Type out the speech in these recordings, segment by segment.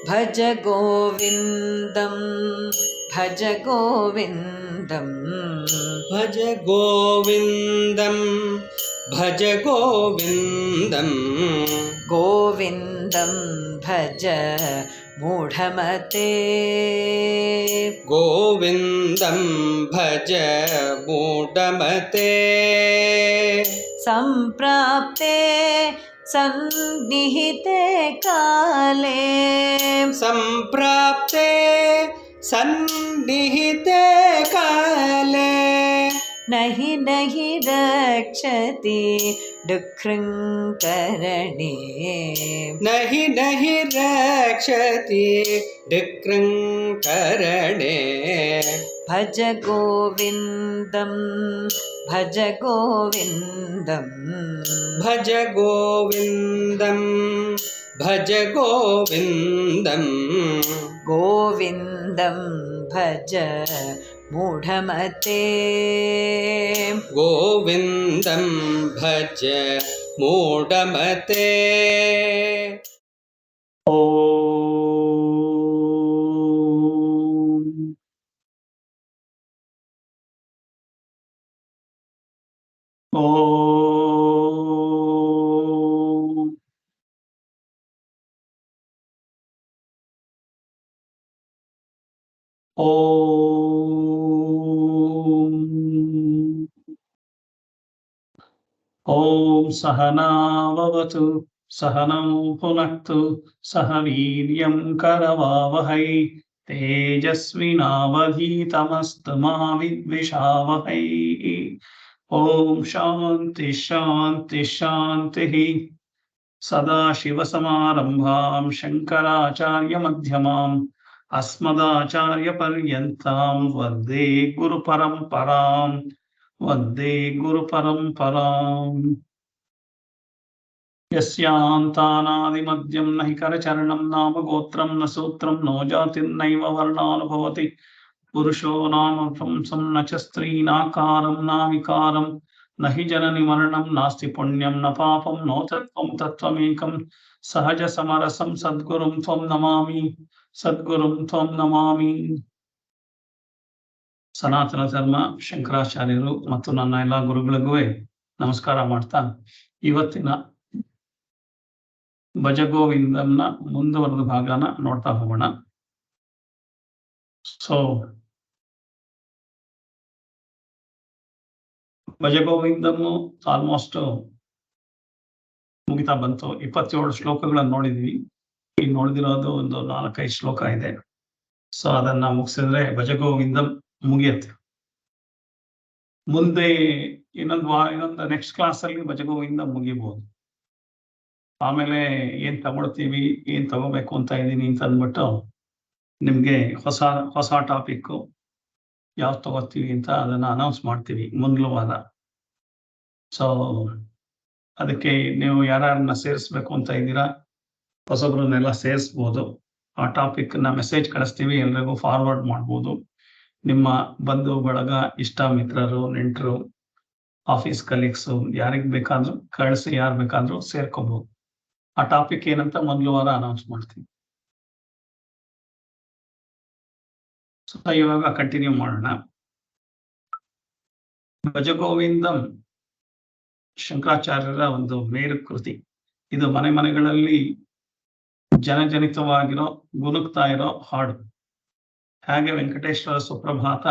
ಭಜ ಗೋವಿಂದಂ ಭಜ ಗೋವಿಂದಂ ಭಜ ಗೋವಿಂದಂ ಭಜ ಗೋವಿಂದಂ ಗೋವಿಂದಂ ಭಜ ಮೂಢಮತೆ ಗೋವಿಂದಂ ಭಜ ಮೂಢಮತೆ ಸಂಪ್ರಾಪ್ತೆ ಸನ್ನಿಹಿತೆ ಕಾಲೇ ಸಂಪ್ರಾಪ್ತೆ ಸನ್ನಿಹಿತೆ ಕಾಲೇ ನಹಿ ನಹಿ ರಕ್ಷತಿ ಡುಃಖೃಂಕರಣೆ ನಹಿ ನಹಿ ರಕ್ಷತಿ ಡುಃಖೃಂಕರಣೆ ಭಜ ಗೋವಿಂದಂ ಭಜ ಗೋವಿಂದಂ ಭಜ ಗೋವಿಂದಂ ಭಜ ಗೋವಿಂದಂ ಗೋವಿಂದಂ ಭಜ ಮೂಢಮತೆ ಗೋವಿಂದಂ ಭಜ ಮೂಢಮತೆ ಓಂ ಸಹನಾವವತು ಸಹನೌ ಪುನಕ್ತು ಸಹ ವೀರ್ಯಂ ಕರವಾವಹೈ ತೇಜಸ್ವಿನಾವಧೀತಮಸ್ತು ಮಾ ವಿದ್ವಿಷಾವಹೈ. ಓಂ ಶಾಂತಿ ಶಾಂತಿ ಶಾಂತಿ. ಸದಾಶಿವಸಮಾರಂಭಾಂ ಶಂಕರಾಚಾರ್ಯ ಮಧ್ಯಮಾಂ ಅಸ್ಮದಾಚಾರ್ಯ ಪರ್ಯಂತಾಂ ವಂದೇ ಗುರು ಪರಂಪರಾಂ ವಂದೇ ಗುರು ಪರಂಪರಾಂ. ಯಸ್ಯಾಂತಾನಾದಿಮದ್ಯಂ ನ ಹಿ ಕರಚರಣಂ ನಾಮ ಗೋತ್ರಂ ನ ಸೂತ್ರಂ ನೋ ಜಾತಿರ್ನೈವ ವರ್ಣಾನುಭವತಿ ಪುರುಷೋ ನಾಮ ಪುಂಸಂ ನ ಚ ಸ್ತ್ರೀನಾಕಾರಂ ನ ವಿಕಾರಂ ನ ಹಿ ಜನನಿ ಮರಣಂ ನಾಸ್ತಿ ಪುಣ್ಯಂ ನ ಪಾಪಂ ನೋ ತತ್ವಂ ತತ್ವಮೇಕಂ ಸಹಜ ಸಮರಸಂ ಸದ್ಗುರುಂ ತ್ವಂ ನಮಾಮಿ ಸದ್ಗುರುಂ ತ್ವಂ ನಮಾಮಿ. ಸನಾತನ ಧರ್ಮ ಶಂಕರಾಚಾರ್ಯರು ಮತ್ತು ನನ್ನ ಎಲ್ಲ ಗುರುಗಳಿಗೂ ನಮಸ್ಕಾರ ಮಾಡ್ತಾ ಇವತ್ತಿನ ಭಜಗೋವಿಂದಂನ ಮುಂದುವರೆದ ಭಾಗನ ನೋಡ್ತಾ ಹೋಗೋಣ. ಸೊ ಭಜಗೋವಿಂದಮ್ಮು ಆಲ್ಮೋಸ್ಟ್ ಮುಗಿತಾ ಬಂತು. 27 ಶ್ಲೋಕಗಳನ್ನು ನೋಡಿದ್ವಿ. ಈಗ ನೋಡಿದಿರೋದು ಒಂದು 4-5 ಶ್ಲೋಕ ಇದೆ. ಸೊ ಅದನ್ನ ಮುಗಿಸಿದ್ರೆ ಭಜಗೋವಿಂದಂ ಮುಗಿಯತ್ತೆ. ಮುಂದೆ ಇನ್ನೊಂದು ನೆಕ್ಸ್ಟ್ ಕ್ಲಾಸ್ ಅಲ್ಲಿ ಭಜಗೋವಿಂದ ಮುಗಿಬಹುದು. ಆಮೇಲೆ ಏನ್ ತಗೊಳ್ತೀವಿ, ಏನ್ ತಗೋಬೇಕು ಅಂತ ಇದ್ದೀನಿ ಅಂತ ಅಂದ್ಬಿಟ್ಟು ನಿಮ್ಗೆ ಹೊಸ ಟಾಪಿಕ್ ಯಾವ್ದು ತಗೋತೀವಿ ಅಂತ ಅದನ್ನ ಅನೌನ್ಸ್ ಮಾಡ್ತೀವಿ ಮುಂದಿನ ವಾರ. ಸೊ ಅದಕ್ಕೆ ನೀವು ಯಾರನ್ನ ಸೇರಿಸ್ಬೇಕು ಅಂತ ಇದ್ದೀರಾ, ಹೊಸಬ್ರನ್ನೆಲ್ಲ ಸೇರಿಸ್ಬೋದು. ಆ ಟಾಪಿಕ್ ನ ಮೆಸೇಜ್ ಕಳಿಸ್ತೀವಿ, ಎಲ್ರಿಗೂ ಫಾರ್ವರ್ಡ್ ಮಾಡ್ಬೋದು. ನಿಮ್ಮ ಬಂಧು ಬಳಗ, ಇಷ್ಟ ಮಿತ್ರರು, ನೆಂಟರು, ಆಫೀಸ್ ಕಲೀಗ್ಸು ಯಾರಿಗೆ ಬೇಕಾದ್ರೂ ಕಳಿಸಿ, ಯಾರು ಬೇಕಾದ್ರೂ ಸೇರ್ಕೋಬಹುದು. ಆ ಟಾಪಿಕ್ ಏನಂತ ಮೊದಲ ವಾರ ಅನೌನ್ಸ್ ಮಾಡ್ತೀವಿ. ಸೊ ಇವಾಗ ಕಂಟಿನ್ಯೂ ಮಾಡೋಣ. ಭಜಗೋವಿಂದಂ ಶಂಕರಾಚಾರ್ಯರ ಒಂದು ಮೇರು ಕೃತಿ. ಇದು ಮನೆಗಳಲ್ಲಿ ಜನಜನಿತವಾಗಿರೋ, ಗುನುಕ್ತಾ ಇರೋ ಹಾಡು. ಹಾಗೆ ವೆಂಕಟೇಶ್ವರ ಸುಪ್ರಭಾತ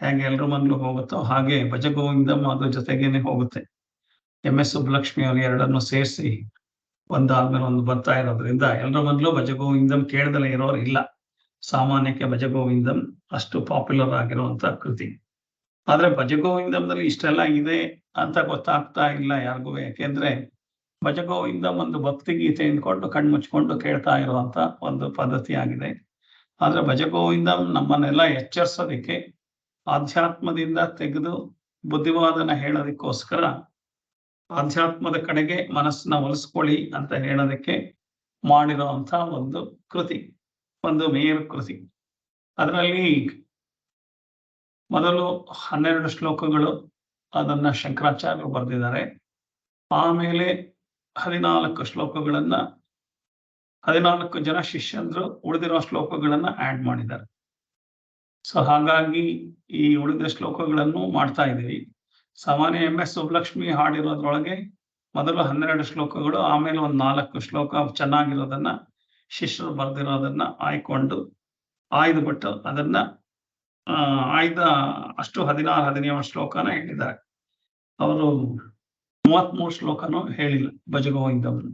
ಹೇಗೆ ಎಲ್ರ ಮನ್ಲೂ ಹೋಗುತ್ತೋ ಹಾಗೆ ಭಜಗೋವಿಂದಂ ಅದ್ರ ಜೊತೆಗೇನೆ ಹೋಗುತ್ತೆ. MS ಸುಬ್ಬಲಕ್ಷ್ಮಿ ಅವರು ಎರಡನ್ನು ಸೇರಿಸಿ ಒಂದಾದ್ಮೇಲೆ ಒಂದು ಬರ್ತಾ ಇರೋದ್ರಿಂದ ಎಲ್ರ ಮನ್ಲೂ ಭಜಗೋವಿಂದಂ ಕೇಳ್ದಲೇ ಇರೋರು ಇಲ್ಲ. ಸಾಮಾನ್ಯಕ್ಕೆ ಭಜಗೋವಿಂದಂ ಅಷ್ಟು ಪಾಪ್ಯುಲರ್ ಆಗಿರುವಂತ ಕೃತಿ. ಆದ್ರೆ ಭಜಗೋವಿಂದಂದಲ್ಲಿ ಇಷ್ಟೆಲ್ಲ ಇದೆ ಅಂತ ಗೊತ್ತಾಗ್ತಾ ಇಲ್ಲ ಯಾರಿಗೂ. ಯಾಕೆಂದ್ರೆ ಭಜಗೋವಿಂದಂ ಒಂದು ಭಕ್ತಿ ಗೀತೆ ಅಂದ್ಕೊಂಡು ಕಣ್ಮುಚ್ಕೊಂಡು ಕೇಳ್ತಾ ಇರುವಂತ ಒಂದು ಪದ್ಧತಿ ಆಗಿದೆ. ಆದ್ರೆ ಭಜಗೋವಿಂದಂ ನಮ್ಮನ್ನೆಲ್ಲ ಎಚ್ಚರಿಸೋದಕ್ಕೆ, ಆಧ್ಯಾತ್ಮದಿಂದ ತೆಗೆದು ಬುದ್ಧಿವಾದನ ಹೇಳೋದಕ್ಕೋಸ್ಕರ ಆಧ್ಯಾತ್ಮದ ಕಡೆಗೆ ಮನಸ್ಸನ್ನ ಒಲಿಸ್ಕೊಳ್ಳಿ ಅಂತ ಹೇಳೋದಕ್ಕೆ ಮಾಡಿರುವಂತ ಒಂದು ಕೃತಿ, ಒಂದು ಮೇರು ಕೃತಿ. ಅದರಲ್ಲಿ ಮೊದಲು 12 ಶ್ಲೋಕಗಳು ಅದನ್ನ ಶಂಕರಾಚಾರ್ಯರು ಬರೆದಿದ್ದಾರೆ. ಆಮೇಲೆ 14 ಶ್ಲೋಕಗಳನ್ನ 14 ಜನ ಶಿಷ್ಯಂದ್ರು ಉಳಿದಿರೋ ಶ್ಲೋಕಗಳನ್ನ ಆಡ್ ಮಾಡಿದ್ದಾರೆ. ಸೊ ಹಾಗಾಗಿ ಈ ಉಳಿದ ಶ್ಲೋಕಗಳನ್ನು ಮಾಡ್ತಾ ಇದ್ದೀವಿ. ಸಾಮಾನ್ಯ MS ಸುಬ್ಬಲಕ್ಷ್ಮಿ ಹಾಡಿರೋದ್ರೊಳಗೆ ಮೊದಲು 12 ಶ್ಲೋಕಗಳು, ಆಮೇಲೆ ಒಂದು 4 ಶ್ಲೋಕ ಚೆನ್ನಾಗಿರೋದನ್ನ ಶಿಷ್ಯರು ಬರೆದಿರೋದನ್ನ ಆಯ್ದುಬಿಟ್ಟು ಅದನ್ನ ಆಯ್ದ ಅಷ್ಟು 16-17 ಶ್ಲೋಕನ ಹೇಳಿದ್ದಾರೆ. ಅವರು 33 ಶ್ಲೋಕನೂ ಹೇಳಿಲ್ಲ ಭಜಗೋವಿಂದವನ್ನು.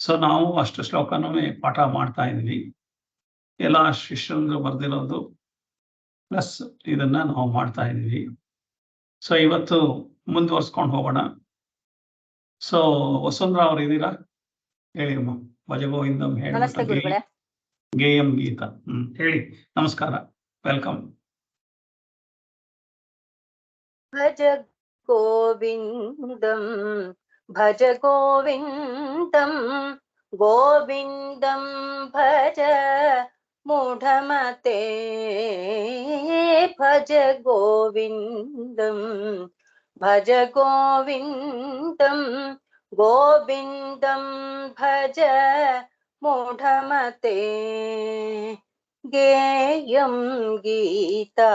ಸೊ ನಾವು ಅಷ್ಟು ಶ್ಲೋಕನೂ ಪಾಠ ಮಾಡ್ತಾ ಇದ್ವಿ. ಎಲ್ಲ ಶಿಷ್ಯರು ಬರೆದಿರೋದು ಪ್ಲಸ್ ಇದನ್ನ ನಾವು ಮಾಡ್ತಾ ಇದ್ವಿ. ಸೊ ಇವತ್ತು ಮುಂದುವರ್ಸ್ಕೊಂಡು ಹೋಗೋಣ. ಸೊ ವಸುಂಧರಾ ಅವ್ರು ಇದ್ದೀರಾ? ಹೇಳಿ ಅಮ್ಮ. ಭಜಗೋವಿಂದಂ ನಮಸ್ತೆ ಗುರುಗಳೇ. ಗೇಯಂ ಗೀತ ಹೇಳಿ. ನಮಸ್ಕಾರ, ವೆಲ್ಕಮ್. ಭಜ ಗೋವಿಂದಂ ಭಜ ಗೋವಿಂದಂ ಗೋವಿಂದಂ ಭಜ ಮೂಢಮತೆ ಭಜ ಗೋವಿಂದಂ ಭಜ ಗೋವಿಂದಂ ಗೋವಿಂದಂ ಭಜ ಮೂಢಮತೆ ಗೇಯಂ ಗೀತಾ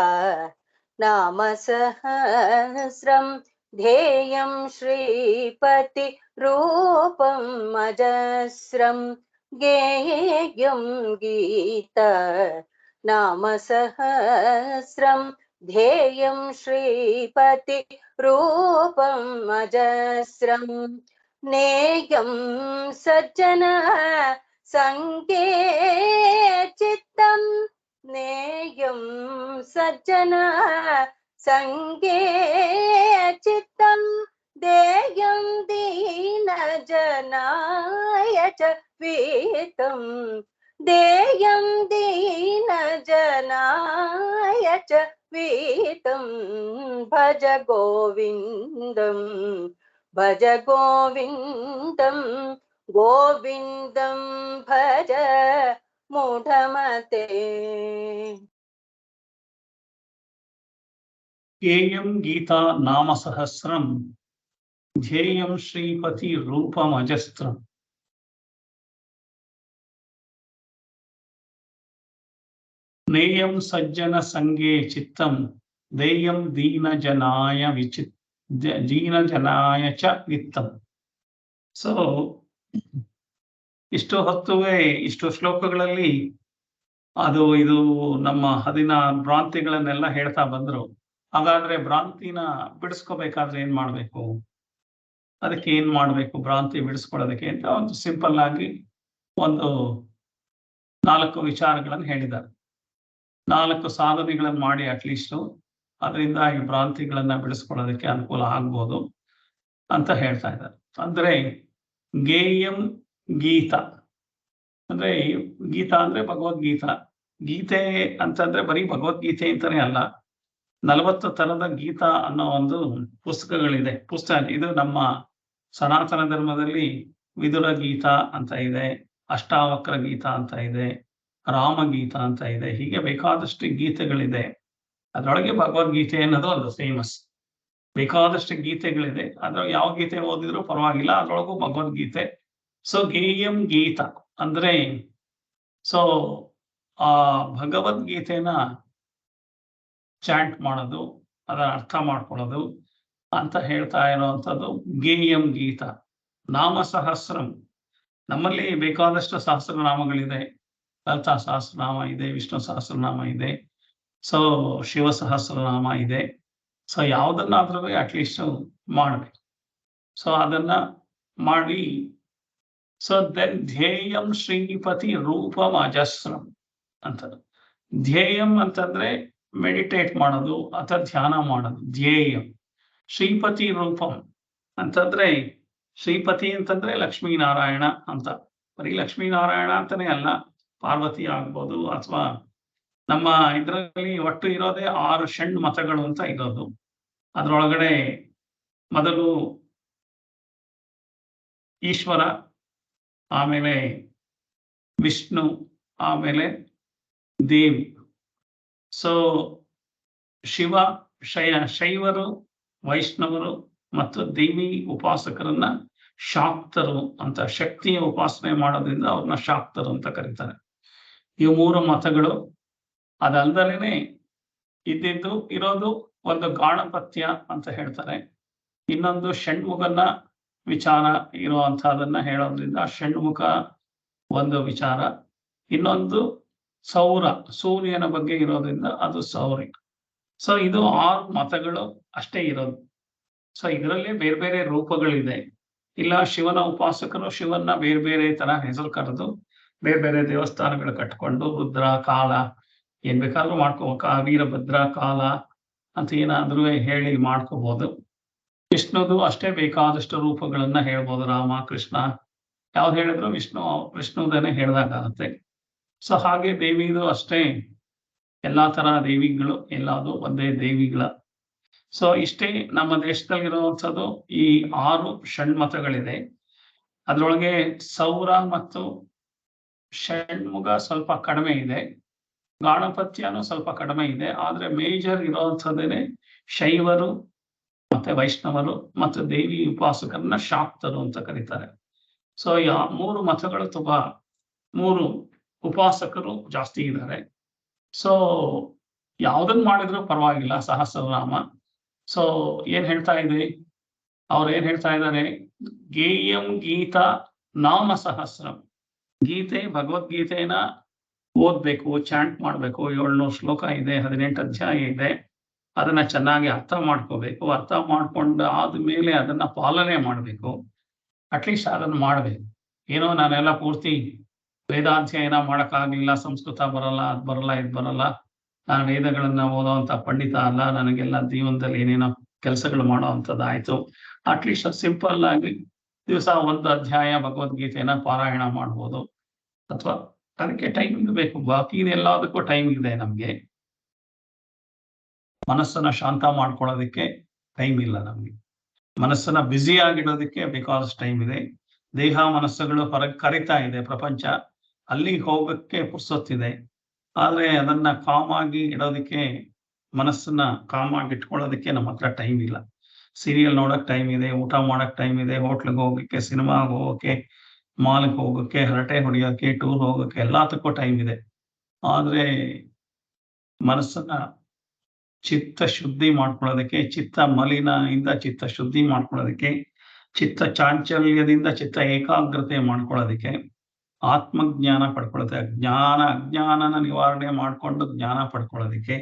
ನಾಮ ಸಹಸ್ರಂ ಧ್ಯೇಯಂ ಶ್ರೀಪತಿ ರೂಪಂ ಅಜಸ್ರಂ ಗೇಯಂ ಗೀತಾ ನಾಮ ಸಹಸ್ರಂ ಧ್ಯೇಯಂ ಶ್ರೀಪತಿ ರೂಪಂ ಅಜಸ್ರಂ ನೇಯಂ ಸಜ್ಜನ ಸಂಗೇ ಚಿತ್ತಂ ನೇಯಂ ಸಜ್ಜನ ಸಂಗೇ ಚಿತ್ತಂ ದೇಯಂ ದೀನ ಜನಾಯ ಚ ವೀತಂ ದೇಯಂ ದೀನ ಜನಾಯ ಚ ವೀತಂ ಭಜ ಗೋವಿಂದಂ ಭಜ ಗೋವಿಂದಂ ಗೋವಿಂದಂ ಭಜ ಮೂಢಮತೆ. ಗೇಯಂ ಗೀತಾ ನಾಮ ಸಹಸ್ರಂ ಧ್ಯೇಯಂ ಶ್ರೀಪತಿ ರೂಪಂ ಅಜಸ್ರಂ. ನೇಯಂ ಸಜ್ಜನ ಸಂಗೇ ಚಿತ್ತಂ ದೇಯಂ ದೀನ ಜನಾಯ ಚ ವಿತ್ತಂ. ಸೊ ಇಷ್ಟು ಹೊತ್ತುವೆ ಇಷ್ಟು ಶ್ಲೋಕಗಳಲ್ಲಿ ಅದು ಇದು ನಮ್ಮ 16 ಭ್ರಾಂತಿಗಳನ್ನೆಲ್ಲ ಹೇಳ್ತಾ ಬಂದ್ರು. ಹಾಗಾದ್ರೆ ಭ್ರಾಂತಿನ ಬಿಡಿಸ್ಕೋಬೇಕಾದ್ರೆ ಏನ್ ಮಾಡ್ಬೇಕು, ಅದಕ್ಕೆ ಏನ್ ಮಾಡ್ಬೇಕು ಭ್ರಾಂತಿ ಬಿಡಿಸ್ಕೊಳ್ಳೋದಕ್ಕೆ ಅಂತ ಒಂದು ಸಿಂಪಲ್ ಆಗಿ ಒಂದು 4 ವಿಚಾರಗಳನ್ನು ಹೇಳಿದ್ದಾರೆ. 4 ಸಾಧನೆಗಳನ್ನು ಮಾಡಿ ಅಟ್ಲೀಸ್ಟ್ ಅದರಿಂದ ಈ ಭ್ರಾಂತಿಗಳನ್ನ ಬಿಡಿಸ್ಕೊಳ್ಳೋದಕ್ಕೆ ಅನುಕೂಲ ಆಗ್ಬೋದು ಅಂತ ಹೇಳ್ತಾ ಇದ್ದಾರೆ. ಅಂದ್ರೆ ಗೇಯಂ ಗೀತಾ ಅಂದ್ರೆ ಗೀತಾ ಅಂದ್ರೆ ಭಗವದ್ಗೀತಾ. ಗೀತೆ ಅಂತಂದ್ರೆ ಬರೀ ಭಗವದ್ಗೀತೆ ಅಂತಾನೆ ಅಲ್ಲ, 40 ತರದ ಗೀತಾ ಅನ್ನೋ ಒಂದು ಪುಸ್ತಕಗಳಿದೆ. ಇದು ನಮ್ಮ ಸನಾತನ ಧರ್ಮದಲ್ಲಿ ವಿದುರ ಗೀತಾ ಅಂತ ಇದೆ, ಅಷ್ಟಾವಕ್ರ ಗೀತಾ ಅಂತ ಇದೆ, ರಾಮಗೀತಾ ಅಂತ ಇದೆ. ಹೀಗೆ ಬೇಕಾದಷ್ಟು ಗೀತೆಗಳಿದೆ. ಅದರೊಳಗೆ ಭಗವದ್ಗೀತೆ ಅನ್ನೋದು ಒಂದು ಫೇಮಸ್. ಬೇಕಾದಷ್ಟು ಗೀತೆಗಳಿದೆ. ಅದ್ರೊಳಗೆ ಯಾವ ಗೀತೆ ಓದಿದ್ರು ಪರವಾಗಿಲ್ಲ, ಅದ್ರೊಳಗೂ ಭಗವದ್ಗೀತೆ. ಸೊ ಗೇಯಂ ಗೀತಾ ಅಂದ್ರೆ ಸೊ ಆ ಭಗವದ್ಗೀತೆನ ಚಾಂಟ್ ಮಾಡೋದು, ಅದರ ಅರ್ಥ ಮಾಡ್ಕೊಳ್ಳೋದು ಅಂತ ಹೇಳ್ತಾ ಇರೋವಂಥದ್ದು ಗೇಯಂ ಗೀತಾ. ನಾಮ ಸಹಸ್ರಂ, ನಮ್ಮಲ್ಲಿ ಬೇಕಾದಷ್ಟು ಸಹಸ್ರನಾಮಗಳಿದೆ. ಲಲಿತಾ ಸಹಸ್ರನಾಮ ಇದೆ, ವಿಷ್ಣು ಸಹಸ್ರನಾಮ ಇದೆ, ಸೊ ಶಿವ ಸಹಸ್ರನಾಮ ಇದೆ. ಸೊ ಯಾವುದನ್ನಾದ್ರೂ ಅಟ್ಲೀಸ್ಟ್ ಮಾಡಬೇಕು. ಸೊ ಅದನ್ನ ಮಾಡಿ ಸೊ ದೆನ್ ಧ್ಯೇಯಂ ಶ್ರೀಪತಿ ರೂಪಂ ಅಜಸ್ರಂ ಅಂತ. ಧ್ಯೇಯಂ ಅಂತಂದ್ರೆ ಮೆಡಿಟೇಟ್ ಮಾಡೋದು ಅಥವಾ ಧ್ಯಾನ ಮಾಡೋದು ಧ್ಯೇಯಂ. ಶ್ರೀಪತಿ ರೂಪಂ ಅಂತಂದ್ರೆ ಶ್ರೀಪತಿ ಅಂತಂದ್ರೆ ಲಕ್ಷ್ಮೀನಾರಾಯಣ ಅಂತ. ಬರೀ ಲಕ್ಷ್ಮೀನಾರಾಯಣ ಅಂತಾನೆ ಅಲ್ಲ, ಪಾರ್ವತಿ ಆಗ್ಬೋದು ಅಥವಾ ನಮ್ಮ ಇದರಲ್ಲಿ ಒಟ್ಟು ಇರೋದೇ 6 ಷಣ್ಮತಗಳು ಅಂತ ಇರೋದು. ಅದರೊಳಗಡೆ ಮೊದಲು ಈಶ್ವರ, ಆಮೇಲೆ ವಿಷ್ಣು, ಆಮೇಲೆ ದೇವಿ. ಸೊ ಶೈವರು, ವೈಷ್ಣವರು ಮತ್ತು ದೇವಿ ಉಪಾಸಕರನ್ನ ಶಾಕ್ತರು ಅಂತ, ಶಕ್ತಿಯ ಉಪಾಸನೆ ಮಾಡೋದ್ರಿಂದ ಅವ್ರನ್ನ ಶಾಕ್ತರು ಅಂತ ಕರೀತಾರೆ. ಇವು 3 ಮತಗಳು. ಅದಲ್ದಲೇನೆ ಇರೋದು ಒಂದು ಗಾಣಪತ್ಯ ಅಂತ ಹೇಳ್ತಾರೆ. ಇನ್ನೊಂದು ಷಣ್ಮುಖನ ವಿಚಾರ ಇರುವಂತಹದನ್ನ ಹೇಳೋದ್ರಿಂದ ಷಣ್ಮುಖ ಒಂದು ವಿಚಾರ. ಇನ್ನೊಂದು ಸೌರ, ಸೂರ್ಯನ ಬಗ್ಗೆ ಇರೋದ್ರಿಂದ ಅದು ಸೌರಿ. ಸೊ ಇದು 6 ಮತಗಳು ಅಷ್ಟೇ ಇರೋದು. ಸೊ ಇದರಲ್ಲಿ ಬೇರೆ ಬೇರೆ ರೂಪಗಳಿದೆ. ಇಲ್ಲ ಶಿವನ ಉಪಾಸಕರು ಶಿವನ್ನ ಬೇರೆ ಬೇರೆ ತರ ಹೆಸರು ಕರೆದು ಬೇರೆ ಬೇರೆ ದೇವಸ್ಥಾನಗಳು ಕಟ್ಕೊಂಡು ರುದ್ರ, ಕಾಲ ಏನ್ ಬೇಕಾದ್ರೂ ವೀರಭದ್ರ, ಕಾಲ ಅಂತ ಏನಾದ್ರೂ ಹೇಳಿ ಮಾಡ್ಕೋಬಹುದು. ವಿಷ್ಣುದು ಅಷ್ಟೇ ಬೇಕಾದಷ್ಟು ರೂಪಗಳನ್ನ ಹೇಳ್ಬೋದು. ರಾಮ, ಕೃಷ್ಣ ಯಾವ್ದು ಹೇಳಿದ್ರು ವಿಷ್ಣುದನ್ನೇ ಹೇಳ್ದಾಗುತ್ತೆ. ಸೊ ಹಾಗೆ ದೇವಿದು ಅಷ್ಟೇ, ಎಲ್ಲಾ ತರ ದೇವಿಗಳು ಎಲ್ಲಾದು ಒಂದೇ ದೇವಿಗಳ. ಸೊ ಇಷ್ಟೇ ನಮ್ಮ ದೇಶದಲ್ಲಿರುವಂಥದ್ದು ಈ 6 ಷಣ್ಮತಗಳಿದೆ. ಅದ್ರೊಳಗೆ ಸೌರ ಮತ್ತು ಷಣ್ಮುಖ ಸ್ವಲ್ಪ ಕಡಿಮೆ ಇದೆ, ಗಾಣಪತ್ಯನೂ ಸ್ವಲ್ಪ ಕಡಿಮೆ ಇದೆ. ಆದ್ರೆ ಮೇಜರ್ ಇರೋವಂಥದ್ದೇನೆ ಶೈವರು ಮತ್ತೆ ವೈಷ್ಣವರು ಮತ್ತು ದೇವಿ ಉಪಾಸಕರನ್ನ ಶಾಕ್ತರು ಅಂತ ಕರೀತಾರೆ. ಸೊ 3 ಮತಗಳು ತುಂಬಾ 3 ಉಪಾಸಕರು ಜಾಸ್ತಿ ಇದ್ದಾರೆ. ಸೊ ಯಾವ್ದನ್ ಮಾಡಿದ್ರು ಪರವಾಗಿಲ್ಲ ಸಹಸ್ರನಾಮ. ಸೊ ಏನ್ ಹೇಳ್ತಾ ಇದೆ, ಅವ್ರು ಏನ್ ಹೇಳ್ತಾ ಇದ್ದಾರೆ, ಗೇಯಂ ಗೀತಾ ನಾಮ ಸಹಸ್ರಂ. ಗೀತೆ, ಭಗವದ್ಗೀತೆನ ಓದ್ಬೇಕು, ಚಾಂಟ್ ಮಾಡ್ಬೇಕು. 700 ಶ್ಲೋಕ ಇದೆ, 18 ಅಧ್ಯಾಯ ಇದೆ. ಅದನ್ನ ಚೆನ್ನಾಗಿ ಅರ್ಥ ಮಾಡ್ಕೋಬೇಕು. ಅರ್ಥ ಮಾಡ್ಕೊಂಡು ಆದ್ಮೇಲೆ ಅದನ್ನ ಪಾಲನೆ ಮಾಡ್ಬೇಕು. ಅಟ್ಲೀಸ್ಟ್ ಅದನ್ನ ಮಾಡ್ಬೇಕು. ಏನೋ ನಾನೆಲ್ಲ ಪೂರ್ತಿ ವೇದಾಧ್ಯಯನ ಮಾಡಕ್ಕಾಗ್ಲಿಲ್ಲ, ಸಂಸ್ಕೃತ ಬರಲ್ಲ, ಅದ್ ಬರಲ್ಲ, ಇದ್ ಬರಲ್ಲ, ನಾನು ವೇದಗಳನ್ನ ಓದೋವಂಥ ಪಂಡಿತ ಅಲ್ಲ, ನನಗೆಲ್ಲ ಜೀವನದಲ್ಲಿ ಏನೇನೋ ಕೆಲಸಗಳು ಮಾಡೋ ಅಂಥದ್ದಾಯ್ತು. ಅಟ್ಲೀಸ್ಟ್ ಸಿಂಪಲ್ ಆಗಿ ದಿವಸ 1 ಅಧ್ಯಾಯ ಭಗವದ್ಗೀತೆಯನ್ನ ಪಾರಾಯಣ ಮಾಡ್ಬೋದು. ಅಥವಾ ಅದಕ್ಕೆ ಟೈಮ್ ಬೇಕು. ಬಾಕಿ ಎಲ್ಲದಕ್ಕೂ ಟೈಮ್ ಇದೆ. ನಮ್ಗೆ ಮನಸ್ಸನ್ನ ಶಾಂತ ಮಾಡ್ಕೊಳ್ಳೋದಕ್ಕೆ ಟೈಮ್ ಇಲ್ಲ. ನಮ್ಗೆ ಮನಸ್ಸನ್ನ ಬ್ಯುಸಿ ಆಗಿಡೋದಕ್ಕೆ ಬೇಕಾದಷ್ಟು ಟೈಮ್ ಇದೆ. ದೇಹ ಮನಸ್ಸುಗಳು ಹೊರಗೆ ಕರಿತಾ ಇದೆ ಪ್ರಪಂಚ, ಅಲ್ಲಿಗೆ ಹೋಗಕ್ಕೆ ಪುರ್ಸೊತ್ತಿದೆ. ಆದ್ರೆ ಅದನ್ನ ಕಾಮಾಗಿ ಇಡೋದಕ್ಕೆ, ಮನಸ್ಸನ್ನ ಕಾಮಾಗಿ ಇಟ್ಕೊಳ್ಳೋದಕ್ಕೆ ನಮ್ಮ ಹತ್ರ ಟೈಮ್ ಇಲ್ಲ. ಸೀರಿಯಲ್ ನೋಡಕ್ ಟೈಮ್ ಇದೆ, ಊಟ ಮಾಡಕ್ ಟೈಮ್ ಇದೆ, ಹೋಟ್ಲಿಗೆ ಹೋಗಕ್ಕೆ, ಸಿನಿಮಾಗೆ ಹೋಗಕ್ಕೆ, ಮಾಲ್ಗೆ ಹೋಗಕ್ಕೆ, ಹರಟೆ ಹೊಡಿಯೋಕೆ, ಟೂರ್ ಹೋಗಕ್ಕೆ, ಎಲ್ಲದಕ್ಕೂ ಟೈಮ್ ಇದೆ. ಆದ್ರೆ ಮನಸ್ಸನ್ನ ಚಿತ್ತ ಶುದ್ಧಿ ಮಾಡ್ಕೊಳ್ಳೋದಕ್ಕೆ, ಚಿತ್ತ ಮಲಿನದಿಂದ ಚಿತ್ತ ಶುದ್ಧಿ ಮಾಡ್ಕೊಳ್ಳೋದಕ್ಕೆ, ಚಿತ್ತ ಚಾಂಚಲ್ಯದಿಂದ ಚಿತ್ತ ಏಕಾಗ್ರತೆ ಮಾಡ್ಕೊಳ್ಳೋದಕ್ಕೆ, ಆತ್ಮಜ್ಞಾನ ಪಡ್ಕೊಳ್ಳೋದಕ್ಕೆ, ಅಜ್ಞಾನನ ನಿವಾರಣೆ ಮಾಡ್ಕೊಂಡು ಜ್ಞಾನ ಪಡ್ಕೊಳ್ಳೋದಕ್ಕೆ,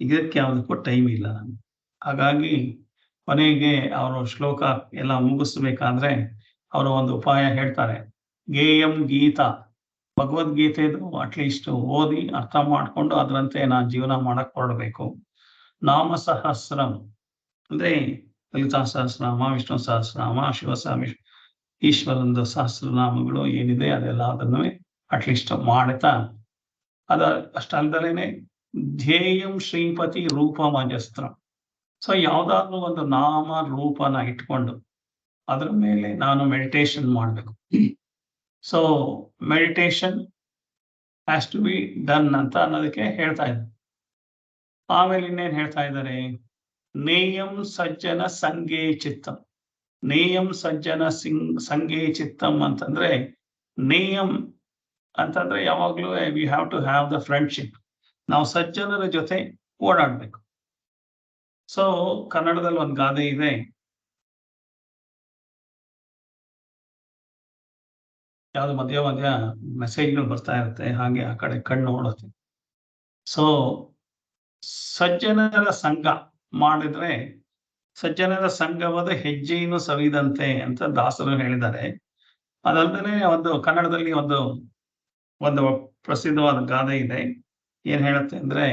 ಇದಕ್ಕೆ ಯಾವುದಕ್ಕೂ ಟೈಮ್ ಇಲ್ಲ ನಮ್ಗೆ. ಹಾಗಾಗಿ ಕೊನೆಗೆ ಅವರು ಶ್ಲೋಕ ಎಲ್ಲ ಮುಗಿಸ್ಬೇಕಾದ್ರೆ ಅವರು ಒಂದು ಉಪಾಯ ಹೇಳ್ತಾರೆ. ಗೇಯಂ ಗೀತಾ, ಭಗವದ್ಗೀತೆದು ಅಟ್ಲೀಸ್ಟ್ ಓದಿ ಅರ್ಥ ಮಾಡ್ಕೊಂಡು ಅದರಂತೆ ನಾನು ಜೀವನ ಮಾಡಕ್ ಹೊರಡ್ಬೇಕು. ನಾಮ ಸಹಸ್ರಂ ಅಂದ್ರೆ ಲಲಿತಾ ಸಹಸ್ರನಾಮ, ವಿಷ್ಣು ಸಹಸ್ರನಾಮ, ಶಿವಸ್ವಾಮಿ ಈಶ್ವರಂದು ಸಹಸ್ರನಾಮಗಳು ಏನಿದೆ ಅದೆಲ್ಲ ಅದನ್ನು ಅಟ್ಲೀಸ್ಟ್ ಮಾಡ್ತಾ, ಅಷ್ಟಲ್ದಲೇನೆ ಧ್ಯೇಯಂ ಶ್ರೀಪತಿ ರೂಪಮಜಸ್ತ್ರ. ಸೊ ಯಾವ್ದಾದ್ರು ಒಂದು ನಾಮ ರೂಪನ ಇಟ್ಕೊಂಡು ಅದ್ರ ಮೇಲೆ ನಾನು ಮೆಡಿಟೇಷನ್ ಮಾಡ್ಬೇಕು. So meditation has to be done ಅಂತ ಅನ್ನೋದಕ್ಕೆ ಹೇಳ್ತಾ ಇದ್ದಾರೆ. ಆಮೇಲೆ ಇನ್ನೇನ್ ಹೇಳ್ತಾ ಇದ್ದಾರೆ, ನೇಯಂ ಸಜ್ಜನ ಸಂಗೇ ಚಿತ್ತಂ. ನೇಯಂ ಸಜ್ಜನ ಸಂಗೇ ಚಿತ್ತಂ ಅಂತಂದ್ರೆ, ನೇಯಂ ಅಂತಂದ್ರೆ ಯಾವಾಗ್ಲೂ we have to have the friendship. ನಾವು ಸಜ್ಜನರ ಜೊತೆ ಓಡಾಡ್ಬೇಕು. ಸೊ ಕನ್ನಡದಲ್ಲಿ ಒಂದು ಗಾದೆ ಇದೆ, ಯಾವ್ದು ಮಧ್ಯ ಮಧ್ಯ ಮೆಸೇಜ್ಗಳು ಬರ್ತಾ ಇರುತ್ತೆ, ಹಾಗೆ ಆ ಕಡೆ ಕಣ್ಣು ನೋಡುತ್ತೆ. ಸೊ ಸಜ್ಜನರ ಸಂಘ ಮಾಡಿದ್ರೆ, ಸಜ್ಜನರ ಸಂಘವಾದ ಹೆಜ್ಜೆಯನ್ನು ಸವಿದಂತೆ ಅಂತ ದಾಸರು ಹೇಳಿದ್ದಾರೆ. ಅದಲ್ಲದೆ ಒಂದು ಕನ್ನಡದಲ್ಲಿ ಒಂದು ಪ್ರಸಿದ್ಧವಾದ ಗಾದೆ ಇದೆ. ಏನ್ ಹೇಳುತ್ತೆ ಅಂದ್ರೆ,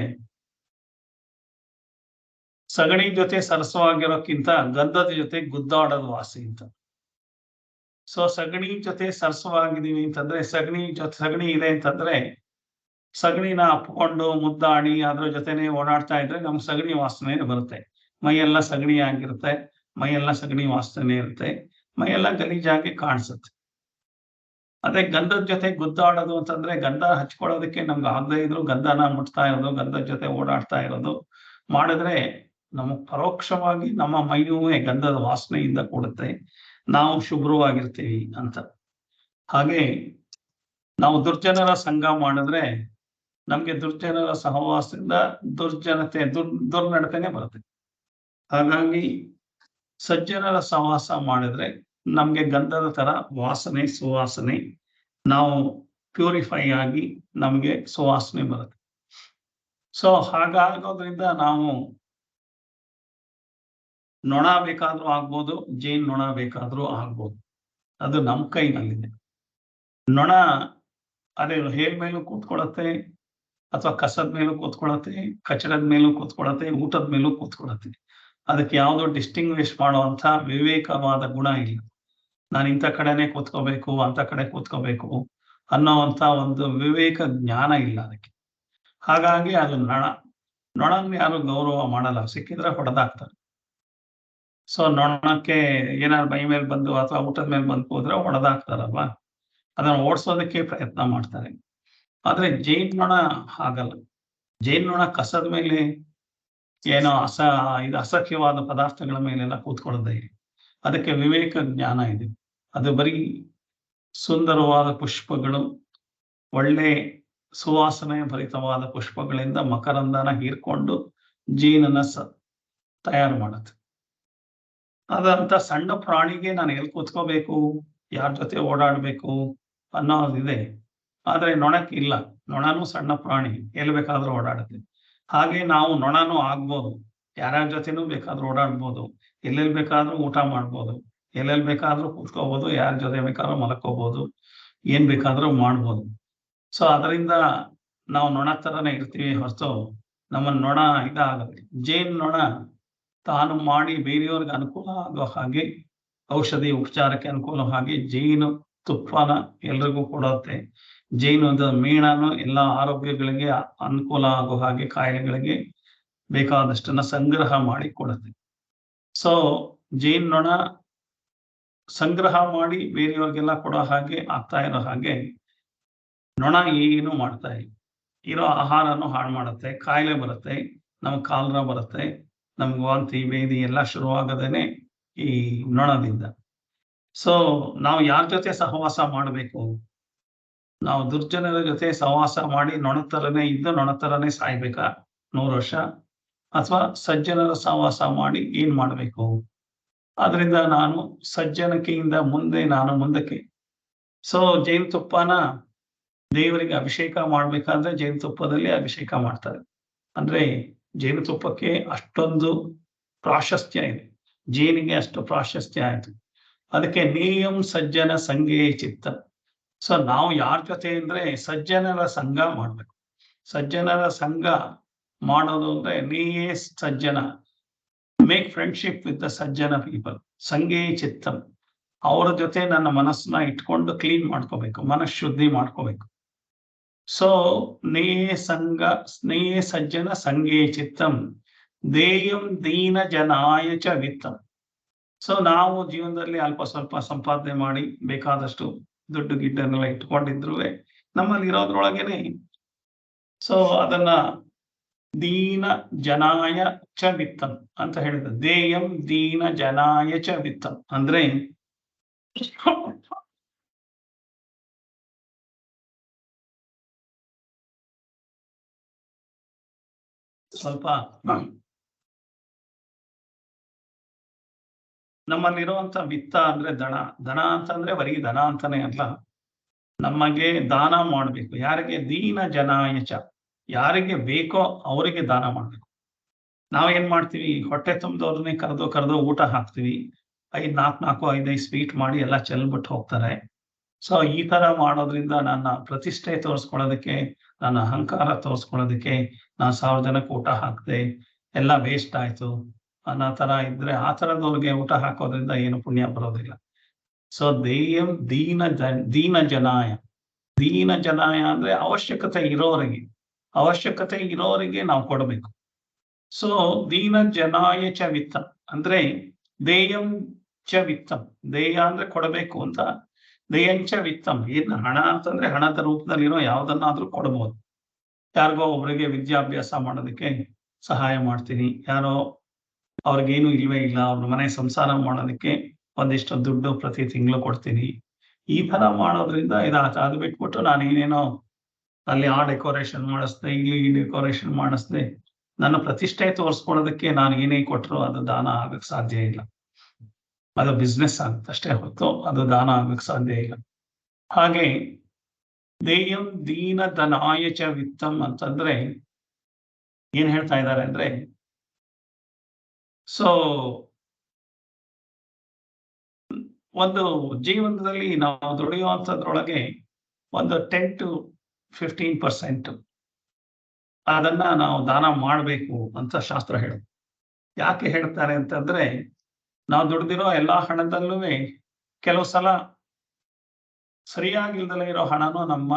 ಸಗಣಿ ಜೊತೆ ಸರಸವಾಗಿರೋಕ್ಕಿಂತ ಗಂಧದ ಜೊತೆ ಗುದ್ದಾಡೋದು ವಾಸಿ ಅಂತ. ಸೊ ಸಗಣಿ ಜೊತೆ ಸರಸವಾಗಿದೀವಿ ಅಂತಂದ್ರೆ, ಸಗಣಿ ಇದೆ ಅಂತಂದ್ರೆ, ಸಗಣಿನ ಅಪ್ಕೊಂಡು ಮುದ್ದಾಡಿ ಅದ್ರ ಜೊತೆನೆ ಓಡಾಡ್ತಾ ಇದ್ರೆ ನಮ್ಗೆ ಸಗಣಿ ವಾಸನೆ ಬರುತ್ತೆ. ಮೈಯೆಲ್ಲ ಸಗಣಿ ಆಗಿರುತ್ತೆ, ಮೈಯೆಲ್ಲ ಸಗಣಿ ವಾಸನೆ ಇರುತ್ತೆ, ಮೈಯೆಲ್ಲ ಗಲೀಜಾಗಿ ಕಾಣಿಸುತ್ತೆ. ಅದೇ ಗಂಧದ ಜೊತೆ ಗುದ್ದಾಡೋದು ಅಂತಂದ್ರೆ, ಗಂಧ ಹಚ್ಕೊಳ್ಳೋದಕ್ಕೆ ನಮ್ಗೆ ಆಗದೆ ಇದ್ರು ಗಂಧನ ಮುಟ್ತಾ ಇರೋದು, ಗಂಧದ ಜೊತೆ ಓಡಾಡ್ತಾ ಇರೋದು ಮಾಡಿದ್ರೆ ನಮಗ್ ಪರೋಕ್ಷವಾಗಿ ನಮ್ಮ ಮೈಯೂ ಗಂಧದ ವಾಸನೆಯಿಂದ ಕೂಡುತ್ತೆ. ನಾವು ಶುಭ್ರವಾಗಿರ್ತೀವಿ ಅಂತ. ಹಾಗೆ ನಾವು ದುರ್ಜನರ ಸಂಘ ಮಾಡಿದ್ರೆ ನಮ್ಗೆ ದುರ್ಜನರ ಸಹವಾಸದಿಂದ ದುರ್ನಡತೆನೆ ಬರುತ್ತೆ. ಹಾಗಾಗಿ ಸಜ್ಜನರ ಸಹವಾಸ ಮಾಡಿದ್ರೆ ನಮ್ಗೆ ಗಂಧದ ತರ ವಾಸನೆ, ಸುವಾಸನೆ, ನಾವು ಪ್ಯೂರಿಫೈ ಆಗಿ ನಮ್ಗೆ ಸುವಾಸನೆ ಬರುತ್ತೆ. ಸೊ ಹಾಗಾಗೋದ್ರಿಂದ ನಾವು ನೊಣ ಬೇಕಾದ್ರೂ ಆಗ್ಬೋದು, ಜೇನ್ ನೊಣ ಬೇಕಾದ್ರೂ ಆಗ್ಬೋದು. ಅದು ನಮ್ಮ ಕೈನಲ್ಲಿದೆ. ನೊಣ ಅದೇ ಹೇರ್ ಮೇಲೂ ಕೂತ್ಕೊಳ್ಳುತ್ತೆ, ಅಥವಾ ಕಸದ ಮೇಲೂ ಕೂತ್ಕೊಳ್ಳುತ್ತೆ, ಕಚಡದ ಮೇಲೂ ಕೂತ್ಕೊಳ್ಳುತ್ತೆ, ಊಟದ ಮೇಲೂ ಕೂತ್ಕೊಳ್ಳುತ್ತೆ. ಅದಕ್ಕೆ ಯಾವುದೋ ಡಿಸ್ಟಿಂಗ್ವಿಶ್ ಮಾಡುವಂತ ವಿವೇಕವಾದ ಗುಣ ಇಲ್ಲ. ನಾನು ಇಂಥ ಕಡೆನೆ ಕೂತ್ಕೋಬೇಕು, ಅಂತ ಕಡೆ ಕೂತ್ಕೋಬೇಕು ಅನ್ನೋವಂಥ ಒಂದು ವಿವೇಕ ಜ್ಞಾನ ಇಲ್ಲ ಅದಕ್ಕೆ. ಹಾಗಾಗಿ ಅದು ನೊಣನ ಯಾರು ಗೌರವ ಮಾಡಲ್ಲ, ಸಿಕ್ಕಿದ್ರೆ ಹೊಡೆದಾಕ್ತಾರೆ. ಸೊ ನೊಣಕ್ಕೆ ಏನಾದ್ರು ಮೈ ಮೇಲೆ ಬಂದು ಅಥವಾ ಊಟದ ಮೇಲೆ ಬಂದು ಹೋದ್ರೆ ಹೊಡೆದಾಕ್ತಾರಲ್ವಾ, ಅದನ್ನು ಓಡಿಸೋದಕ್ಕೆ ಪ್ರಯತ್ನ ಮಾಡ್ತಾರೆ. ಆದ್ರೆ ಜೇನ್ ನೊಣ ಹಾಗಲ್ಲ. ಜೇನ್ ನೊಣ ಕಸದ ಮೇಲೆ ಏನೋ ಅಸಖ್ಯವಾದ ಪದಾರ್ಥಗಳ ಮೇಲೆಲ್ಲ ಕೂತ್ಕೊಳ್ಳೋದೇ ಇದೆ. ಅದಕ್ಕೆ ವಿವೇಕ ಜ್ಞಾನ ಇದೆ. ಅದು ಬರೀ ಸುಂದರವಾದ ಪುಷ್ಪಗಳು, ಒಳ್ಳೆ ಸುವಾಸನೆ ಭರಿತವಾದ ಪುಷ್ಪಗಳಿಂದ ಮಕರಂದನ ಹೀರ್ಕೊಂಡು ಜೇನನ್ನ ತಯಾರು ಮಾಡುತ್ತೆ. ಅದಂತ ಸಣ್ಣ ಪ್ರಾಣಿಗೆ ನಾನು ಎಲ್ಲಿ ಕೂತ್ಕೋಬೇಕು, ಯಾರ ಜೊತೆ ಓಡಾಡ್ಬೇಕು ಅನ್ನೋದಿದೆ. ಆದ್ರೆ ನೊಣಕ್ಕೆ ಇಲ್ಲ. ನೊಣನೂ ಸಣ್ಣ ಪ್ರಾಣಿ, ಎಲ್ಲಿ ಬೇಕಾದ್ರೂ ಓಡಾಡುತ್ತೆ. ಹಾಗೆ ನಾವು ನೊಣನೂ ಆಗ್ಬೋದು, ಯಾರ್ಯಾರ ಜೊತೆನೂ ಬೇಕಾದ್ರೂ ಓಡಾಡ್ಬೋದು, ಎಲ್ಲೆಲ್ಲಿ ಬೇಕಾದ್ರೂ ಊಟ ಮಾಡ್ಬೋದು, ಎಲ್ಲೆಲ್ಲಿ ಬೇಕಾದ್ರೂ ಕೂತ್ಕೋಬಹುದು, ಯಾರ ಜೊತೆ ಬೇಕಾದ್ರೂ ಮಲ್ಕೋಬಹುದು, ಏನ್ ಬೇಕಾದ್ರೂ ಮಾಡ್ಬೋದು. ಸೊ ಅದರಿಂದ ನಾವು ನೊಣ ತರನೇ ಇರ್ತೀವಿ ಹೊರತು ನಮ್ಮ ನೊಣ ಇದಾಗುತ್ತೆ. ಜೇನ್ ನೊಣ ತಾನು ಮಾಡಿ ಬೇರೆಯವ್ರಿಗೆ ಅನುಕೂಲ ಆಗೋ ಹಾಗೆ, ಔಷಧಿ ಉಪಚಾರಕ್ಕೆ ಅನುಕೂಲ ಹಾಗೆ ಜೇನು ತುಪ್ಪನ ಎಲ್ರಿಗೂ ಕೊಡುತ್ತೆ. ಜೇನುದ ಮೇಣನು ಎಲ್ಲ ಆರೋಗ್ಯಗಳಿಗೆ ಅನುಕೂಲ ಆಗೋ ಹಾಗೆ, ಕಾಯಿಲೆಗಳಿಗೆ ಬೇಕಾದಷ್ಟನ್ನ ಸಂಗ್ರಹ ಮಾಡಿ ಕೊಡುತ್ತೆ. ಸೊ ಜೇನ್ ನೊಣ ಸಂಗ್ರಹ ಮಾಡಿ ಬೇರೆಯವ್ರಿಗೆಲ್ಲ ಕೊಡೋ ಹಾಗೆ ಆಗ್ತಾ ಇರೋ ಹಾಗೆ ನೊಣ ಏನು ಮಾಡ್ತಾ ಇಲ್ಲ. ಇರೋ ಆಹಾರನು ಹಾಳು ಮಾಡುತ್ತೆ, ಕಾಯಿಲೆ ಬರುತ್ತೆ, ನಮ್ಗೆ ಕಾಲರ ಬರುತ್ತೆ, ನಮ್ಗೆ ವಾಂತಿ ಬೇದಿ ಎಲ್ಲ ಶುರುವಾಗದೇನೆ ಈ ನೊಣದಿಂದ. ಸೊ ನಾವು ಯಾರ ಜೊತೆ ಸಹವಾಸ ಮಾಡಬೇಕು? ನಾವು ದುರ್ಜನರ ಜೊತೆ ಸಹವಾಸ ಮಾಡಿ ನೊಣ ತರನೇ ಇದ್ದು ನೊಣ ತರನೇ ಸಾಯ್ಬೇಕಾ 100 ವರ್ಷ? ಅಥವಾ ಸಜ್ಜನರ ಸಹವಾಸ ಮಾಡಿ ಏನ್ ಮಾಡ್ಬೇಕು? ಆದ್ರಿಂದ ನಾನು ಸಜ್ಜನಿಕೆಯಿಂದ ಮುಂದಕ್ಕೆ. ಸೊ ಜೇನುತುಪ್ಪನ ದೇವರಿಗೆ ಅಭಿಷೇಕ ಮಾಡ್ಬೇಕಾದ್ರೆ ಜೇನುತುಪ್ಪದಲ್ಲಿ ಅಭಿಷೇಕ ಮಾಡ್ತಾರೆ. ಅಂದ್ರೆ ಜೇನುತುಪ್ಪಕ್ಕೆ ಅಷ್ಟೊಂದು ಪ್ರಾಶಸ್ತ್ಯ ಇದೆ, ಜೇನಿಗೆ ಅಷ್ಟು ಪ್ರಾಶಸ್ತ್ಯ ಆಯ್ತು. ಅದಕ್ಕೆ ನೇಯಂ ಸಜ್ಜನ ಸಂಘೇ ಚಿತ್ತ. ಸೊ ನಾವು ಯಾರ ಜೊತೆ ಅಂದ್ರೆ ಸಜ್ಜನರ ಸಂಘ ಮಾಡ್ಬೇಕು. ಸಜ್ಜನರ ಸಂಘ ಮಾಡೋದು ಅಂದ್ರೆ ನೇಯೇ ಸಜ್ಜನ, ಮೇಕ್ ಫ್ರೆಂಡ್ಶಿಪ್ ವಿತ್ ದ ಸಜ್ಜನ ಪೀಪಲ್. ಸಂಘೇ ಚಿತ್ತಂ, ಅವರ ಜೊತೆ ನನ್ನ ಮನಸ್ಸನ್ನ ಇಟ್ಕೊಂಡು ಕ್ಲೀನ್ ಮಾಡ್ಕೋಬೇಕು, ಮನಃಶುದ್ಧಿ ಮಾಡ್ಕೋಬೇಕು. ಸೊ ನೇಯೇ ಸಜ್ಜನ ಸಂಘೇ ಚಿತ್ತಂ ದೇಯಂ ದೀನ ಜನಾಯ ಚ ವಿತ್ತಂ. ಸೊ ನಾವು ಜೀವನದಲ್ಲಿ ಅಲ್ಪ ಸ್ವಲ್ಪ ಸಂಪಾದನೆ ಮಾಡಿ ಬೇಕಾದಷ್ಟು ದುಡ್ಡು ಗಿಡ್ಡನ್ನೆಲ್ಲ ಇಟ್ಕೊಂಡಿದ್ರು ನಮ್ಮಲ್ಲಿ ಇರೋದ್ರೊಳಗೇನೆ. ಸೊ ಅದನ್ನ ದೀನ ಜನಾಯ ಚ ವಿತ್ತಂ ಅಂತ ಹೇಳಿದ. ದೇಯಂ ದೀನ ಜನಾಯ ಚ ವಿತ್ತಂ ಅಂದ್ರೆ ಸ್ವಲ್ಪ ನಮ್ಮಲ್ಲಿರುವಂತ ವಿತ್ತ ಅಂದ್ರೆ ದನ ಅಂತಂದ್ರೆ ಬರೀ ದನ ಅಂತಾನೆ ಅಲ್ಲ, ನಮಗೆ ದಾನ ಮಾಡ್ಬೇಕು. ಯಾರಿಗೆ? ದೀನ ಜನಾಯಚ, ಯಾರಿಗೆ ಬೇಕೋ ಅವರಿಗೆ ದಾನ ಮಾಡ್ಬೇಕು. ನಾವೇನ್ ಮಾಡ್ತೀವಿ? ಹೊಟ್ಟೆ ತುಂಬಿದವ್ರನ್ನೇ ಕರೆದು ಊಟ ಹಾಕ್ತಿವಿ. 5 ಸ್ವೀಟ್ ಮಾಡಿ ಎಲ್ಲ ಚೆಲ್ಬಿಟ್ಟು ಹೋಗ್ತಾರೆ. ಸೊ ಈ ತರ ಮಾಡೋದ್ರಿಂದ ನನ್ನ ಪ್ರತಿಷ್ಠೆ ತೋರಿಸ್ಕೊಳ್ಳೋದಕ್ಕೆ, ನನ್ನ ಅಹಂಕಾರ ತೋರಿಸ್ಕೊಳ್ಳೋದಕ್ಕೆ ನಾನು 1000 ಜನಕ್ಕೆ ಊಟ ಹಾಕ್ದೆ, ಎಲ್ಲ ವೇಸ್ಟ್ ಆಯ್ತು ಅನ್ನೋ ತರ ಇದ್ರೆ ಆ ತರದವ್ರಿಗೆ ಊಟ ಹಾಕೋದ್ರಿಂದ ಏನು ಪುಣ್ಯ ಬರೋದಿಲ್ಲ. ಸೊ ದೇಯಂ ದೀನ ಜನಾಯ ಅಂದ್ರೆ ಅವಶ್ಯಕತೆ ಇರೋರಿಗೆ ನಾವು ಕೊಡಬೇಕು. ಸೊ ದೀನ ಜನಾಯ ಚ ವಿತ್ತಂ ಅಂದ್ರೆ ದೇಯಂ ಚ ವಿತ್ತಂ. ದೇಯ ಅಂದ್ರೆ ಕೊಡಬೇಕು ಅಂತ, ದೇಯಂಚ ವಿತ್ತಂ. ಏನ್ ಹಣ ಅಂತಂದ್ರೆ ಹಣದ ರೂಪದಲ್ಲಿರೋ ಯಾವ್ದನ್ನಾದ್ರೂ ಕೊಡ್ಬೋದು. ಯಾರಿಗೋ ಒಬ್ರಿಗೆ ವಿದ್ಯಾಭ್ಯಾಸ ಮಾಡೋದಕ್ಕೆ ಸಹಾಯ ಮಾಡ್ತೀನಿ, ಯಾರೋ ಅವ್ರಿಗೇನು ಇಲ್ವೇ ಇಲ್ಲ, ಅವ್ರ ಮನೆ ಸಂಸಾರ ಮಾಡೋದಕ್ಕೆ ಒಂದಿಷ್ಟು ದುಡ್ಡು ಪ್ರತಿ ತಿಂಗಳು ಕೊಡ್ತೀನಿ. ಈ ತರ ಮಾಡೋದ್ರಿಂದ ಇದಾಯ್ತು. ಅದು ಬಿಟ್ಬಿಟ್ಟು ನಾನು ಏನೇನೋ ಅಲ್ಲಿ ಆ ಡೆಕೋರೇಷನ್ ಮಾಡಿಸ್ದೆ, ಇಲ್ಲಿ ಈ ಡೆಕೋರೇಷನ್ ಮಾಡಿಸ್ದೆ, ನನ್ನ ಪ್ರತಿಷ್ಠೆ ತೋರಿಸ್ಕೊಳ್ಳೋದಕ್ಕೆ ನಾನು ಏನೇ ಕೊಟ್ಟರು ಅದು ದಾನ ಆಗಕ್ಕೆ ಸಾಧ್ಯ ಇಲ್ಲ. ಅದು ಬಿಸ್ನೆಸ್ ಆಗುತ್ತೆ ಅಷ್ಟೇ ಹೊರತು ಅದು ದಾನ ಆಗಕ್ಕೆ ಸಾಧ್ಯ ಇಲ್ಲ. ಹಾಗೆ ದೇಯಂ ದೀನ ಧನಾಯ ಚ ವಿತ್ತಂ ಅಂತಂದ್ರೆ ಏನ್ ಹೇಳ್ತಾ ಇದ್ದಾರೆ ಅಂದ್ರೆ, ಸೊ ಒಂದು ಜೀವನದಲ್ಲಿ ನಾವು ದುಡಿಯುವಂಥದ್ರೊಳಗೆ ಒಂದು 10 to 15% ಅದನ್ನ ನಾವು ದಾನ ಮಾಡಬೇಕು ಅಂತ ಶಾಸ್ತ್ರ ಹೇಳುತ್ತೆ. ಯಾಕೆ ಹೇಳ್ತಾರೆ ಅಂತಂದ್ರೆ, ನಾವು ದುಡ್ದಿರೋ ಎಲ್ಲಾ ಹಣದಲ್ಲೂ ಕೆಲವು ಸಲ ಸರಿಯಾಗಿಲ್ದಲೇ ಇರೋ ಹಣನೂ ನಮ್ಮ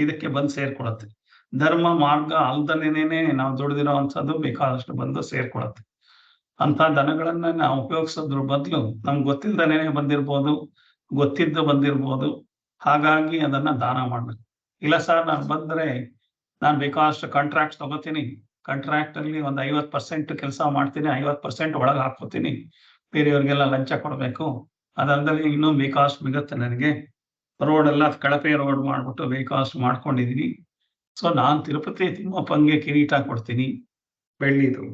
ಇದಕ್ಕೆ ಬಂದು ಸೇರ್ಕೊಳತ್ತೆ. ಧರ್ಮ ಮಾರ್ಗ ಅಲ್ದಲೇನೆ ನಾವು ದುಡ್ದಿರೋ ಅಂಥದ್ದು ಬೇಕಾದಷ್ಟು ಬಂದು ಸೇರ್ಕೊಳತ್ತೆ. ಅಂತ ದನಗಳನ್ನ ನಾವು ಉಪಯೋಗಿಸೋದ್ರ ಬದಲು ನಮ್ಗೆ ಗೊತ್ತಿಲ್ದಲೇನೆ ಬಂದಿರ್ಬೋದು, ಗೊತ್ತಿದ್ದು ಬಂದಿರ್ಬೋದು. ಹಾಗಾಗಿ ಅದನ್ನ ದಾನ ಮಾಡ್ಬೇಕು. ಇಲ್ಲ ಸರ್, ನಾನು ಬಂದ್ರೆ ನಾನು ಬೇಕಾದಷ್ಟು ಕಾಂಟ್ರಾಕ್ಟ್ ತಗೋತೀನಿ, ಕಾಂಟ್ರಾಕ್ಟ್ ಅಲ್ಲಿ ಒಂದು 50% ಕೆಲಸ ಮಾಡ್ತೀನಿ, 50% ಒಳಗೆ ಹಾಕ್ಕೋತೀನಿ, ಬೇರೆಯವ್ರಿಗೆಲ್ಲ ಲಂಚ ಕೊಡಬೇಕು, ಅದಲ್ಲದೆ ಇನ್ನೂ ಬೇಕಾದಷ್ಟು ಮಿಗುತ್ತೆ ನನಗೆ, ರೋಡ್ ಎಲ್ಲ ಕಳಪೆ ರೋಡ್ ಮಾಡ್ಬಿಟ್ಟು ಬೇಕಾದಷ್ಟು ಮಾಡ್ಕೊಂಡಿದೀನಿ, ಸೊ ನಾನು ತಿರುಪತಿ ತಿಮ್ಮಪ್ಪಂಗೆ ಕಿರೀಟ ಕೊಡ್ತೀನಿ, ಬೆಳ್ಳಿದು,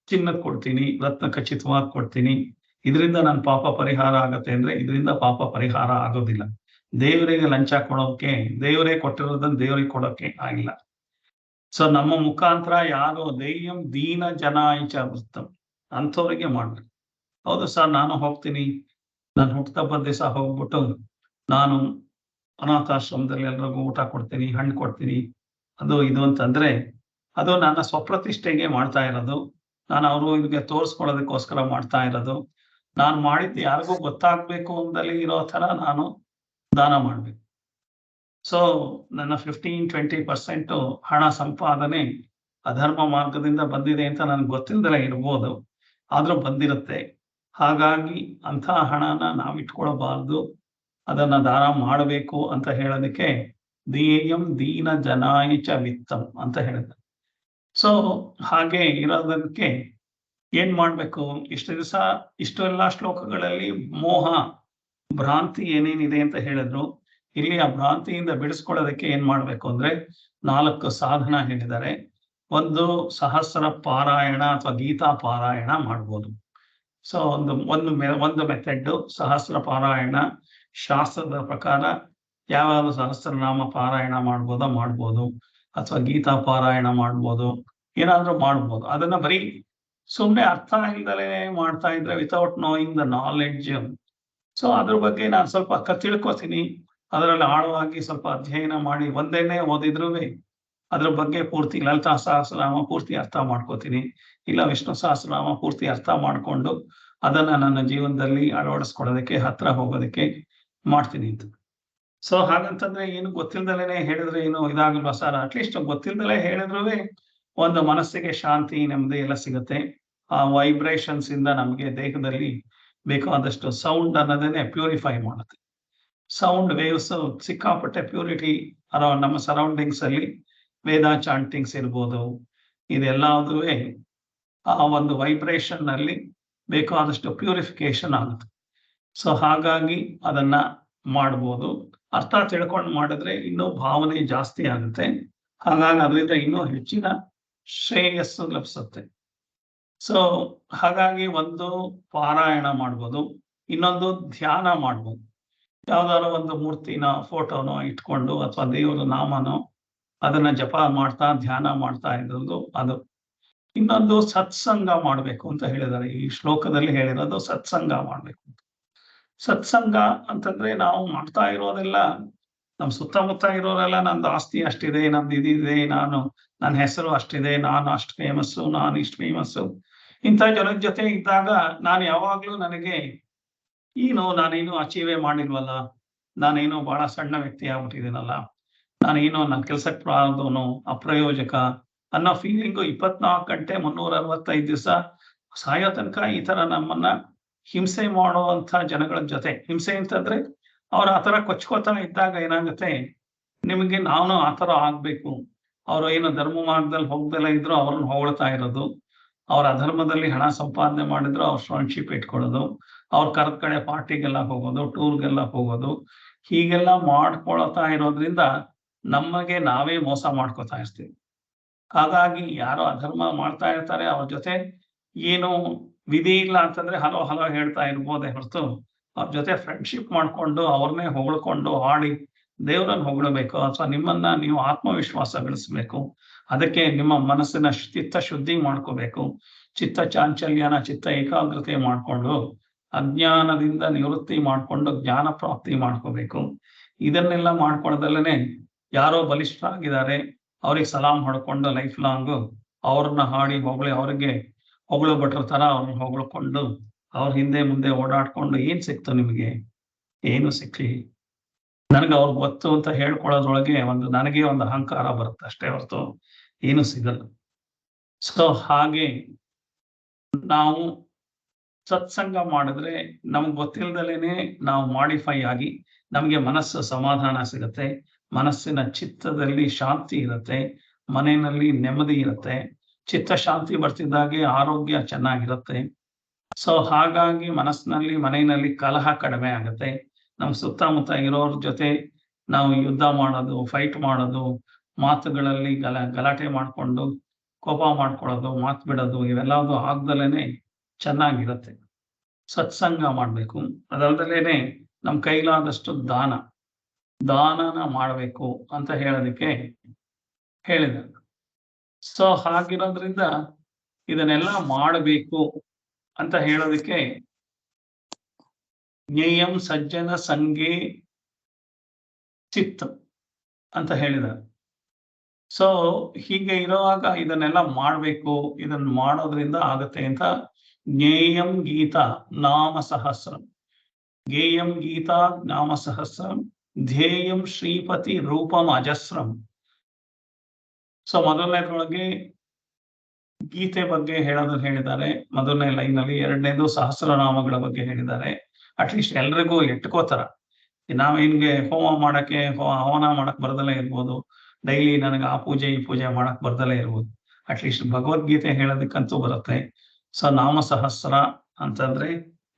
ಚಿನ್ನದ ಕೊಡ್ತೀನಿ, ರತ್ನ ಖಚಿತವಾಗಿ ಕೊಡ್ತೀನಿ, ಇದರಿಂದ ನನ್ನ ಪಾಪ ಪರಿಹಾರ ಆಗತ್ತೆ ಅಂದ್ರೆ ಇದರಿಂದ ಪಾಪ ಪರಿಹಾರ ಆಗೋದಿಲ್ಲ. ದೇವರಿಗೆ ಲಂಚ ಕೊಡೋಕೆ, ದೇವರೇ ಕೊಟ್ಟಿರೋದನ್ನ ದೇವರಿಗೆ ಕೊಡೋಕೆ ಆಗಿಲ್ಲ. ಸೊ ನಮ್ಮ ಮುಖಾಂತರ ಯಾರು ದೇಯಂ ದೀನ ಜನಾಯಿಚ ವೃತ್ತಂ ಅಂಥವ್ರಿಗೆ ಮಾಡ್ಬೇಕು. ಹೌದು ಸರ್, ನಾನು ಹೋಗ್ತೀನಿ, ನಾನು ಹುಟ್ಟುಹಬ್ಬದ ದಿವಸ ಹೋಗ್ಬಿಟ್ಟು ನಾನು ಅನಾಥಾಶ್ರಮದಲ್ಲಿ ಎಲ್ರಿಗೂ ಊಟ ಕೊಡ್ತೀನಿ, ಹಣ್ಣು ಕೊಡ್ತೀನಿ, ಅದು ಇದು ಅಂತಂದ್ರೆ ಅದು ನನ್ನ ಸ್ವಪ್ರತಿಷ್ಠೆಗೆ ಮಾಡ್ತಾ ಇರೋದು, ನಾನು ಅವರು ಇದಕ್ಕೆ ತೋರಿಸ್ಕೊಳ್ಳೋದಕ್ಕೋಸ್ಕರ ಮಾಡ್ತಾ ಇರೋದು. ನಾನು ಮಾಡಿದ್ದು ಯಾರಿಗೂ ಗೊತ್ತಾಗ್ಬೇಕು ಅಂದಲ್ಲಿ ಇರೋ ತರ ನಾನು ದಾನ ಮಾಡ್ಬೇಕು. ಸೊ ನನ್ನ 15-20% ಹಣ ಸಂಪಾದನೆ ಅಧರ್ಮ ಮಾರ್ಗದಿಂದ ಬಂದಿದೆ ಅಂತ ನನಗೆ ಗೊತ್ತಿಲ್ಲದಲೇ ಇರ್ಬೋದು, ಆದ್ರೂ ಬಂದಿರುತ್ತೆ. ಹಾಗಾಗಿ ಅಂಥ ಹಣನ ನಾವು ಇಟ್ಕೊಳ್ಬಾರ್ದು, ಅದನ್ನ ದಾನ ಮಾಡಬೇಕು ಅಂತ ಹೇಳೋದಕ್ಕೆ ದೇಯಂ ದೀನ ಜನಾಯ ಚ ವಿತ್ತಂ ಅಂತ ಹೇಳಿದೆ. ಸೊ ಹಾಗೆ ಇರೋದಕ್ಕೆ ಏನ್ ಮಾಡ್ಬೇಕು, ಇಷ್ಟು ದಿವಸ ಇಷ್ಟೆಲ್ಲ ಶ್ಲೋಕಗಳಲ್ಲಿ ಮೋಹ ಭ್ರಾಂತಿ ಏನೇನಿದೆ ಅಂತ ಹೇಳಿದ್ರು. ಇಲ್ಲಿ ಆ ಭ್ರಾಂತಿಯಿಂದ ಬಿಡಿಸ್ಕೊಳ್ಳೋದಕ್ಕೆ ಏನ್ ಮಾಡ್ಬೇಕು ಅಂದ್ರೆ 4 ಸಾಧನ ಹೇಳಿದ್ದಾರೆ. ಒಂದು ಸಹಸ್ರ ಪಾರಾಯಣ ಅಥವಾ ಗೀತಾ ಪಾರಾಯಣ ಮಾಡ್ಬೋದು. ಸೊ ಒಂದು ಮೆಥಡ್ ಸಹಸ್ರ ಪಾರಾಯಣ, ಶಾಸ್ತ್ರದ ಪ್ರಕಾರ ಯಾವ್ಯಾವ ಸಹಸ್ರನಾಮ ಪಾರಾಯಣ ಮಾಡ್ಬೋದು, ಅಥವಾ ಗೀತಾ ಪಾರಾಯಣ ಮಾಡ್ಬೋದು, ಏನಾದ್ರೂ ಮಾಡ್ಬೋದು. ಅದನ್ನ ಬರೀ ಸುಮ್ಮನೆ ಅರ್ಥ ಇಲ್ದಲೇ ಮಾಡ್ತಾ ಇದ್ರೆ without knowing the knowledge, so ಅದ್ರ ಬಗ್ಗೆ ನಾನು ಸ್ವಲ್ಪ ತಿಳ್ಕೊತೀನಿ, ಅದರಲ್ಲಿ ಆಳವಾಗಿ ಸ್ವಲ್ಪ ಅಧ್ಯಯನ ಮಾಡಿ ಒಂದೇನೆ ಓದಿದ್ರು ಅದ್ರ ಬಗ್ಗೆ ಪೂರ್ತಿ ಲಲಿತಾ ಸಹಸ್ರನಾಮ ಪೂರ್ತಿ ಅರ್ಥ ಮಾಡ್ಕೋತೀನಿ, ಇಲ್ಲ ವಿಷ್ಣು ಸಹಸ್ರನಾಮ ಪೂರ್ತಿ ಅರ್ಥ ಮಾಡ್ಕೊಂಡು ಅದನ್ನ ನನ್ನ ಜೀವನದಲ್ಲಿ ಅಳವಡಿಸ್ಕೊಳ್ಳೋದಕ್ಕೆ, ಹತ್ರ ಹೋಗೋದಕ್ಕೆ ಮಾಡ್ತೀನಿ ಅಂತ. ಸೊ ಹಾಗಂತಂದ್ರೆ ಏನು ಗೊತ್ತಿಲ್ದಲೇ ಹೇಳಿದ್ರೆ ಏನು ಇದಾಗಲ್ವಾ ಸರ್? ಅಟ್ಲೀಸ್ಟ್ ಗೊತ್ತಿಲ್ದಲೇ ಹೇಳಿದ್ರು ಒಂದು ಮನಸ್ಸಿಗೆ ಶಾಂತಿ, ನೆಮ್ಮದಿ ಎಲ್ಲ ಸಿಗುತ್ತೆ. ಆ ವೈಬ್ರೇಷನ್ಸ್ ಇಂದ ನಮಗೆ ದೇಹದಲ್ಲಿ ಬೇಕಾದಷ್ಟು ಸೌಂಡ್ ಅನ್ನೋದನ್ನೇ ಪ್ಯೂರಿಫೈ ಮಾಡುತ್ತೆ. ಸೌಂಡ್ ವೇವ್ಸ್ ಸಿಕ್ಕಾಪಟ್ಟೆ ಪ್ಯೂರಿಟಿ ಅರೌಂಡ್ ನಮ್ಮ ಸರೌಂಡಿಂಗ್ಸ್ ಅಲ್ಲಿ, ವೇದ ಚಾಂಟಿಂಗ್ಸ್ ಇರ್ಬೋದು, ಇದೆಲ್ಲದೂ ಆ ಒಂದು ವೈಬ್ರೇಷನ್ ನಲ್ಲಿ ಬೇಕಾದಷ್ಟು ಪ್ಯೂರಿಫಿಕೇಶನ್ ಆಗುತ್ತೆ. ಸೊ ಹಾಗಾಗಿ ಅದನ್ನ ಮಾಡ್ಬೋದು. ಅರ್ಥ ತಿಳ್ಕೊಂಡು ಮಾಡಿದ್ರೆ ಇನ್ನೂ ಭಾವನೆ ಜಾಸ್ತಿ ಆಗುತ್ತೆ. ಹಾಗಾಗಿ ಅದರಿಂದ ಇನ್ನೂ ಹೆಚ್ಚಿನ ಶ್ರೇಯಸ್ಸು ಲಭಿಸುತ್ತೆ. ಸೊ ಹಾಗಾಗಿ ಒಂದು ಪಾರಾಯಣ ಮಾಡ್ಬೋದು, ಇನ್ನೊಂದು ಧ್ಯಾನ ಮಾಡ್ಬೋದು. ಯಾವ್ದಾದ್ರು ಒಂದು ಮೂರ್ತಿನ ಫೋಟೋನೋ ಇಟ್ಕೊಂಡು ಅಥವಾ ದೇವರ ನಾಮನೋ ಅದನ್ನ ಜಪ ಮಾಡ್ತಾ ಧ್ಯಾನ ಮಾಡ್ತಾ ಇರೋದು ಅದು. ಇನ್ನೊಂದು ಸತ್ಸಂಗ ಮಾಡ್ಬೇಕು ಅಂತ ಹೇಳಿದ್ದಾರೆ. ಈ ಶ್ಲೋಕದಲ್ಲಿ ಹೇಳಿರೋದು ಸತ್ಸಂಗ ಮಾಡ್ಬೇಕು ಅಂತ. ಸತ್ಸಂಗ ಅಂತಂದ್ರೆ ನಾವು ಮಾಡ್ತಾ ಇರೋದೆಲ್ಲ ನಮ್ ಸುತ್ತಮುತ್ತ ಇರೋರೆಲ್ಲ ನಂದು ಆಸ್ತಿ ಅಷ್ಟಿದೆ, ನಂದು ಇದಿದೆ, ನನ್ನ ಹೆಸರು ಅಷ್ಟಿದೆ, ನಾನು ಅಷ್ಟು ಫೇಮಸ್ಸು, ನಾನು ಇಷ್ಟು ಫೇಮಸ್ಸು, ಇಂಥ ಜನದ ಜೊತೆ ಇದ್ದಾಗ ನಾನು ಯಾವಾಗ್ಲೂ ನನಗೆ ನಾನೇನು ಅಚೀವೇ ಮಾಡಿಲ್ವಲ್ಲ, ನಾನೇನೋ ಬಹಳ ಸಣ್ಣ ವ್ಯಕ್ತಿ ಆಗ್ಬಿಟ್ಟಿದ್ದೀನಲ್ಲ, ನಾನೇನೋ ನನ್ನ ಕೆಲ್ಸಕ್ಕೆ ಪ್ರಾರದವನು, ಅಪ್ರಯೋಜಕ ಅನ್ನೋ ಫೀಲಿಂಗು 24 ಗಂಟೆ 365 ದಿವಸ ಸಾಯೋ ತನಕ ಈ ತರ ನಮ್ಮನ್ನ ಹಿಂಸೆ ಮಾಡುವಂತ ಜನಗಳ ಜೊತೆ, ಹಿಂಸೆ ಅಂತಂದ್ರೆ ಅವ್ರು ಆತರ ಕೊಚ್ಕೋತಾ ಇದ್ದಾಗ ಏನಾಗುತ್ತೆ, ನಿಮಗೆ ನಾನು ಆತರ ಆಗ್ಬೇಕು, ಅವ್ರು ಏನು ಧರ್ಮ ಮಾರ್ಗದಲ್ಲಿ ಹೋಗ್ದಲ್ಲ ಇದ್ರು ಅವ್ರನ್ನ ಹೊಗಳ್ತಾ ಇರೋದು, ಅವ್ರ ಅಧರ್ಮದಲ್ಲಿ ಹಣ ಸಂಪಾದನೆ ಮಾಡಿದ್ರು ಅವ್ರ ಫ್ರೆಂಡ್ಶಿಪ್ ಇಟ್ಕೊಳ್ಳೋದು, ಅವ್ರ ಕರೆದ ಕಡೆ ಪಾರ್ಟಿಗೆಲ್ಲ ಹೋಗೋದು, ಟೂರ್ಗೆಲ್ಲ ಹೋಗೋದು, ಹೀಗೆಲ್ಲ ಮಾಡ್ಕೊಳ್ತಾ ಇರೋದ್ರಿಂದ ನಮಗೆ ನಾವೇ ಮೋಸ ಮಾಡ್ಕೊತಾ ಇರ್ತೀವಿ. ಹಾಗಾಗಿ ಯಾರೋ ಅಧರ್ಮ ಮಾಡ್ತಾ ಇರ್ತಾರೆ, ಅವ್ರ ಜೊತೆ ಏನು ವಿಧಿ ಇಲ್ಲ ಅಂತಂದ್ರೆ ಹಲೋ ಹಲೋ ಹೇಳ್ತಾ ಇರ್ಬೋದೇ ಹೊರತು ಅವ್ರ ಜೊತೆ ಫ್ರೆಂಡ್ಶಿಪ್ ಮಾಡ್ಕೊಂಡು ಅವ್ರನ್ನೇ ಹೊಗಳ್ಕೊಂಡು ಹಾಡಿ ದೇವರನ್ನು ಹೊಗಳಬೇಕು, ಅಥವಾ ನಿಮ್ಮನ್ನ ನೀವು ಆತ್ಮವಿಶ್ವಾಸ ಗಳಿಸ್ಬೇಕು. ಅದಕ್ಕೆ ನಿಮ್ಮ ಮನಸ್ಸಿನ ಚಿತ್ತ ಶುದ್ಧಿ ಮಾಡ್ಕೋಬೇಕು. ಚಿತ್ತ ಚಾಂಚಲ್ಯನ, ಚಿತ್ತ ಏಕಾಗ್ರತೆ ಮಾಡ್ಕೊಂಡು ಅಜ್ಞಾನದಿಂದ ನಿವೃತ್ತಿ ಮಾಡ್ಕೊಂಡು ಜ್ಞಾನ ಪ್ರಾಪ್ತಿ ಮಾಡ್ಕೋಬೇಕು. ಇದನ್ನೆಲ್ಲ ಮಾಡ್ಕೊಳ್ಳದಲ್ಲೇ ಯಾರೋ ಬಲಿಷ್ಠರಾಗಿದ್ದಾರೆ, ಅವ್ರಿಗೆ ಸಲಾಂ ಹೊಡ್ಕೊಂಡು ಲೈಫ್ ಲಾಂಗ್ ಅವ್ರನ್ನ ಹಾಡಿ ಹೊಗಳಿ, ಅವ್ರಿಗೆ ಹೊಗಳು ಭಟ್ರ ತರ ಅವ್ರನ್ನ ಹೊಗಳ್ಕೊಂಡು ಅವ್ರ ಹಿಂದೆ ಮುಂದೆ ಓಡಾಡ್ಕೊಂಡು ಏನ್ ಸಿಕ್ತು ನಿಮಗೆ? ಏನು ಸಿಕ್ಲಿ? ನನಗೆ ಅವ್ರಿಗೆ ಗೊತ್ತು ಅಂತ ಹೇಳ್ಕೊಳ್ಳೋದ್ರೊಳಗೆ ನನಗೆ ಒಂದು ಅಹಂಕಾರ ಬರುತ್ತೆ ಅಷ್ಟೇ ಹೊರತು ಏನು ಸಿಗಲ್ಲ. ಸೊ ಹಾಗೆ ನಾವು ಸತ್ಸಂಗ ಮಾಡಿದ್ರೆ ನಮ್ಗೆ ಗೊತ್ತಿಲ್ದಲೇನೆ ನಾವು ಮಾಡಿಫೈ ಆಗಿ ನಮ್ಗೆ ಮನಸ್ಸು ಸಮಾಧಾನ ಸಿಗುತ್ತೆ, ಮನಸ್ಸಿನ ಚಿತ್ತದಲ್ಲಿ ಶಾಂತಿ ಇರುತ್ತೆ, ಮನೆಯಲ್ಲಿ ನೆಮ್ಮದಿ ಇರುತ್ತೆ. ಚಿತ್ತ ಶಾಂತಿ ಬರ್ತಿದ್ದಾಗೆ ಆರೋಗ್ಯ ಚೆನ್ನಾಗಿರುತ್ತೆ. ಸೊ ಹಾಗಾಗಿ ಮನಸ್ಸಿನಲ್ಲಿ ಮನೆಯಲ್ಲಿ ಕಲಹ ಕಡಿಮೆ ಆಗುತ್ತೆ. ನಮ್ಮ ಸುತ್ತಮುತ್ತ ಇರೋರ ಜೊತೆ ನಾವು ಯುದ್ಧ ಮಾಡೋದು, ಫೈಟ್ ಮಾಡೋದು, ಮಾತುಗಳಲ್ಲಿ ಗಲಾಟೆ ಮಾಡ್ಕೊಂಡು ಕೋಪ ಮಾಡ್ಕೊಳ್ಳೋದು, ಮಾತು ಬಿಡೋದು, ಇವೆಲ್ಲದು ಆಗ್ದಲೇನೆ ಚೆನ್ನಾಗಿರುತ್ತೆ. ಸತ್ಸಂಗ ಮಾಡ್ಬೇಕು. ಅದಲ್ದಲೇನೆ ನಮ್ ಕೈಲಾದಷ್ಟು ದಾನನ ಮಾಡಬೇಕು ಅಂತ ಹೇಳೋದಕ್ಕೆ ಹೇಳಿದ. ಸೊ ಹಾಗಿರೋದ್ರಿಂದ ಇದನ್ನೆಲ್ಲ ಮಾಡಬೇಕು ಅಂತ ಹೇಳೋದಕ್ಕೆ ಜ್ಞೇಯಂ ಸಜ್ಜನ ಸಂಗೇ ಚಿತ್ತ ಅಂತ ಹೇಳಿದ. ಸೊ ಹೀಗೆ ಇರುವಾಗ ಇದನ್ನೆಲ್ಲ ಮಾಡ್ಬೇಕು, ಇದನ್ನ ಮಾಡೋದ್ರಿಂದ ಆಗತ್ತೆ ಅಂತ ಜ್ಞೇಯಂ ಗೀತಾ ನಾಮ ಸಹಸ್ರಂ, ಜ್ಞೇಯಂ ಗೀತಾ ನಾಮ ಸಹಸ್ರಂ, ಧ್ಯೇಯಂ ಶ್ರೀಪತಿ ರೂಪಂ ಅಜಸ್ರಂ. ಸೊ ಮೊದಲನೇದ್ರೊಳಗೆ ಗೀತೆ ಬಗ್ಗೆ ಹೇಳಿದ್ದಾರೆ ಮೊದಲನೇ ಲೈನ್ ಅಲ್ಲಿ. ಎರಡನೇದು ಸಹಸ್ರನಾಮಗಳ ಬಗ್ಗೆ ಹೇಳಿದ್ದಾರೆ. ಅಟ್ಲೀಸ್ಟ್ ಎಲ್ರಿಗೂ ಇಟ್ಕೋತಾರ. ನಾವೇನ್ಗೆ ಹೋಮ ಮಾಡಕ್ಕೆ ಹವನ ಮಾಡಕ್ ಬರ್ದಲೇ ಇರ್ಬೋದು, ಡೈಲಿ ನನಗೆ ಆ ಪೂಜೆ ಈ ಪೂಜೆ ಮಾಡಕ್ ಬರ್ದಲೇ ಇರ್ಬೋದು, ಅಟ್ಲೀಸ್ಟ್ ಭಗವದ್ಗೀತೆ ಹೇಳೋದಕ್ಕಂತೂ ಬರುತ್ತೆ. ಸೊ ನಾಮ ಸಹಸ್ರ ಅಂತಂದ್ರೆ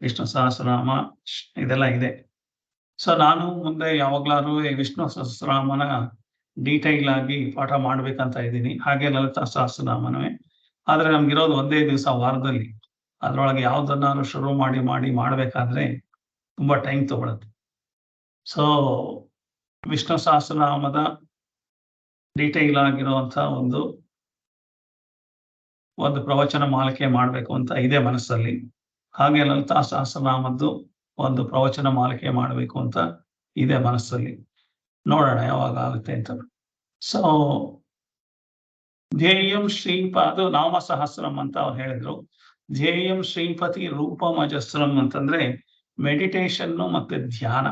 ವಿಷ್ಣು ಸಹಸ್ರನಾಮ ಇದೆಲ್ಲ ಇದೆ. ಸೊ ನಾನು ಮುಂದೆ ಯಾವಾಗ್ಲಾರು ವಿಷ್ಣು ಸಹಸ್ರನಾಮನ ಡೀಟೈಲ್ ಆಗಿ ಪಾಠ ಮಾಡ್ಬೇಕಂತ ಇದ್ದೀನಿ. ಹಾಗೆ ಲಲಿತಾ ಸಹಸ್ರನಾಮನವೇ. ಆದ್ರೆ ನಮ್ಗಿರೋದು ಒಂದೇ ದಿವಸ ವಾರದಲ್ಲಿ. ಅದ್ರೊಳಗೆ ಯಾವ್ದನ್ನಾರು ಶುರು ಮಾಡಿ ಮಾಡ್ಬೇಕಾದ್ರೆ ತುಂಬಾ ಟೈಮ್ ತಗೊಳುತ್ತೆ. ಸೊ ವಿಷ್ಣು ಸಹಸ್ರನಾಮದ ಡೀಟೈಲ್ ಆಗಿರುವಂತ ಒಂದು ಪ್ರವಚನ ಮಾಲಿಕೆ ಮಾಡ್ಬೇಕು ಅಂತ ಇದೆ ಮನಸ್ಸಲ್ಲಿ. ಹಾಗೆ ಲಲಿತಾ ಸಹಸ್ರನಾಮದ್ದು ಒಂದು ಪ್ರವಚನ ಮಾಲಿಕೆ ಮಾಡಬೇಕು ಅಂತ ಇದೆ ಮನಸ್ಸಲ್ಲಿ. ನೋಡೋಣ ಯಾವಾಗ ಆಗುತ್ತೆ ಅಂತ. ಸೊ ಧ್ಯೇಯಂ ಅದು ನಾಮ ಸಹಸ್ರಂ ಅಂತ ಅವ್ರು ಹೇಳಿದ್ರು. ಧ್ಯೇಯಂ ಶ್ರೀಪತಿ ರೂಪಂ ಅಜಸ್ರಂ ಅಂತಂದ್ರೆ ಮೆಡಿಟೇಷನ್ನು ಮತ್ತೆ ಧ್ಯಾನ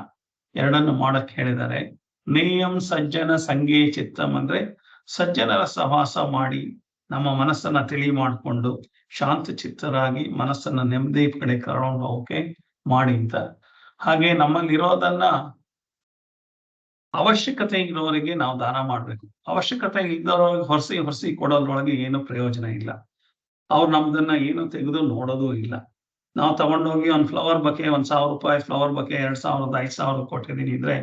ಎರಡನ್ನು ಮಾಡಕ್ ಹೇಳಿದ್ದಾರೆ. ನೇಯಂ ಸಜ್ಜನ ಸಂಗೇ ಚಿತ್ತಂ ಅಂದ್ರೆ ಸಜ್ಜನರ ಸಹವಾಸ ಮಾಡಿ ನಮ್ಮ ಮನಸ್ಸನ್ನ ತಿಳಿ ಮಾಡಿಕೊಂಡು ಶಾಂತ ಚಿತ್ತರಾಗಿ ಮನಸ್ಸನ್ನ ನೆಮ್ಮದಿ ಕಡೆ ಕರ್ಕೊಂಡು ಹೋಗಕ್ಕೆ ಮಾಡಿ ಅಂತ. ಹಾಗೆ ನಮ್ಮಲ್ಲಿರೋದನ್ನ ಅವಶ್ಯಕತೆ ಇರೋರಿಗೆ ನಾವು ದಾನ ಮಾಡ್ಬೇಕು. ಅವಶ್ಯಕತೆ ಇದ್ದವ್ರಿಗೆ ಹೊರಸಿ ಕೊಡೋದ್ರೊಳಗೆ ಏನು ಪ್ರಯೋಜನ ಇಲ್ಲ. ಅವ್ರು ನಮ್ದನ್ನ ಏನು ತೆಗೆದು ನೋಡೋದು ಇಲ್ಲ. ನಾವು ತಗೊಂಡೋಗಿ ಒಂದು ಫ್ಲವರ್ ಬಕೆ, 1,000 ರೂಪಾಯಿ ಫ್ಲವರ್ ಬಕೆ 2,000 5,000 ಕೊಟ್ಟಿದ್ದೀನಿ ಇದ್ರೆ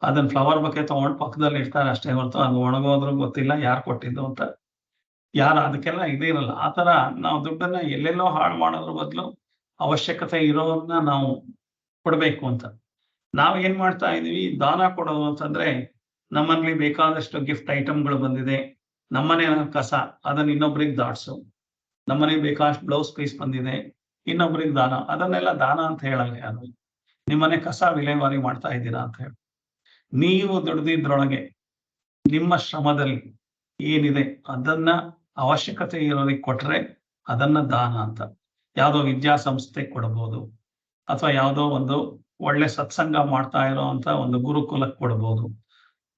ಅದನ್ನ ಫ್ಲವರ್ ಬಕೆ ತಗೊಂಡು ಪಕ್ಕದಲ್ಲಿ ಇರ್ತಾರೆ ಅಷ್ಟೇ ಹೊರತು ಅದು ಒಣಗೋದ್ರೂ ಗೊತ್ತಿಲ್ಲ ಯಾರು ಕೊಟ್ಟಿದ್ದು ಅಂತ. ಯಾರು ಅದಕ್ಕೆಲ್ಲ ಇದೇ ಇರಲ್ಲ. ಆತರ ನಾವು ದುಡ್ಡನ್ನ ಎಲ್ಲೆಲ್ಲೋ ಹಾಳು ಮಾಡೋದ್ರ ಬದಲು ಅವಶ್ಯಕತೆ ಇರೋದನ್ನ ನಾವು ಕೊಡ್ಬೇಕು ಅಂತ. ನಾವ್ ಏನ್ ಮಾಡ್ತಾ ಇದೀವಿ, ದಾನ ಕೊಡೋದು ಅಂತಂದ್ರೆ ನಮ್ಮಲ್ಲಿ ಬೇಕಾದಷ್ಟು ಗಿಫ್ಟ್ ಐಟಮ್ಗಳು ಬಂದಿದೆ, ನಮ್ಮನೆ ಕಸ ಅದನ್ನ ಇನ್ನೊಬ್ರಿಗೆ ದಾಟ್ಸು, ನಮ್ಮನೆಗೆ ಬೇಕಾದಷ್ಟು ಬ್ಲೌಸ್ ಪೀಸ್ ಬಂದಿದೆ ಇನ್ನೊಬ್ರಿಗೆ ದಾನ, ಅದನ್ನೆಲ್ಲ ದಾನ ಅಂತ ಹೇಳಲ್ಲ ಯಾರು. ನಿಮ್ಮನೆ ಕಸ ವಿಲೇವಾರಿ ಮಾಡ್ತಾ ಇದ್ದೀರಾ ಅಂತ ಹೇಳಿ. ನೀವು ದುಡ್ದಿದ್ರೊಳಗೆ ನಿಮ್ಮ ಶ್ರಮದಲ್ಲಿ ಏನಿದೆ ಅದನ್ನ ಅವಶ್ಯಕತೆ ಇರೋರಿಗೆ ಕೊಟ್ರೆ ಅದನ್ನ ದಾನ ಅಂತ. ಯಾವುದೋ ವಿದ್ಯಾಸಂಸ್ಥೆ ಕೊಡಬಹುದು, ಅಥವಾ ಯಾವುದೋ ಒಂದು ಒಳ್ಳೆ ಸತ್ಸಂಗ ಮಾಡ್ತಾ ಇರೋಂತ ಒಂದು ಗುರುಕುಲಕ್ಕೆ ಕೊಡ್ಬೋದು.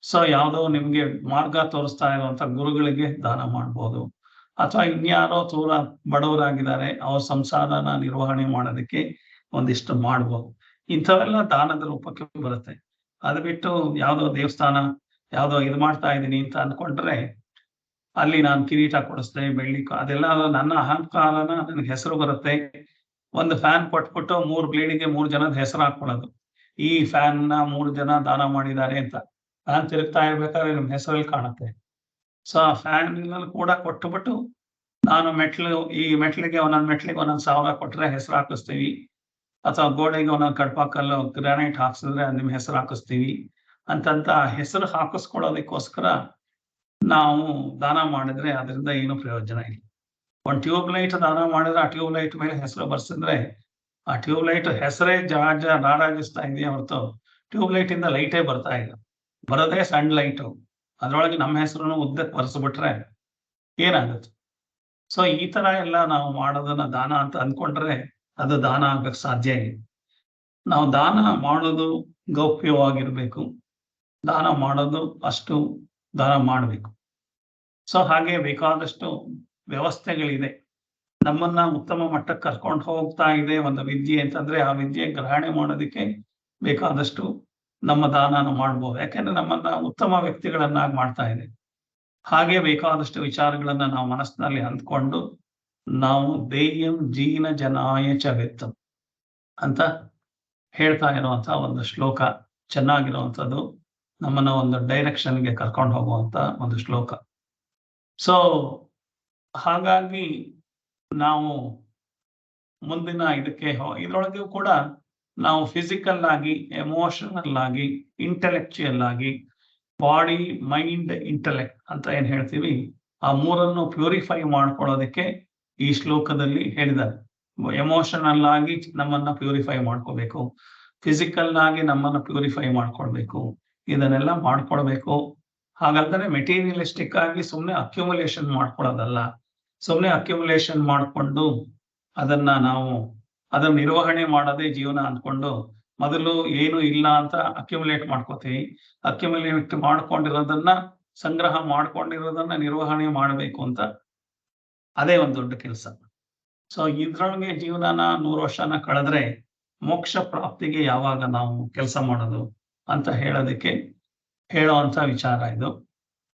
ಸೊ ಯಾವುದೋ ನಿಮ್ಗೆ ಮಾರ್ಗ ತೋರಿಸ್ತಾ ಇರುವಂತ ಗುರುಗಳಿಗೆ ದಾನ ಮಾಡ್ಬೋದು, ಅಥವಾ ಇನ್ಯಾರೋ ಬಡವರಾಗಿದ್ದಾರೆ ಅವ್ರ ಸಂಸಾರನ ನಿರ್ವಹಣೆ ಮಾಡೋದಕ್ಕೆ ಒಂದಿಷ್ಟು ಮಾಡ್ಬೋದು. ಇಂಥವೆಲ್ಲ ದಾನದ ರೂಪಕ್ಕೆ ಬರುತ್ತೆ. ಅದು ಬಿಟ್ಟು ಯಾವುದೋ ದೇವಸ್ಥಾನ ಯಾವುದೋ ಇದು ಮಾಡ್ತಾ ಇದ್ದೀನಿ ಅಂತ ಅನ್ಕೊಂಡ್ರೆ ಅಲ್ಲಿ ನಾನು ಕಿರೀಟ ಕೊಡಿಸ್ದೆ, ಬೆಳ್ಳಿ, ಅದೆಲ್ಲ ನನ್ನ ಅಹಂಕಾರನ ನನಗೆ ಹೆಸರು ಬರುತ್ತೆ, ಒಂದು ಫ್ಯಾನ್ ಕೊಟ್ಬಿಟ್ಟು 3 ಬ್ಲೇಡಿಗೆ 3 ಜನದ ಹೆಸರು ಹಾಕೊಳ್ಳೋದು. ಈ ಫ್ಯಾನ್ ನ 3 ಜನ ದಾನ ಮಾಡಿದ್ದಾರೆ ಅಂತ. ಫ್ಯಾನ್ ತಿರುಗ್ತಾ ಇರ್ಬೇಕಾದ್ರೆ ನಿಮ್ ಹೆಸರಲ್ಲಿ ಕಾಣುತ್ತೆ. ಸೊ ಆ ಫ್ಯಾನ್ ಕೂಡ ಕೊಟ್ಟುಬಿಟ್ಟು ನಾನು ಈ ಮೆಟ್ಲಿಗೆ ಒಂದೊಂದು 1,000 ಕೊಟ್ರೆ ಹೆಸರು ಹಾಕಿಸ್ತೀವಿ, ಅಥವಾ ಗೋಡೆಗೆ ಒಂದೊಂದು ಕಡ್ಪಾಕಲ್ಲು ಗ್ರಾನೈಟ್ ಹಾಕ್ಸಿದ್ರೆ ನಿಮ್ ಹೆಸರು ಹಾಕಿಸ್ತೀವಿ ಅಂತಂತ ಹೆಸರು ಹಾಕಿಸ್ಕೊಳ್ಳೋದಕ್ಕೋಸ್ಕರ ನಾವು ದಾನ ಮಾಡಿದ್ರೆ ಅದರಿಂದ ಏನು ಪ್ರಯೋಜನ ಇಲ್ಲ. ಒಂದು ಟ್ಯೂಬ್ ಲೈಟ್ ದಾನ ಮಾಡಿದ್ರೆ ಆ ಟ್ಯೂಬ್ ಲೈಟ್ ಮೇಲೆ ಹೆಸರು ಬರ್ಸಿದ್ರೆ ಆ ಟ್ಯೂಬ್ ಲೈಟ್ ಹೆಸರೇ ರಾರಾಜಿಸ್ತಾ ಇದೆಯಾ ಹೊರತು ಟ್ಯೂಬ್ ಲೈಟ್ ಇಂದ ಲೈಟೇ ಬರ್ತಾ ಇಲ್ಲ. ಬರೋದೇ ಸಣ್ಣ ಲೈಟು, ಅದ್ರೊಳಗೆ ನಮ್ಮ ಹೆಸರನ್ನು ಉದ್ದಕ್ಕೆ ಬರ್ಸ್ಬಿಟ್ರೆ ಏನಾಗುತ್ತೆ? ಸೊ ಈ ತರ ಎಲ್ಲ ನಾವು ಮಾಡೋದನ್ನ ದಾನ ಅಂತ ಅಂದ್ಕೊಂಡ್ರೆ ಅದು ದಾನ ಆಗಕ್ಕೆ ಸಾಧ್ಯ ಇಲ್ಲ. ನಾವು ದಾನ ಮಾಡೋದು ಗೌಪ್ಯವಾಗಿರ್ಬೇಕು, ದಾನ ಮಾಡೋದು ಅಷ್ಟು ದಾನ ಮಾಡಬೇಕು. ಸೊ ಹಾಗೆ ಬೇಕಾದಷ್ಟು ವ್ಯವಸ್ಥೆಗಳಿದೆ. ನಮ್ಮನ್ನ ಉತ್ತಮ ಮಟ್ಟಕ್ಕೆ ಕರ್ಕೊಂಡು ಹೋಗ್ತಾ ಇದೆ ಒಂದು ವಿದ್ಯೆ ಅಂತಂದ್ರೆ ಆ ವಿದ್ಯೆ ಗ್ರಹಣೆ ಮಾಡೋದಕ್ಕೆ ಬೇಕಾದಷ್ಟು ನಮ್ಮ ದಾನನ ಮಾಡ್ಬೋದು. ಯಾಕೆಂದ್ರೆ ನಮ್ಮನ್ನ ಉತ್ತಮ ವ್ಯಕ್ತಿಗಳನ್ನಾಗಿ ಮಾಡ್ತಾ ಇದೆ. ಹಾಗೆ ಬೇಕಾದಷ್ಟು ವಿಚಾರಗಳನ್ನ ನಾವು ಮನಸ್ಸಿನಲ್ಲಿ ಅಂದ್ಕೊಂಡು ನಾವು ದೇಯಂ ಜೀನ ಜನಾಯ ಚ ವಿತ್ತಂ ಅಂತ ಹೇಳ್ತಾ ಇರುವಂತ ಒಂದು ಶ್ಲೋಕ ಚೆನ್ನಾಗಿರುವಂಥದ್ದು, ನಮ್ಮನ್ನ ಒಂದು ಡೈರೆಕ್ಷನ್ಗೆ ಕರ್ಕೊಂಡು ಹೋಗುವಂತ ಒಂದು ಶ್ಲೋಕ. ಸೊ ಹಾಗಾಗಿ ನಾವು ಮುಂದಿನ ಇದಕ್ಕೆ ಇದ್ರೊಳಗೆ ಕೂಡ ನಾವು ಫಿಸಿಕಲ್ ಆಗಿ, ಎಮೋಷನಲ್ ಆಗಿ, ಇಂಟೆಲೆಕ್ಚುಯಲ್ ಆಗಿ, ಬಾಡಿ ಮೈಂಡ್ ಇಂಟೆಲೆಕ್ಟ್ ಅಂತ ಏನ್ ಹೇಳ್ತೀವಿ, ಆ ಮೂರನ್ನು ಪ್ಯೂರಿಫೈ ಮಾಡ್ಕೊಳ್ಳೋದಕ್ಕೆ ಈ ಶ್ಲೋಕದಲ್ಲಿ ಹೇಳಿದ್ದಾರೆ. ಎಮೋಷನಲ್ ಆಗಿ ನಮ್ಮನ್ನ ಪ್ಯೂರಿಫೈ ಮಾಡ್ಕೋಬೇಕು, ಫಿಸಿಕಲ್ ಆಗಿ ನಮ್ಮನ್ನ ಪ್ಯೂರಿಫೈ ಮಾಡ್ಕೊಳ್ಬೇಕು, ಇದನ್ನೆಲ್ಲ ಮಾಡ್ಕೊಳ್ಬೇಕು. ಹಾಗಾದ್ರೆ ಮೆಟೀರಿಯಲಿಸ್ಟಿಕ್ ಆಗಿ ಸುಮ್ಮನೆ ಅಕ್ಯುಮುಲೇಷನ್ ಮಾಡ್ಕೊಳ್ಳೋದಲ್ಲ. ಸುಮ್ಮನೆ ಅಕ್ಯುಮುಲೇಷನ್ ಮಾಡಿಕೊಂಡು ಅದನ್ನ ನಿರ್ವಹಣೆ ಮಾಡೋದೇ ಜೀವನ ಅಂದ್ಕೊಂಡು ಮೊದಲು ಏನು ಇಲ್ಲ ಅಂತ ಅಕ್ಯುಮುಲೇಟ್ ಮಾಡ್ಕೋತೀವಿ. ಅಕ್ಯುಮುಲೇಟ್ ಮಾಡ್ಕೊಂಡಿರೋದನ್ನ, ಸಂಗ್ರಹ ಮಾಡ್ಕೊಂಡಿರೋದನ್ನ ನಿರ್ವಹಣೆ ಮಾಡಬೇಕು ಅಂತ ಅದೇ ಒಂದು ದೊಡ್ಡ ಕೆಲಸ. ಸೊ ಇದ್ರೊಳಗೆ ಜೀವನನ 100 ವರ್ಷನ ಕಳೆದ್ರೆ ಮೋಕ್ಷ ಪ್ರಾಪ್ತಿಗೆ ಯಾವಾಗ ನಾವು ಕೆಲಸ ಮಾಡೋದು ಅಂತ ಹೇಳೋವಂಥ ವಿಚಾರ ಇದು.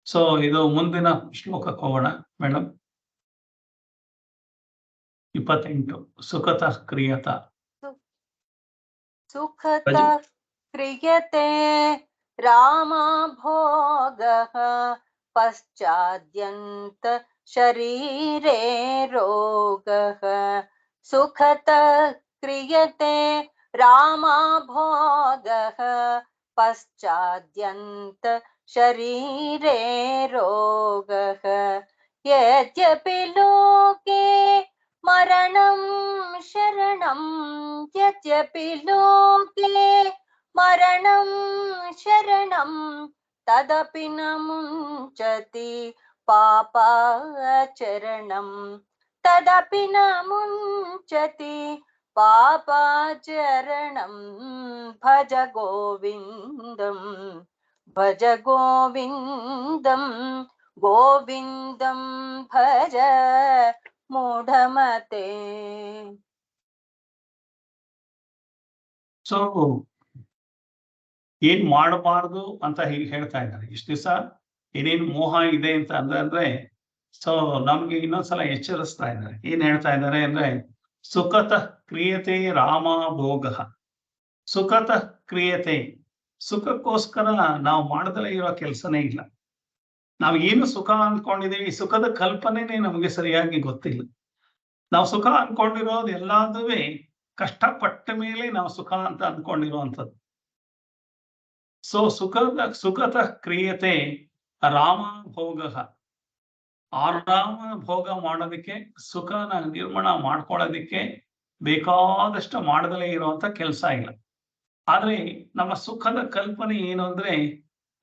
ಸೊ ಇದು ಮುಂದಿನ ಶ್ಲೋಕಕ್ಕೆ ಹೋಗೋಣ ಮೇಡಮ್. 28 ಸುಖತಃ ಕ್ರಿಯತ. ಸುಖತಃ ಕ್ರಿಯತೆ ರಾಮ ಭೋಗಃ ಪಶ್ಚಾದ್ಯಂತ ಶರೀರೇ ರೋಗಃ. ಸುಖತಃ ಕ್ರಿಯತೆ ರಾಮ ಭೋಗಃ ಪಶ್ಚಾದ್ಯಂತ ಶರೀರೇ ರೋಗಃ. ಯದ್ಯಪಿ ಲೋಕೆ ಮರಣಂ ಶರಣಂ, ಯದ್ಯಪಿ ಲೋಕೆ ಮರಣಂ ಶರಣಂ, ತದಪಿ ನ ಮುಂಚತಿ ಪಾಪಾಚರಣಂ, ತದಪಿ ನ ಮುಂಚತಿ ಪಾಪಾಚರಣಂ. ಭಜ ಗೋವಿಂದಂ ಭಜ ಗೋವಿಂದಂ ಗೋವಿಂದಂ ಭಜ ಮೂಢಮತೆ. ಸೊ ಏನ್ ಮಾಡಬಾರ್ದು ಅಂತ ಹೀಗೆ ಹೇಳ್ತಾ ಇದ್ದಾರೆ. ಇಷ್ಟು ದಿವಸ ಏನೇನು ಮೋಹ ಇದೆ ಅಂತ ಅಂದ್ರೆ ಸೊ ನಮ್ಗೆ ಇನ್ನೊಂದ್ಸಲ ಎಚ್ಚರಿಸ್ತಾ ಇದ್ದಾರೆ. ಏನ್ ಹೇಳ್ತಾ ಇದ್ದಾರೆ ಅಂದ್ರೆ ಸುಖತಃ ಕ್ರಿಯತೆ ರಾಮ ಭೋಗ. ಸುಖತಃ ಕ್ರಿಯತೆ, ಸುಖಕ್ಕೋಸ್ಕರ ನಾವು ಮಾಡದಲ್ಲೇ ಇರೋ ಕೆಲಸನೇ ಇಲ್ಲ. ನಾವು ಏನು ಸುಖ ಅನ್ಕೊಂಡಿದೀವಿ, ಸುಖದ ಕಲ್ಪನೆನೇ ನಮಗೆ ಸರಿಯಾಗಿ ಗೊತ್ತಿಲ್ಲ. ನಾವು ಸುಖ ಅನ್ಕೊಂಡಿರೋದು ಎಲ್ಲಾದುವೆ ಕಷ್ಟಪಟ್ಟ ಮೇಲೆ ನಾವು ಸುಖ ಅಂತ ಅನ್ಕೊಂಡಿರುವಂಥದ್ದು. ಸೊ ಸುಖತಃ ಕ್ರಿಯತೆ ರಾಮ ಭೋಗ. ರಾಮ ಭೋಗ ಮಾಡೋದಕ್ಕೆ, ಸುಖನ ನಿರ್ಮಾಣ ಮಾಡ್ಕೊಳ್ಳೋದಕ್ಕೆ ಬೇಕಾದಷ್ಟು ಮಾಡದಲ್ಲೇ ಇರುವಂತ ಕೆಲಸ ಇಲ್ಲ. ಆದ್ರೆ ನಮ್ಮ ಸುಖದ ಕಲ್ಪನೆ ಏನು ಅಂದ್ರೆ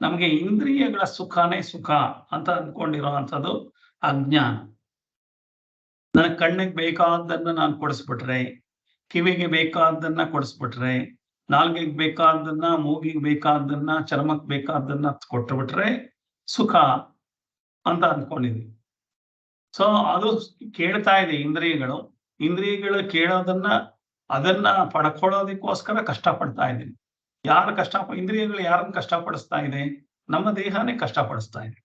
ನಮ್ಗೆ ಇಂದ್ರಿಯಗಳ ಸುಖನೇ ಸುಖ ಅಂತ ಅಂದ್ಕೊಂಡಿರುವಂಥದ್ದು ಅಜ್ಞಾನ. ನನ್ನ ಕಣ್ಣಿಗೆ ಬೇಕಾದ್ದನ್ನ ನಾನು ಕೊಡಿಸ್ಬಿಟ್ರೆ, ಕಿವಿಗೆ ಬೇಕಾದ್ದನ್ನ ಕೊಡಿಸ್ಬಿಟ್ರೆ, ನಾಲ್ಗೆಗೆ ಬೇಕಾದ್ದನ್ನ, ಮೂಗಿಗೆ ಬೇಕಾದ್ದನ್ನ, ಚರ್ಮಕ್ಕೆ ಬೇಕಾದ್ದನ್ನ ಕೊಟ್ಟುಬಿಟ್ರೆ ಸುಖ ಅಂತ ಅಂದ್ಕೊಂಡಿದ್ವಿ. ಸೊ ಅದು ಕೇಳ್ತಾ ಇದೆ ಇಂದ್ರಿಯಗಳು ಕೇಳೋದನ್ನ, ಅದನ್ನ ಪಡ್ಕೊಳ್ಳೋದಕ್ಕೋಸ್ಕರ ಕಷ್ಟಪಡ್ತಾ ಇದ್ದೀನಿ. ಇಂದ್ರಿಯಗಳು ಯಾರನ್ನ ಕಷ್ಟಪಡಿಸ್ತಾ ಇದೆ? ನಮ್ಮ ದೇಹನೇ ಕಷ್ಟಪಡಿಸ್ತಾ ಇದೆ.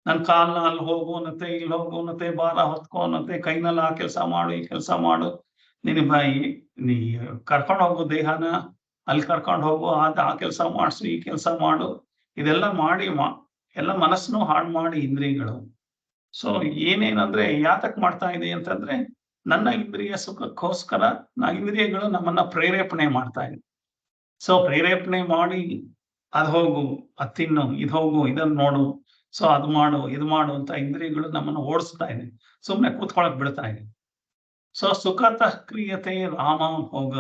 ನನ್ನ ಕಾಲ್ನ ಅಲ್ಲಿ ಹೋಗು ಅನ್ನತ್ತೆ, ಇಲ್ಲಿ ಹೋಗು ಅನ್ನತ್ತೆ, ಭಾರ ಹೊತ್ಕೊ ಅನ್ನತ್ತೆ, ಕೈನಲ್ಲಿ ಆ ಕೆಲಸ ಮಾಡು, ಈ ಕೆಲಸ ಮಾಡು, ನೀ ಕರ್ಕೊಂಡು ಹೋಗು ದೇಹನ, ಅಲ್ಲಿ ಕರ್ಕೊಂಡು ಹೋಗು, ಆ ಕೆಲಸ ಮಾಡಿಸು, ಈ ಕೆಲಸ ಮಾಡು, ಇದೆಲ್ಲ ಮಾಡಿ ಎಲ್ಲ ಮನಸ್ಸನ್ನು ಹಾಳು ಮಾಡಿ ಇಂದ್ರಿಯಗಳು. ಸೊ ಏನೇನಂದ್ರೆ ಯಾತಕ್ ಮಾಡ್ತಾ ಇದೆ ಅಂತಂದ್ರೆ, ನನ್ನ ಇಂದ್ರಿಯ ಸುಖಕ್ಕೋಸ್ಕರ ಇಂದ್ರಿಯಗಳು ನಮ್ಮನ್ನ ಪ್ರೇರೇಪಣೆ ಮಾಡ್ತಾ ಇದೆ. ಸೊ ಪ್ರೇರೇಪಣೆ ಮಾಡಿ ಅದ್ ಹೋಗು, ಅದ್ ತಿನ್ನು, ಇದ್ ಹೋಗು, ಇದನ್ನ ನೋಡು, ಸೊ ಅದು ಮಾಡು, ಇದು ಮಾಡು ಅಂತ ಇಂದ್ರಿಯಗಳು ನಮ್ಮನ್ನು ಓಡಿಸ್ತಾ ಇದೆ, ಸುಮ್ನೆ ಕೂತ್ಕೊಳಕ್ ಬಿಡ್ತಾ ಇದೆ. ಸೊ ಸುಖತಃ ಕ್ರಿಯತೆ ರಾಮ ಭೋಗ,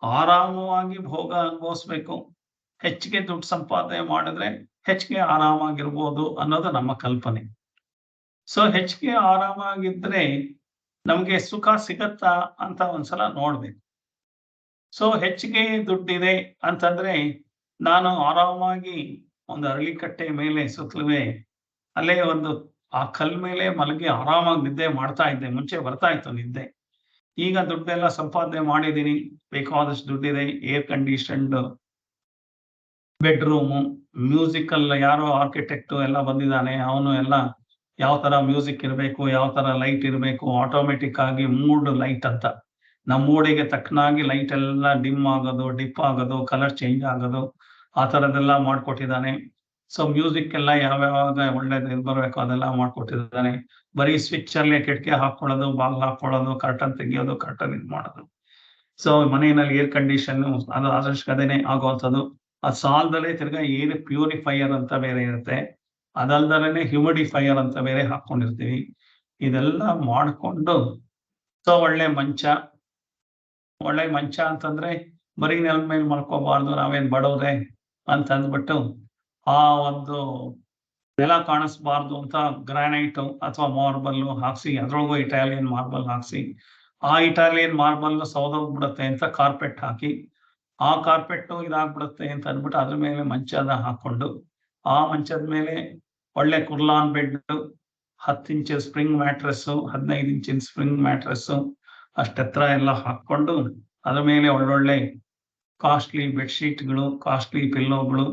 ಆರಾಮವಾಗಿ ಭೋಗ ಅನುಭವಿಸ್ಬೇಕು. ಹೆಚ್ಚಿಗೆ ದುಡ್ಡು ಸಂಪಾದನೆ ಮಾಡಿದ್ರೆ ಹೆಚ್ಚಿಗೆ ಆರಾಮಾಗಿರ್ಬೋದು ಅನ್ನೋದು ನಮ್ಮ ಕಲ್ಪನೆ. ಸೊ ಹೆಚ್ಚಿಗೆ ಆರಾಮಾಗಿದ್ರೆ ನಮ್ಗೆ ಸುಖ ಸಿಗತ್ತಾ ಅಂತ ಒಂದ್ಸಲ ನೋಡ್ಬೇಕು. ಸೊ ಹೆಚ್ಚಿಗೆ ದುಡ್ಡಿದೆ ಅಂತಂದ್ರೆ ನಾನು ಆರಾಮಾಗಿ ಒಂದು ಅರಳಿಕಟ್ಟೆ ಮೇಲೆ ಸುತ್ತಲುವೆ ಅಲ್ಲೇ ಆ ಕಲ್ ಮೇಲೆ ಮಲಗಿ ಆರಾಮಾಗಿ ನಿದ್ದೆ ಮಾಡ್ತಾ ಇದ್ದೆ. ಮುಂಚೆ ಬರ್ತಾ ಇತ್ತು ನಿದ್ದೆ. ಈಗ ದುಡ್ಡೆಲ್ಲ ಸಂಪಾದನೆ ಮಾಡಿದೀನಿ, ಬೇಕಾದಷ್ಟು ದುಡ್ಡಿದೆ, ಏರ್ ಕಂಡೀಷನ್ಡ್ ಬೆಡ್ರೂಮು, ಮ್ಯೂಸಿಕಲ್ ಯಾರೋ ಆರ್ಕಿಟೆಕ್ಟ್ ಎಲ್ಲ ಬಂದಿದ್ದಾನೆ, ಅವನು ಎಲ್ಲ ಯಾವ ತರ ಮ್ಯೂಸಿಕ್ ಇರಬೇಕು, ಯಾವ ತರ ಲೈಟ್ ಇರಬೇಕು, ಆಟೋಮೆಟಿಕ್ ಆಗಿ ಮೂಡ್ ಲೈಟ್ ಅಂತ, ನಮ್ಮ ಮೂಡಿಗೆ ತಕ್ಕನಾಗಿ ಲೈಟ್ ಎಲ್ಲ ಡಿಮ್ ಆಗೋದು, ಡಿಪ್ ಆಗೋದು, ಕಲರ್ ಚೇಂಜ್ ಆಗೋದು, ಆ ತರದೆಲ್ಲ ಮಾಡ್ಕೊಟ್ಟಿದ್ದಾನೆ. ಸೊ ಮ್ಯೂಸಿಕ್ ಎಲ್ಲ ಯಾವ್ಯಾವಾಗ ಒಳ್ಳೇದು ಬರ್ಬೇಕು ಅದೆಲ್ಲ ಮಾಡ್ಕೊಟ್ಟಿದ್ದಾನೆ. ಬರೀ ಸ್ವಿಚ್ ಅಲ್ಲೇ ಕಿಟಕಿ ಹಾಕೊಳ್ಳೋದು, ಬಾಗಿಲು ಹಾಕೊಳ್ಳೋದು, ಕರ್ಟನ್ ತೆಗಿಯೋದು, ಕರ್ಟನ್ ಇದು ಮಾಡೋದು. ಸೊ ಮನೆಯಲ್ಲಿ ಏರ್ ಕಂಡೀಷನ್ ಅದು ಅವಶ್ಯಕತೆನೆ ಆಗುವಂಥದ್ದು. ಅದು ಸಾಲದಲ್ಲೇ ತಿರ್ಗಾ ಏರ್ ಪ್ಯೂರಿಫೈಯರ್ ಅಂತ ಬೇರೆ ಇರುತ್ತೆ, ಅದಲ್ದಲೇ ಹ್ಯೂಮಿಡಿಫೈಯರ್ ಅಂತ ಬೇರೆ ಹಾಕೊಂಡಿರ್ತೀವಿ. ಇದೆಲ್ಲ ಮಾಡ್ಕೊಂಡು ಸೊ ಒಳ್ಳೆ ಮಂಚ ಅಂತಂದ್ರೆ ಬರೀ ನೆಲ ಮೇಲೆ ಮಲ್ಕೋಬಾರ್ದು, ನಾವೇನ್ ಬಡವ್ರೆ ಅಂತ ಅಂದ್ಬಿಟ್ಟು ಆ ಒಂದು ನೆಲ ಕಾಣಿಸ್ಬಾರ್ದು ಅಂತ ಗ್ರಾನೈಟ್ ಅಥವಾ ಮಾರ್ಬಲ್ ಹಾಕ್ಸಿ, ಅದ್ರೊಳಗೂ ಇಟಾಲಿಯನ್ ಮಾರ್ಬಲ್ ಹಾಕ್ಸಿ, ಆ ಇಟಾಲಿಯನ್ ಮಾರ್ಬಲ್ ಸೌದೋಗ್ಬಿಡುತ್ತೆ ಅಂತ ಕಾರ್ಪೆಟ್ ಹಾಕಿ, ಆ ಕಾರ್ಪೆಟ್ಟು ಇದಾಗ್ಬಿಡುತ್ತೆ ಅಂತ ಅಂದ್ಬಿಟ್ಟು ಅದ್ರ ಮೇಲೆ ಮಂಚದ ಹಾಕೊಂಡು, ಆ ಮಂಚದ ಮೇಲೆ ಒಳ್ಳೆ ಕುರ್ಲಾನ್ ಬೆಡ್, 10 ಇಂಚ್ ಸ್ಪ್ರಿಂಗ್ ಮ್ಯಾಟ್ರೆಸ್ಸು, 15 ಇಂಚಿನ ಸ್ಪ್ರಿಂಗ್ ಮ್ಯಾಟ್ರೆಸ್ಸು ಅಷ್ಟೆತ್ರ ಎಲ್ಲ ಹಾಕೊಂಡು, ಅದ್ರ ಮೇಲೆ ಒಳ್ಳೊಳ್ಳೆ ಕಾಸ್ಟ್ಲಿ ಬೆಡ್ಶೀಟ್ಗಳು, ಕಾಸ್ಟ್ಲಿ ಪಿಲ್ಲೋಗಳು,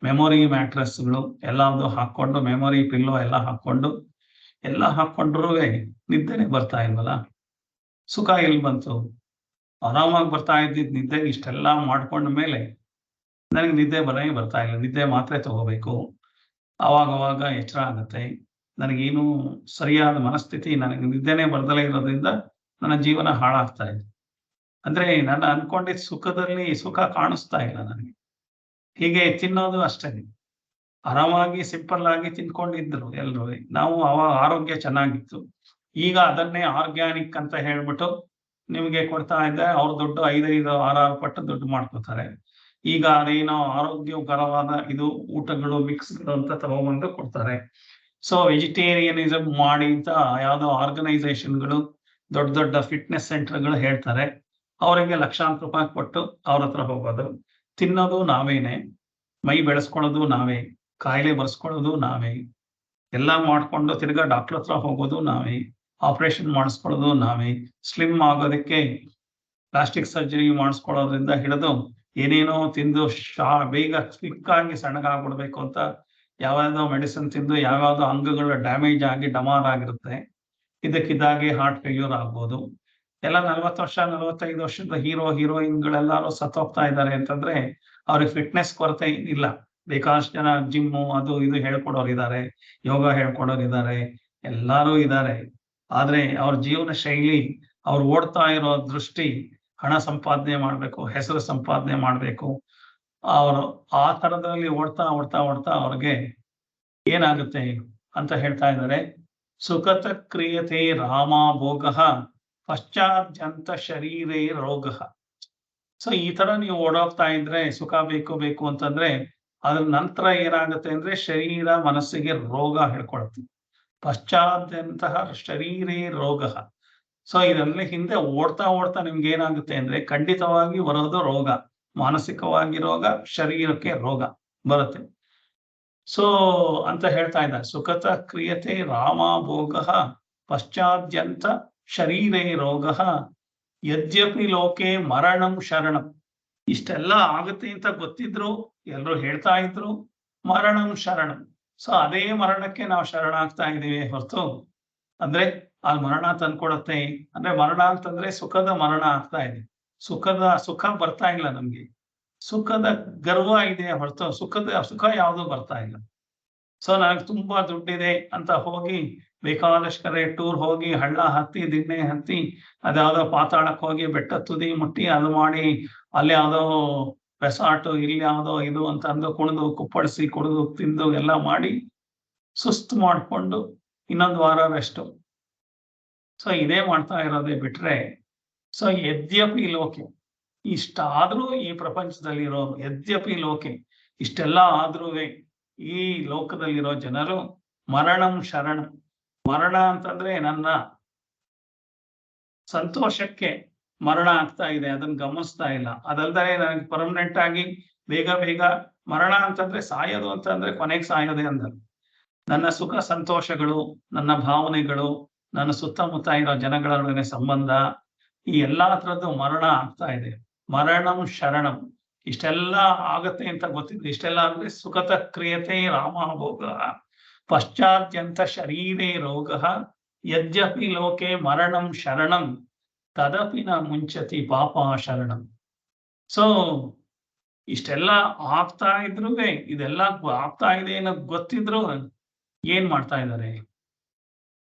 ಮೆಮೊರಿ ಮ್ಯಾಟ್ರೆಸ್ಗಳು ಎಲ್ಲಾವುದು ಹಾಕೊಂಡು, ಮೆಮೊರಿ ಪಿಲ್ಲೋ ಎಲ್ಲ ಹಾಕೊಂಡ್ರೂ ನಿದ್ದೆನೆ ಬರ್ತಾ ಇಲ್ವಲ್ಲ. ಸುಖ ಎಲ್ಲಿ ಬಂತು? ಆರಾಮಾಗಿ ಬರ್ತಾ ಇದ್ದಿದ್ ನಿದ್ದೆ ಇಷ್ಟೆಲ್ಲ ಮಾಡ್ಕೊಂಡ ಮೇಲೆ ನನಗೆ ನಿದ್ದೆ ಬರ್ತಾ ಇಲ್ಲ. ನಿದ್ದೆ ಮಾತ್ರೆ ತಗೋಬೇಕು, ಅವಾಗ ಎಚ್ಚರ ಆಗುತ್ತೆ. ನನಗೇನು ಸರಿಯಾದ ಮನಸ್ಥಿತಿ, ನನಗೆ ನಿದ್ದೆನೆ ಬರ್ದಲೇ ಇರೋದ್ರಿಂದ ನನ್ನ ಜೀವನ ಹಾಳಾಗ್ತಾ ಇದೆ. ಅಂದ್ರೆ ನಾನು ಅನ್ಕೊಂಡಿದ್ದ ಸುಖದಲ್ಲಿ ಸುಖ ಕಾಣಿಸ್ತಾ ಇಲ್ಲ ನನಗೆ. ಹೀಗೆ ತಿನ್ನೋದು ಅಷ್ಟೇ, ಆರಾಮಾಗಿ ಸಿಂಪಲ್ ಆಗಿ ತಿನ್ಕೊಂಡಿದ್ರು ಎಲ್ರು. ನಾವು ಅವಾಗ ಆರೋಗ್ಯ ಚೆನ್ನಾಗಿತ್ತು. ಈಗ ಅದನ್ನೇ ಆರ್ಗ್ಯಾನಿಕ್ ಅಂತ ಹೇಳ್ಬಿಟ್ಟು ನಿಮಗೆ ಕೊಡ್ತಾ ಇದ್ದೆ. ಅವ್ರ ದುಡ್ಡು 5-6 ಪಟ್ಟು ದುಡ್ಡು ಮಾಡ್ಕೋತಾರೆ. ಈಗ ಅದೇನೋ ಆರೋಗ್ಯಕರವಾದ ಇದು ಊಟಗಳು ಮಿಕ್ಸ್ಗಳು ಅಂತ ತಗೊಂಡ್ಬಂದು ಕೊಡ್ತಾರೆ. ಸೊ ವೆಜಿಟೇರಿಯನಿಸಮ್ ಮಾಡಿ ಅಂತ ಯಾವ್ದೋ ಆರ್ಗನೈಸೇಷನ್ಗಳು, ದೊಡ್ಡ ಫಿಟ್ನೆಸ್ ಸೆಂಟರ್ಗಳು ಹೇಳ್ತಾರೆ. ಅವರಿಗೆ ಲಕ್ಷಾಂತರ ರೂಪಾಯಿ ಕೊಟ್ಟು ಅವ್ರ ಹತ್ರ ಹೋಗೋದು, ತಿನ್ನೋದು ನಾವೇನೆ, ಮೈ ಬೆಳೆಸ್ಕೊಳ್ಳೋದು ನಾವೇ, ಕಾಯಿಲೆ ಬರ್ಸ್ಕೊಳ್ಳೋದು ನಾವೇ, ಎಲ್ಲ ಮಾಡ್ಕೊಂಡು ತಿರ್ಗಾ ಡಾಕ್ಟರ್ ಹತ್ರ ಹೋಗೋದು ನಾವೇ, ಆಪರೇಷನ್ ಮಾಡಿಸ್ಕೊಳ್ಳೋದು ನಾವೇ, ಸ್ಲಿಮ್ ಆಗೋದಕ್ಕೆ ಪ್ಲಾಸ್ಟಿಕ್ ಸರ್ಜರಿ ಮಾಡಿಸ್ಕೊಳ್ಳೋದ್ರಿಂದ ಹಿಡಿದು ಏನೇನೋ ತಿಂದು ಬೇಗ ಕ್ವಿಕ್ ಆಗಿ ಸಣ್ಣಗಾಗ್ಬಿಡ್ಬೇಕು ಅಂತ ಯಾವ್ಯಾವ್ದೋ ಮೆಡಿಸಿನ್ ತಿಂದು ಯಾವ್ಯಾವ್ದೋ ಅಂಗಗಳು ಡ್ಯಾಮೇಜ್ ಆಗಿ ಡಮಾರ್ ಆಗಿರುತ್ತೆ. ಇದಕ್ಕಿದ್ದಾಗೆ ಹಾರ್ಟ್ ಫೇಲ್ಯೂರ್ ಆಗ್ಬೋದು. ಎಲ್ಲ 40 ವರ್ಷ 45 ವರ್ಷದ ಹೀರೋಯಿನ್ಗಳೆಲ್ಲರೂ ಸತ್ತೋಗ್ತಾ ಇದ್ದಾರೆ ಅಂತಂದ್ರೆ ಅವ್ರಿಗೆ ಫಿಟ್ನೆಸ್ ಕೊರತೆ ಇಲ್ಲ. ಬೇಕಾದಷ್ಟು ಜನ ಜಿಮ್ಮು ಅದು ಇದು ಹೇಳ್ಕೊಡೋರಿದ್ದಾರೆ, ಯೋಗ ಹೇಳ್ಕೊಡೋರಿದ್ದಾರೆ, ಎಲ್ಲರೂ ಇದ್ದಾರೆ. ಆದ್ರೆ ಅವ್ರ ಜೀವನ ಶೈಲಿ, ಅವ್ರು ಓಡ್ತಾ ಇರೋ ದೃಷ್ಟಿ, ಹಣ ಸಂಪಾದನೆ ಮಾಡ್ಬೇಕು, ಹೆಸರು ಸಂಪಾದನೆ ಮಾಡ್ಬೇಕು, ಅವರು ಆ ತರದಲ್ಲಿ ಓಡ್ತಾ ಅವ್ರಿಗೆ ಏನಾಗುತ್ತೆ ಅಂತ ಹೇಳ್ತಾ ಇದ್ದಾರೆ. ಸುಖತ ಕ್ರಿಯತೆ ರಾಮ ಭೋಗ, ಪಶ್ಚಾದ್ಯಂತ ಶರೀರೇ ರೋಗ. ಸೊ ಈ ತರ ನೀವು ಓಡೋಗ್ತಾ ಇದ್ರೆ ಸುಖ ಬೇಕು ಅಂತಂದ್ರೆ ಅದ್ರ ನಂತರ ಏನಾಗುತ್ತೆ ಅಂದ್ರೆ ಶರೀರ ಮನಸ್ಸಿಗೆ ರೋಗ ಹೇಳ್ಕೊಳುತ್ತೆ. ಪಶ್ಚಾದ್ಯಂತ ಶರೀರೇ ರೋಗ. ಸೊ ಇದೆಲ್ಲ ಹಿಂದೆ ಓಡ್ತಾ ನಿಮ್ಗೆ ಏನಾಗುತ್ತೆ ಅಂದ್ರೆ ಖಂಡಿತವಾಗಿ ಬರೋದು ರೋಗ, ಮಾನಸಿಕವಾಗಿ ರೋಗ, ಶರೀರಕ್ಕೆ ರೋಗ ಬರುತ್ತೆ. ಸೊ ಅಂತ ಹೇಳ್ತಾ ಇದ್ದಾರೆ. ಸುಖತ ಕ್ರಿಯತೆ ರಾಮ ಭೋಗ, ಪಶ್ಚಾದ್ಯಂತ ಶರೀರೇ ರೋಗ, ಯದ್ಯಪಿ ಲೋಕೆ ಮರಣಂ ಶರಣಂ. ಇಷ್ಟೆಲ್ಲ ಆಗುತ್ತೆ ಅಂತ ಗೊತ್ತಿದ್ರು, ಎಲ್ಲರೂ ಹೇಳ್ತಾ ಇದ್ರು ಮರಣಂ ಶರಣಂ. ಸೊ ಅದೇ ಮರಣಕ್ಕೆ ನಾವು ಶರಣಾಗ್ತಾ ಇದೀವಿ ಹೊರತು ಅಂದ್ರೆ ಅಲ್ಲಿ ಮರಣ ತಂದ್ಕೊಡತ್ತೆ. ಅಂದ್ರೆ ಮರಣ ಅಂತಂದ್ರೆ ಸುಖದ ಮರಣ ಆಗ್ತಾ ಇದೆ. ಸುಖ ಬರ್ತಾ ಇಲ್ಲ ನಮ್ಗೆ. ಸುಖದ ಗರ್ವ ಇದೆ ಹೊರತು ಸುಖ ಯಾವುದು ಬರ್ತಾ ಇಲ್ಲ. ಸೊ ನನಗೆ ತುಂಬಾ ದುಡ್ಡಿದೆ ಅಂತ ಹೋಗಿ ಬೇಕಾದಷ್ಟು ಕಡೆ ಟೂರ್ ಹೋಗಿ ಹಳ್ಳ ಹತ್ತಿ ದಿಣ್ಣೆ ಹತ್ತಿ ಅದ್ಯಾವುದೋ ಪಾತಾಳಕ್ಕೆ ಹೋಗಿ ಬೆಟ್ಟ ತುದಿ ಮುಟ್ಟಿ ಅದು ಮಾಡಿ ಅಲ್ಲಿ ಯಾವುದೋ ರೆಸಾರ್ಟು ಇಲ್ಲಿ ಯಾವುದೋ ಇದು ಅಂತ ಅಂದು ಕುಣಿದು ಕುಪ್ಪಳಿಸಿ ಕುಡಿದು ತಿಂದು ಎಲ್ಲ ಮಾಡಿ ಸುಸ್ತು ಮಾಡಿಕೊಂಡು ಇನ್ನೊಂದು ವಾರ ರೆಸ್ಟು. ಸೊ ಇದೇ ಮಾಡ್ತಾ ಇರೋದೇ ಬಿಟ್ರೆ, ಸೊ ಯದ್ಯಪಿ ಲೋಕೆ ಇಷ್ಟಾದ್ರೂ ಈ ಪ್ರಪಂಚದಲ್ಲಿರೋ ಯದ್ಯಪಿ ಲೋಕೆ ಇಷ್ಟೆಲ್ಲ ಆದ್ರೂ ಈ ಲೋಕದಲ್ಲಿರೋ ಜನರು ಮರಣಂ ಶರಣ, ಮರಣ ಅಂತಂದ್ರೆ ನನ್ನ ಸಂತೋಷಕ್ಕೆ ಮರಣ ಆಗ್ತಾ ಇದೆ, ಅದನ್ನ ಗಮನಿಸ್ತಾ ಇಲ್ಲ. ಅದಲ್ದೇ ನನಗೆ ಪರ್ಮನೆಂಟ್ ಆಗಿ ಬೇಗ ಮರಣ ಅಂತಂದ್ರೆ ಸಾಯೋದು ಅಂತಂದ್ರೆ ಕೊನೆಗೆ ಸಾಯೋದೆ ಅಂದ. ನನ್ನ ಸುಖ ಸಂತೋಷಗಳು, ನನ್ನ ಭಾವನೆಗಳು, ನನ್ನ ಸುತ್ತಮುತ್ತ ಇರೋ ಜನಗಳೊಡನೆ ಸಂಬಂಧ, ಈ ಎಲ್ಲಾ ತರದ್ದು ಮರಣ ಆಗ್ತಾ ಇದೆ. ಮರಣಂ ಶರಣಂ ಇಷ್ಟೆಲ್ಲ ಆಗತ್ತೆ ಅಂತ ಗೊತ್ತಿದೆ. ಇಷ್ಟೆಲ್ಲ ಅಂದ್ರೆ ಸುಖತ ಕ್ರಿಯತೆ ರಾಮಭೋಗ ಪಶ್ಚಾತ್ಯಂತ ಶರೀರೇ ರೋಗ ಯದ್ಯಪಿ ಲೋಕೆ ಮರಣಂ ಶರಣಂ ತದಪಿ ನ ಮುಂಚತಿ ಪಾಪ ಶರಣಂ. ಸೊ ಇಷ್ಟೆಲ್ಲ ಆಗ್ತಾ ಇದ್ರು, ಇದೆಲ್ಲ ಆಗ್ತಾ ಇದೆ ಅನ್ನೋದು ಗೊತ್ತಿದ್ರು ಏನ್ ಮಾಡ್ತಾ ಇದ್ದಾರೆ?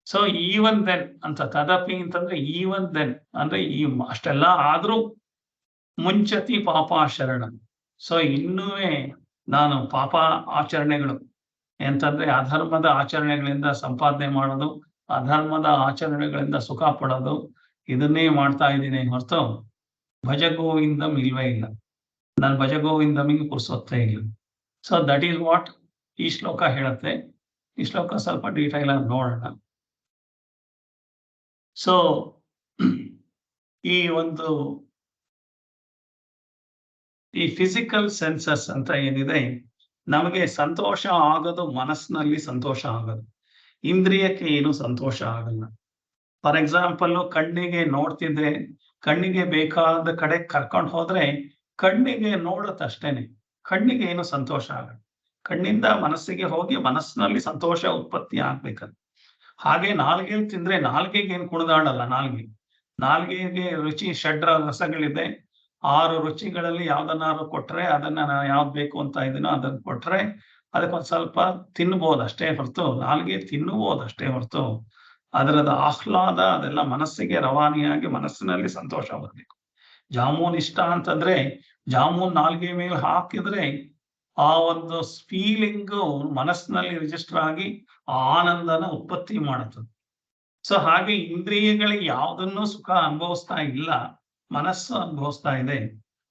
ಸೊ ಈವನ್ ದೆನ್ ಅಂತ, ತದಪಿ ಅಂತಂದ್ರೆ ಈವನ್ ದೆನ್ ಅಂದ್ರೆ ಈ ಅಷ್ಟೆಲ್ಲ ಆದ್ರೂ ಮುಂಚತಿ ಪಾಪ ಶರಣ. ಸೊ ಇನ್ನೂ ನಾನು ಪಾಪ ಆಚರಣೆಗಳು ಎಂತಂದ್ರೆ ಅಧರ್ಮದ ಆಚರಣೆಗಳಿಂದ ಸಂಪಾದನೆ ಮಾಡೋದು, ಅಧರ್ಮದ ಆಚರಣೆಗಳಿಂದ ಸುಖ ಪಡೋದು, ಇದನ್ನೇ ಮಾಡ್ತಾ ಇದ್ದೀನಿ ಹೊರತು ಭಜಗೋವಿಂದಂ ಇಲ್ವೇ ಇಲ್ಲ. ನಾನು ಭಜಗೋವಿಂದಮಿಗೆ ಪುರ್ಸೊತ್ತೇ ಇಲ್ಲ. ಸೊ ದಟ್ ಈಸ್ ವಾಟ್ ಈ ಶ್ಲೋಕ ಹೇಳುತ್ತೆ. ಈ ಶ್ಲೋಕ ಸ್ವಲ್ಪ ಡೀಟೈಲ್ ಆಗಿ ನೋಡೋಣ. ಸೊ ಈ ಫಿಸಿಕಲ್ ಸೆನ್ಸಸ್ ಅಂತ ಏನಿದೆ, ನಮಗೆ ಸಂತೋಷ ಆಗೋದು ಮನಸ್ಸಿನಲ್ಲಿ ಸಂತೋಷ ಆಗೋದು, ಇಂದ್ರಿಯಕ್ಕೆ ಏನು ಸಂತೋಷ ಆಗಲ್ಲ. ಫಾರ್ ಎಕ್ಸಾಂಪಲ್, ಕಣ್ಣಿಗೆ ನೋಡ್ತಿದ್ರೆ ಕಣ್ಣಿಗೆ ಬೇಕಾದ ಕಡೆ ಕರ್ಕೊಂಡು ಹೋದ್ರೆ ಕಣ್ಣಿಗೆ ನೋಡುತ್ತಷ್ಟೇನೆ, ಕಣ್ಣಿಗೆ ಏನು ಸಂತೋಷ ಆಗಲ್ಲ. ಕಣ್ಣಿಂದ ಮನಸ್ಸಿಗೆ ಹೋಗಿ ಮನಸ್ಸಿನಲ್ಲಿ ಸಂತೋಷ ಉತ್ಪತ್ತಿ ಆಗ್ಬೇಕದು. ಹಾಗೆ ನಾಲ್ಗೆ ತಿಂದ್ರೆ ನಾಲ್ಗೆಗೆ ಏನು ಕುಣಿದಾಡಲ್ಲ. ನಾಲ್ಗೆಗೆ ರುಚಿ ಷಡ್ರ ರಸಗಳಿದೆ. 6 ರುಚಿಗಳಲ್ಲಿ ಯಾವ್ದನ್ನಾರು ಕೊಟ್ರೆ ಅದನ್ನ ಯಾವ್ದು ಬೇಕು ಅಂತ ಇದನ್ನೋ ಅದನ್ನ ಕೊಟ್ರೆ ಅದಕ್ಕೊಂದ್ ಸ್ವಲ್ಪ ತಿನ್ಬೋದು ಅಷ್ಟೇ ಹೊರತು, ನಾಲ್ಗೆ ತಿನ್ನುವುದು ಅಷ್ಟೇ ಹೊರತು ಅದರದ ಆಹ್ಲಾದ ಅದೆಲ್ಲ ಮನಸ್ಸಿಗೆ ರವಾನೆಯಾಗಿ ಮನಸ್ಸಿನಲ್ಲಿ ಸಂತೋಷ ಬರ್ಬೇಕು. ಜಾಮೂನ್ ಇಷ್ಟ ಅಂತಂದ್ರೆ ಜಾಮೂನ್ ನಾಲ್ಗೆ ಮೇಲೆ ಹಾಕಿದ್ರೆ ಆ ಒಂದು ಫೀಲಿಂಗು ಮನಸ್ಸಿನಲ್ಲಿ ರಿಜಿಸ್ಟರ್ ಆಗಿ ಆ ಆನಂದನ ಉತ್ಪತ್ತಿ ಮಾಡುತ್ತದೆ. ಸೊ ಹಾಗೆ ಇಂದ್ರಿಯಗಳಿಗೆ ಯಾವುದನ್ನು ಸುಖ ಅನುಭವಿಸ್ತಾ ಇಲ್ಲ, ಮನಸ್ಸು ಅನುಭವಿಸ್ತಾ ಇದೆ.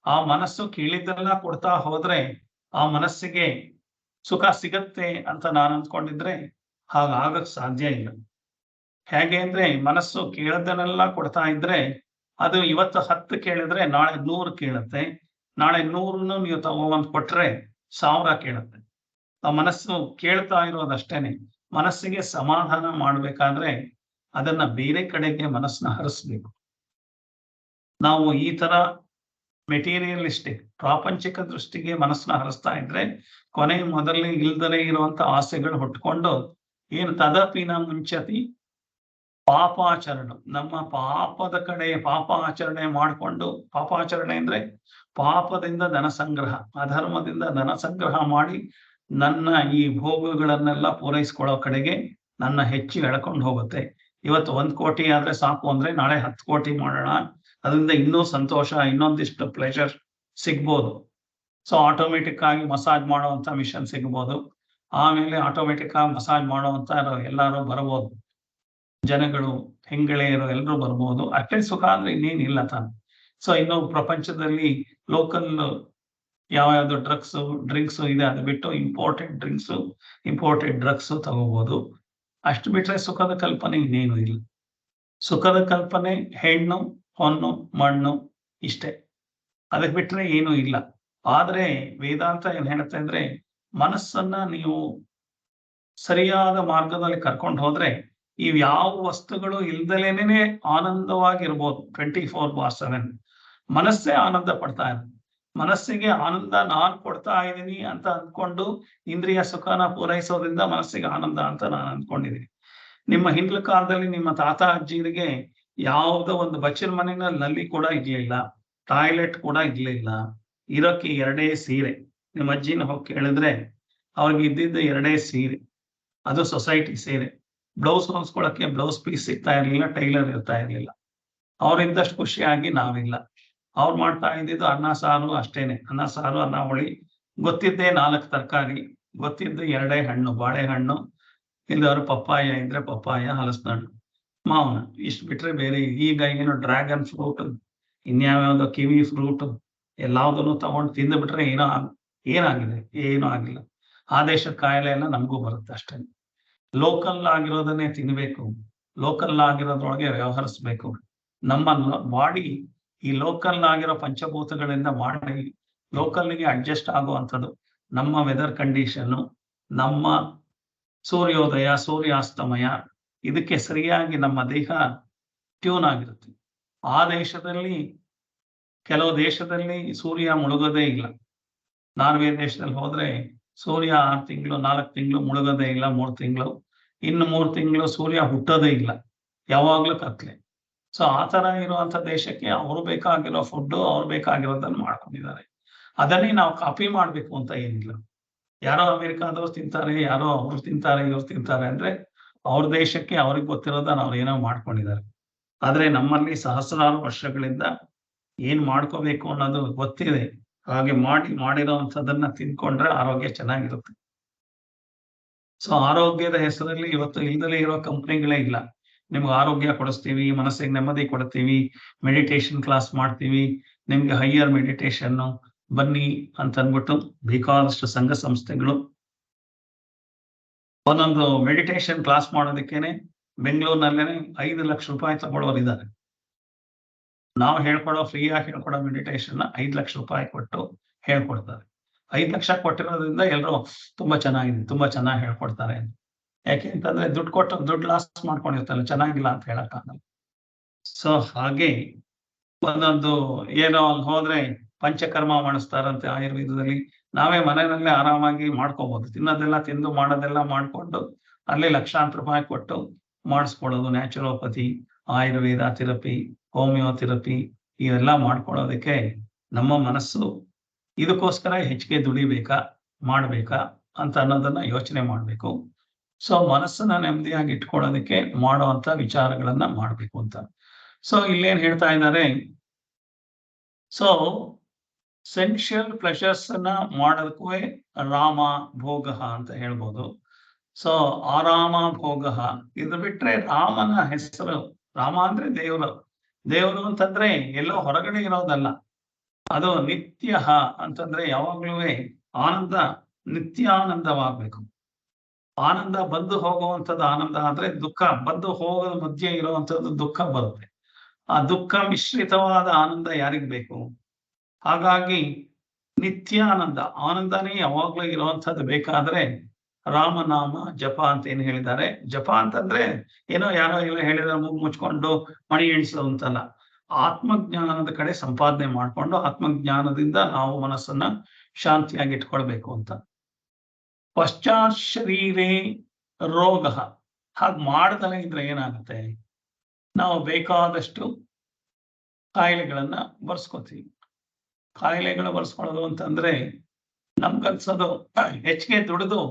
ಆ ಮನಸ್ಸು ಕೇಳಿದ್ದೆಲ್ಲ ಕೊಡ್ತಾ ಹೋದ್ರೆ ಆ ಮನಸ್ಸಿಗೆ ಸುಖ ಸಿಗತ್ತೆ ಅಂತ ನಾನು ಅಂದ್ಕೊಂಡಿದ್ರೆ ಹಾಗಾಗಕ್ ಸಾಧ್ಯ ಇಲ್ಲ. ಹೇಗೆ ಅಂದ್ರೆ, ಮನಸ್ಸು ಕೇಳದನ್ನೆಲ್ಲ ಕೊಡ್ತಾ ಇದ್ರೆ ಅದು ಇವತ್ತು 10 ಕೇಳಿದ್ರೆ ನಾಳೆ 100 ಕೇಳುತ್ತೆ, ನಾಳೆ 100 ನೀವು ತಗೊಂಡ್ ಕೊಟ್ರೆ 1000 ಕೇಳುತ್ತೆ. ಆ ಮನಸ್ಸು ಕೇಳ್ತಾ ಇರೋದಷ್ಟೇನೆ. ಮನಸ್ಸಿಗೆ ಸಮಾಧಾನ ಮಾಡ್ಬೇಕಾದ್ರೆ ಅದನ್ನ ಬೇರೆ ಕಡೆಗೆ ಮನಸ್ಸನ್ನ ಹರಿಸ್ಬೇಕು. ನಾವು ಈ ತರ ಮೆಟೀರಿಯಲಿಸ್ಟಿಕ್ ಪ್ರಾಪಂಚಿಕ ದೃಷ್ಟಿಗೆ ಮನಸ್ಸನ್ನ ಹರಿಸ್ತಾ ಇದ್ರೆ ಕೊನೆ ಮೊದಲೇ ಇಲ್ದಲೇ ಇರುವಂತ ಆಸೆಗಳು ಹುಟ್ಕೊಂಡು ಏನು ತದಪಿನ ಮುಂಚತಿ ಪಾಪಾಚರಣ, ನಮ್ಮ ಪಾಪದ ಕಡೆ ಪಾಪ ಆಚರಣೆ ಮಾಡಿಕೊಂಡು, ಪಾಪಾಚರಣೆ ಅಂದ್ರೆ ಪಾಪದಿಂದ ಧನ ಸಂಗ್ರಹ, ಅಧರ್ಮದಿಂದ ಧನ ಸಂಗ್ರಹ ಮಾಡಿ ನನ್ನ ಈ ಭೋಗಗಳನ್ನೆಲ್ಲ ಪೂರೈಸ್ಕೊಳ್ಳೋ ಕಡೆಗೆ ನನ್ನ ಹೆಚ್ಚು ಎಳ್ಕೊಂಡು ಹೋಗುತ್ತೆ. ಇವತ್ತು 1 ಕೋಟಿ ಆದ್ರೆ ಸಾಕು ಅಂದ್ರೆ ನಾಳೆ 10 ಕೋಟಿ ಮಾಡೋಣ, ಅದರಿಂದ ಇನ್ನೂ ಸಂತೋಷ, ಇನ್ನೊಂದಿಷ್ಟು ಪ್ಲೆಷರ್ ಸಿಗ್ಬೋದು. ಸೊ ಆಟೋಮೆಟಿಕ್ ಆಗಿ ಮಸಾಜ್ ಮಾಡುವಂತ ಮಿಷನ್ ಸಿಗ್ಬೋದು. ಆಮೇಲೆ ಆಟೋಮೆಟಿಕ್ ಆಗಿ ಮಸಾಜ್ ಮಾಡುವಂತ ಎಲ್ಲಾರು ಬರ್ಬೋದು, ಜನಗಳು ಹೆಂಗಳೆಯರು ಎಲ್ಲರೂ ಬರ್ಬೋದು. ಅಷ್ಟೇ ಸುಖ ಅಂದ್ರೆ ಇನ್ನೇನಿಲ್ಲ ತಾನು. ಸೊ ಇನ್ನು ಪ್ರಪಂಚದಲ್ಲಿ ಲೋಕಲ್ ಯಾವ್ಯಾವ್ದು ಡ್ರಿಂಕ್ಸ್ ಇದೆ, ಅದು ಬಿಟ್ಟು ಇಂಪೋರ್ಟೆಡ್ ಡ್ರಿಂಕ್ಸ್ ಇಂಪೋರ್ಟೆಡ್ ಡ್ರಗ್ಸ್ ತಗೋಬಹುದು. ಅಷ್ಟು ಬಿಟ್ರೆ ಸುಖದ ಕಲ್ಪನೆ ಇನ್ನೇನು ಇಲ್ಲ. ಸುಖದ ಕಲ್ಪನೆ ಹೆಣ್ಣು, ಹೊನ್ನು, ಮಣ್ಣು ಇಷ್ಟೇ. ಅದಕ್ಕೆ ಬಿಟ್ರೆ ಏನೂ ಇಲ್ಲ. ಆದ್ರೆ ವೇದಾಂತ ಏನ್ ಹೇಳುತ್ತೆ ಅಂದ್ರೆ, ಮನಸ್ಸನ್ನ ನೀವು ಸರಿಯಾದ ಮಾರ್ಗದಲ್ಲಿ ಕರ್ಕೊಂಡು ಹೋದ್ರೆ ಇವ್ ಯಾವ ವಸ್ತುಗಳು ಇಲ್ದಲೇನೆ ಆನಂದವಾಗಿರ್ಬೋದು. 24/7 ಮನಸ್ಸೇ ಆನಂದ ಪಡ್ತಾ ಇದೆ. ಮನಸ್ಸಿಗೆ ಆನಂದ ನಾನ್ ಕೊಡ್ತಾ ಇದ್ದೀನಿ ಅಂತ ಅಂದ್ಕೊಂಡು ಇಂದ್ರಿಯ ಸುಖನ ಪೂರೈಸೋದ್ರಿಂದ ಮನಸ್ಸಿಗೆ ಆನಂದ ಅಂತ ನಾನು ಅಂದ್ಕೊಂಡಿದ್ದೀನಿ. ನಿಮ್ಮ ಹಿಂದಿನ ಕಾಲದಲ್ಲಿ ನಿಮ್ಮ ತಾತ ಅಜ್ಜಿಯರಿಗೆ ಯಾವುದೋ ಒಂದು ಬಚ್ಚಲ ಮನೆಯಲ್ಲಿ ನಲ್ಲಿ ಕೂಡ ಇರ್ಲಿಲ್ಲ, ಟಾಯ್ಲೆಟ್ ಕೂಡ ಇರ್ಲಿಲ್ಲ. ಇರೋಕ್ಕೆ 2 ಸೀರೆ. ನಿಮ್ಮ ಅಜ್ಜಿನ ಹೋಗಿ ಕೇಳಿದ್ರೆ ಅವ್ರಿಗೆ ಇದ್ದಿದ್ದು 2 ಸೀರೆ, ಅದು ಸೊಸೈಟಿ ಸೀರೆ. ಬ್ಲೌಸ್ ಹೊಲ್ಸ್ಕೊಳಕ್ಕೆ ಬ್ಲೌಸ್ ಪೀಸ್ ಸಿಗ್ತಾ ಇರ್ಲಿಲ್ಲ, ಟೈಲರ್ ಇರ್ತಾ ಇರ್ಲಿಲ್ಲ. ಅವ್ರಿದ್ದಷ್ಟು ಖುಷಿಯಾಗಿ ನಾವಿಲ್ಲ. ಅವ್ರು ಮಾಡ್ತಾ ಇದ್ದಿದ್ದು ಅನ್ನ ಸಾರು ಅಷ್ಟೇನೆ. ಅನ್ನ ಸಾರು, ಅನ್ನ ಹುಳಿ, ಗೊತ್ತಿದ್ದೇ 4 ತರಕಾರಿ, ಗೊತ್ತಿದ್ದು 2 ಹಣ್ಣು, ಬಾಳೆಹಣ್ಣು, ಇಲ್ಲದವ್ರು ಪಪ್ಪಾಯ ಇದ್ರೆ ಪಪ್ಪಾಯ, ಹಲಸಿನಹಣ್ಣು, ಮಾವನ, ಇಷ್ಟು ಬಿಟ್ರೆ ಬೇರೆ. ಈಗ ಏನು ಡ್ರ್ಯಾಗನ್ ಫ್ರೂಟ್, ಇನ್ಯಾವ್ಯಾವ್ದೋ ಕಿವಿ ಫ್ರೂಟ್, ಎಲ್ಲಾವುದನ್ನು ತಗೊಂಡು ತಿಂದು ಬಿಟ್ರೆ ಏನಾಗಿದೆ? ಏನೂ ಆಗಿಲ್ಲ. ಆ ದೇಶದ ಕಾಯಿಲೆ ಎಲ್ಲ ನಮಗೂ ಬರುತ್ತೆ ಅಷ್ಟೇ. ಲೋಕಲ್ ಆಗಿರೋದನ್ನೇ ತಿನ್ಬೇಕು, ಲೋಕಲ್ ಆಗಿರೋದ್ರೊಳಗೆ ವ್ಯವಹರಿಸ್ಬೇಕು. ನಮ್ಮ ಬಾಡಿ ಈ ಲೋಕಲ್ ಆಗಿರೋ ಪಂಚಭೂತಗಳಿಂದ ಮಾಡಿ ಲೋಕಲ್ಗೆ ಅಡ್ಜಸ್ಟ್ ಆಗುವಂಥದ್ದು. ನಮ್ಮ ವೆದರ್ ಕಂಡೀಷನ್ನು, ನಮ್ಮ ಸೂರ್ಯೋದಯ ಸೂರ್ಯಾಸ್ತಮಯ, ಇದಕ್ಕೆ ಸರಿಯಾಗಿ ನಮ್ಮ ದೇಹ ಟ್ಯೂನ್ ಆಗಿರುತ್ತೆ. ಆ ದೇಶದಲ್ಲಿ, ಕೆಲವು ದೇಶದಲ್ಲಿ ಸೂರ್ಯ ಮುಳುಗೋದೇ ಇಲ್ಲ. ನಾರ್ವೆ ದೇಶದಲ್ಲಿ ಹೋದ್ರೆ ಸೂರ್ಯ 6 ತಿಂಗಳು 4 ತಿಂಗಳು ಮುಳುಗೋದೇ ಇಲ್ಲ, 3 ತಿಂಗಳು, ಇನ್ನು 3 ತಿಂಗಳು ಸೂರ್ಯ ಹುಟ್ಟೋದೇ ಇಲ್ಲ, ಯಾವಾಗ್ಲೂ ಕತ್ಲೆ. ಸೊ ಆ ತರ ಇರುವಂತ ದೇಶಕ್ಕೆ ಅವ್ರು ಬೇಕಾಗಿರೋ ಫುಡ್ಡು, ಅವ್ರು ಬೇಕಾಗಿರೋದನ್ನ ಮಾಡ್ಕೊಂಡಿದ್ದಾರೆ. ಅದನ್ನೇ ನಾವು ಕಾಪಿ ಮಾಡ್ಬೇಕು ಅಂತ ಏನಿಲ್ಲ. ಯಾರೋ ಅಮೆರಿಕಾದವ್ರು ತಿಂತಾರೆ, ಯಾರೋ ಅವ್ರು ತಿಂತಾರೆ, ಇವ್ರು ತಿಂತಾರೆ ಅಂದ್ರೆ ಅವ್ರ ದೇಶಕ್ಕೆ ಅವ್ರಿಗೆ ಗೊತ್ತಿರೋದನ್ನ ಅವ್ರು ಏನೋ ಮಾಡ್ಕೊಂಡಿದ್ದಾರೆ. ಆದ್ರೆ ನಮ್ಮಲ್ಲಿ ಸಹಸ್ರಾರು ವರ್ಷಗಳಿಂದ ಏನ್ ಮಾಡ್ಕೋಬೇಕು ಅನ್ನೋದು ಗೊತ್ತಿದೆ. ಹಾಗೆ ಮಾಡಿರೋಂಥದ್ದನ್ನ ತಿನ್ಕೊಂಡ್ರೆ ಆರೋಗ್ಯ ಚೆನ್ನಾಗಿರುತ್ತೆ. ಸೊ ಆರೋಗ್ಯದ ಹೆಸರಲ್ಲಿ ಇವತ್ತು ಇಲ್ದಲೇ ಇರೋ ಕಂಪ್ನಿಗಳೇ ಇಲ್ಲ. ನಿಮ್ಗೆ ಆರೋಗ್ಯ ಕೊಡಿಸ್ತೀವಿ, ಮನಸ್ಸಿಗೆ ನೆಮ್ಮದಿ ಕೊಡ್ತೀವಿ, ಮೆಡಿಟೇಷನ್ ಕ್ಲಾಸ್ ಮಾಡ್ತೀವಿ, ನಿಮ್ಗೆ ಹೈಯರ್ ಮೆಡಿಟೇಷನ್ ಬನ್ನಿ ಅಂತ ಅಂದ್ಬಿಟ್ಟು ಬೇಕಾದಷ್ಟು ಸಂಘ ಸಂಸ್ಥೆಗಳು ಒಂದೊಂದು ಮೆಡಿಟೇಷನ್ ಕ್ಲಾಸ್ ಮಾಡೋದಕ್ಕೇನೆ ಬೆಂಗಳೂರಿನಲ್ಲೇನೆ 5 ಲಕ್ಷ ರೂಪಾಯಿ ತಗೊಳ್ಳೋರು ಇದ್ದಾರೆ. ನಾವು ಫ್ರೀಯಾಗಿ ಹೇಳ್ಕೊಡೋ ಮೆಡಿಟೇಷನ್ 5 ಲಕ್ಷ ರೂಪಾಯಿ ಕೊಟ್ಟು ಹೇಳ್ಕೊಡ್ತಾರೆ. 5 ಲಕ್ಷ ಕೊಟ್ಟಿರೋದ್ರಿಂದ ಎಲ್ಲರೂ ತುಂಬಾ ಚೆನ್ನಾಗಿ ಹೇಳ್ಕೊಡ್ತಾರೆ. ಯಾಕೆ ಅಂತಂದ್ರೆ ದುಡ್ಡು ಲಾಸ್ ಮಾಡ್ಕೊಂಡಿರ್ತಾರೆ, ಚೆನ್ನಾಗಿಲ್ಲ ಅಂತ ಹೇಳಕ್ಕಾಗಲ್ಲ. ಸೊ ಹಾಗೆ ಒಂದೊಂದು ಏನೋ ಅಲ್ಲಿ ಹೋದ್ರೆ ಪಂಚಕರ್ಮ ಮಾಡಿಸ್ತಾರಂತೆ ಆಯುರ್ವೇದದಲ್ಲಿ. ನಾವೇ ಮನೆಯಲ್ಲೇ ಆರಾಮಾಗಿ ಮಾಡ್ಕೋಬಹುದು. ತಿನ್ನೋದೆಲ್ಲ ತಿಂದು ಮಾಡೋದೆಲ್ಲ ಮಾಡ್ಕೊಂಡು ಅಲ್ಲಿ ಲಕ್ಷಾಂತರ ರೂಪಾಯಿ ಕೊಟ್ಟು ಮಾಡಿಸ್ಕೊಳ್ಳೋದು. ನ್ಯಾಚುರೋಪತಿ, ಆಯುರ್ವೇದ ಥೆರಪಿ, ಹೋಮಿಯೋಥೆರಪಿ ಇವೆಲ್ಲ ಮಾಡ್ಕೊಳ್ಳೋದಕ್ಕೆ ನಮ್ಮ ಮನಸ್ಸು ಇದಕ್ಕೋಸ್ಕರ ಹೆಚ್ಚಿಗೆ ಮಾಡ್ಬೇಕಾ ಅಂತ ಅನ್ನೋದನ್ನ ಯೋಚನೆ ಮಾಡ್ಬೇಕು. ಸೊ ಮನಸ್ಸನ್ನ ನೆಮ್ಮದಿಯಾಗಿ ಇಟ್ಕೊಳ್ಳೋದಕ್ಕೆ ಮಾಡುವಂತ ವಿಚಾರಗಳನ್ನ ಮಾಡ್ಬೇಕು ಅಂತ. ಸೊ ಇಲ್ಲೇನ್ ಹೇಳ್ತಾ ಇದ್ದಾರೆ, ಸೊ ಸೆನ್ಷಿಯಲ್ ಪ್ಲೆಷರ್ಸ್ ಅನ್ನ ಮಾಡೋದಕ್ಕೂ ರಾಮ ಭೋಗ ಅಂತ ಹೇಳ್ಬೋದು. ಸೊ ಆರಾಮ ಭೋಗ, ಇದು ಬಿಟ್ರೆ ರಾಮನ ಹೆಸರು, ರಾಮ ಅಂದ್ರೆ ದೇವರು ಅಂತಂದ್ರೆ ಎಲ್ಲೋ ಹೊರಗಡೆ ಇರೋದಲ್ಲ, ಅದು ನಿತ್ಯ ಅಂತಂದ್ರೆ ಯಾವಾಗ್ಲೂ ಆನಂದ, ನಿತ್ಯಾನಂದವಾಗ್ಬೇಕು. ಆನಂದ ಬಂದು ಹೋಗುವಂಥದ್ದು ಆನಂದ ಆದ್ರೆ ದುಃಖ ಬಂದು ಹೋಗೋದ ಮಧ್ಯೆ ಇರುವಂಥದ್ದು ದುಃಖ ಬರುತ್ತೆ. ಆ ದುಃಖ ಮಿಶ್ರಿತವಾದ ಆನಂದ ಯಾರಿಗ್ ಬೇಕು? ಹಾಗಾಗಿ ನಿತ್ಯಾನಂದ, ಆನಂದನೇ ಯಾವಾಗ್ಲೂ ಇರುವಂಥದ್ದು ಬೇಕಾದ್ರೆ ರಾಮನಾಮ ಜಪ ಅಂತ ಏನ್ ಹೇಳಿದ್ದಾರೆ. ಜಪ ಅಂತಂದ್ರೆ ಏನೋ ಯಾರೋ ಎಲ್ಲ ಹೇಳಿದ್ರೆ ಮೂಗು ಮುಚ್ಕೊಂಡು ಮಣಿ ಎಣಿಸೋದು ಅಂತಲ್ಲ. ಆತ್ಮಜ್ಞಾನದ ಕಡೆ ಸಂಪಾದನೆ ಮಾಡ್ಕೊಂಡು ಆತ್ಮಜ್ಞಾನದಿಂದ ನಾವು ಮನಸ್ಸನ್ನ ಶಾಂತಿಯಾಗಿ ಇಟ್ಕೊಳ್ಬೇಕು ಅಂತ. ಪಶ್ಚಾತ್ ಶರೀರೇ ರೋಗ, ಹಾಗೆ ಮಾಡದಲ್ಲೇ ಇದ್ರೆ ಏನಾಗುತ್ತೆ? ನಾವು ಬೇಕಾದಷ್ಟು ಕಾಯಿಲೆಗಳನ್ನ ಬರ್ಸ್ಕೊತೀವಿ. ಕಾಯಿಲೆಗಳು ಬರ್ಸ್ಕೊಳ್ಳೋದು ಅಂತಂದ್ರೆ ನಮ್ಗನ್ಸೋದು ಹೆಚ್ಚಿಗೆ ದುಡಿದು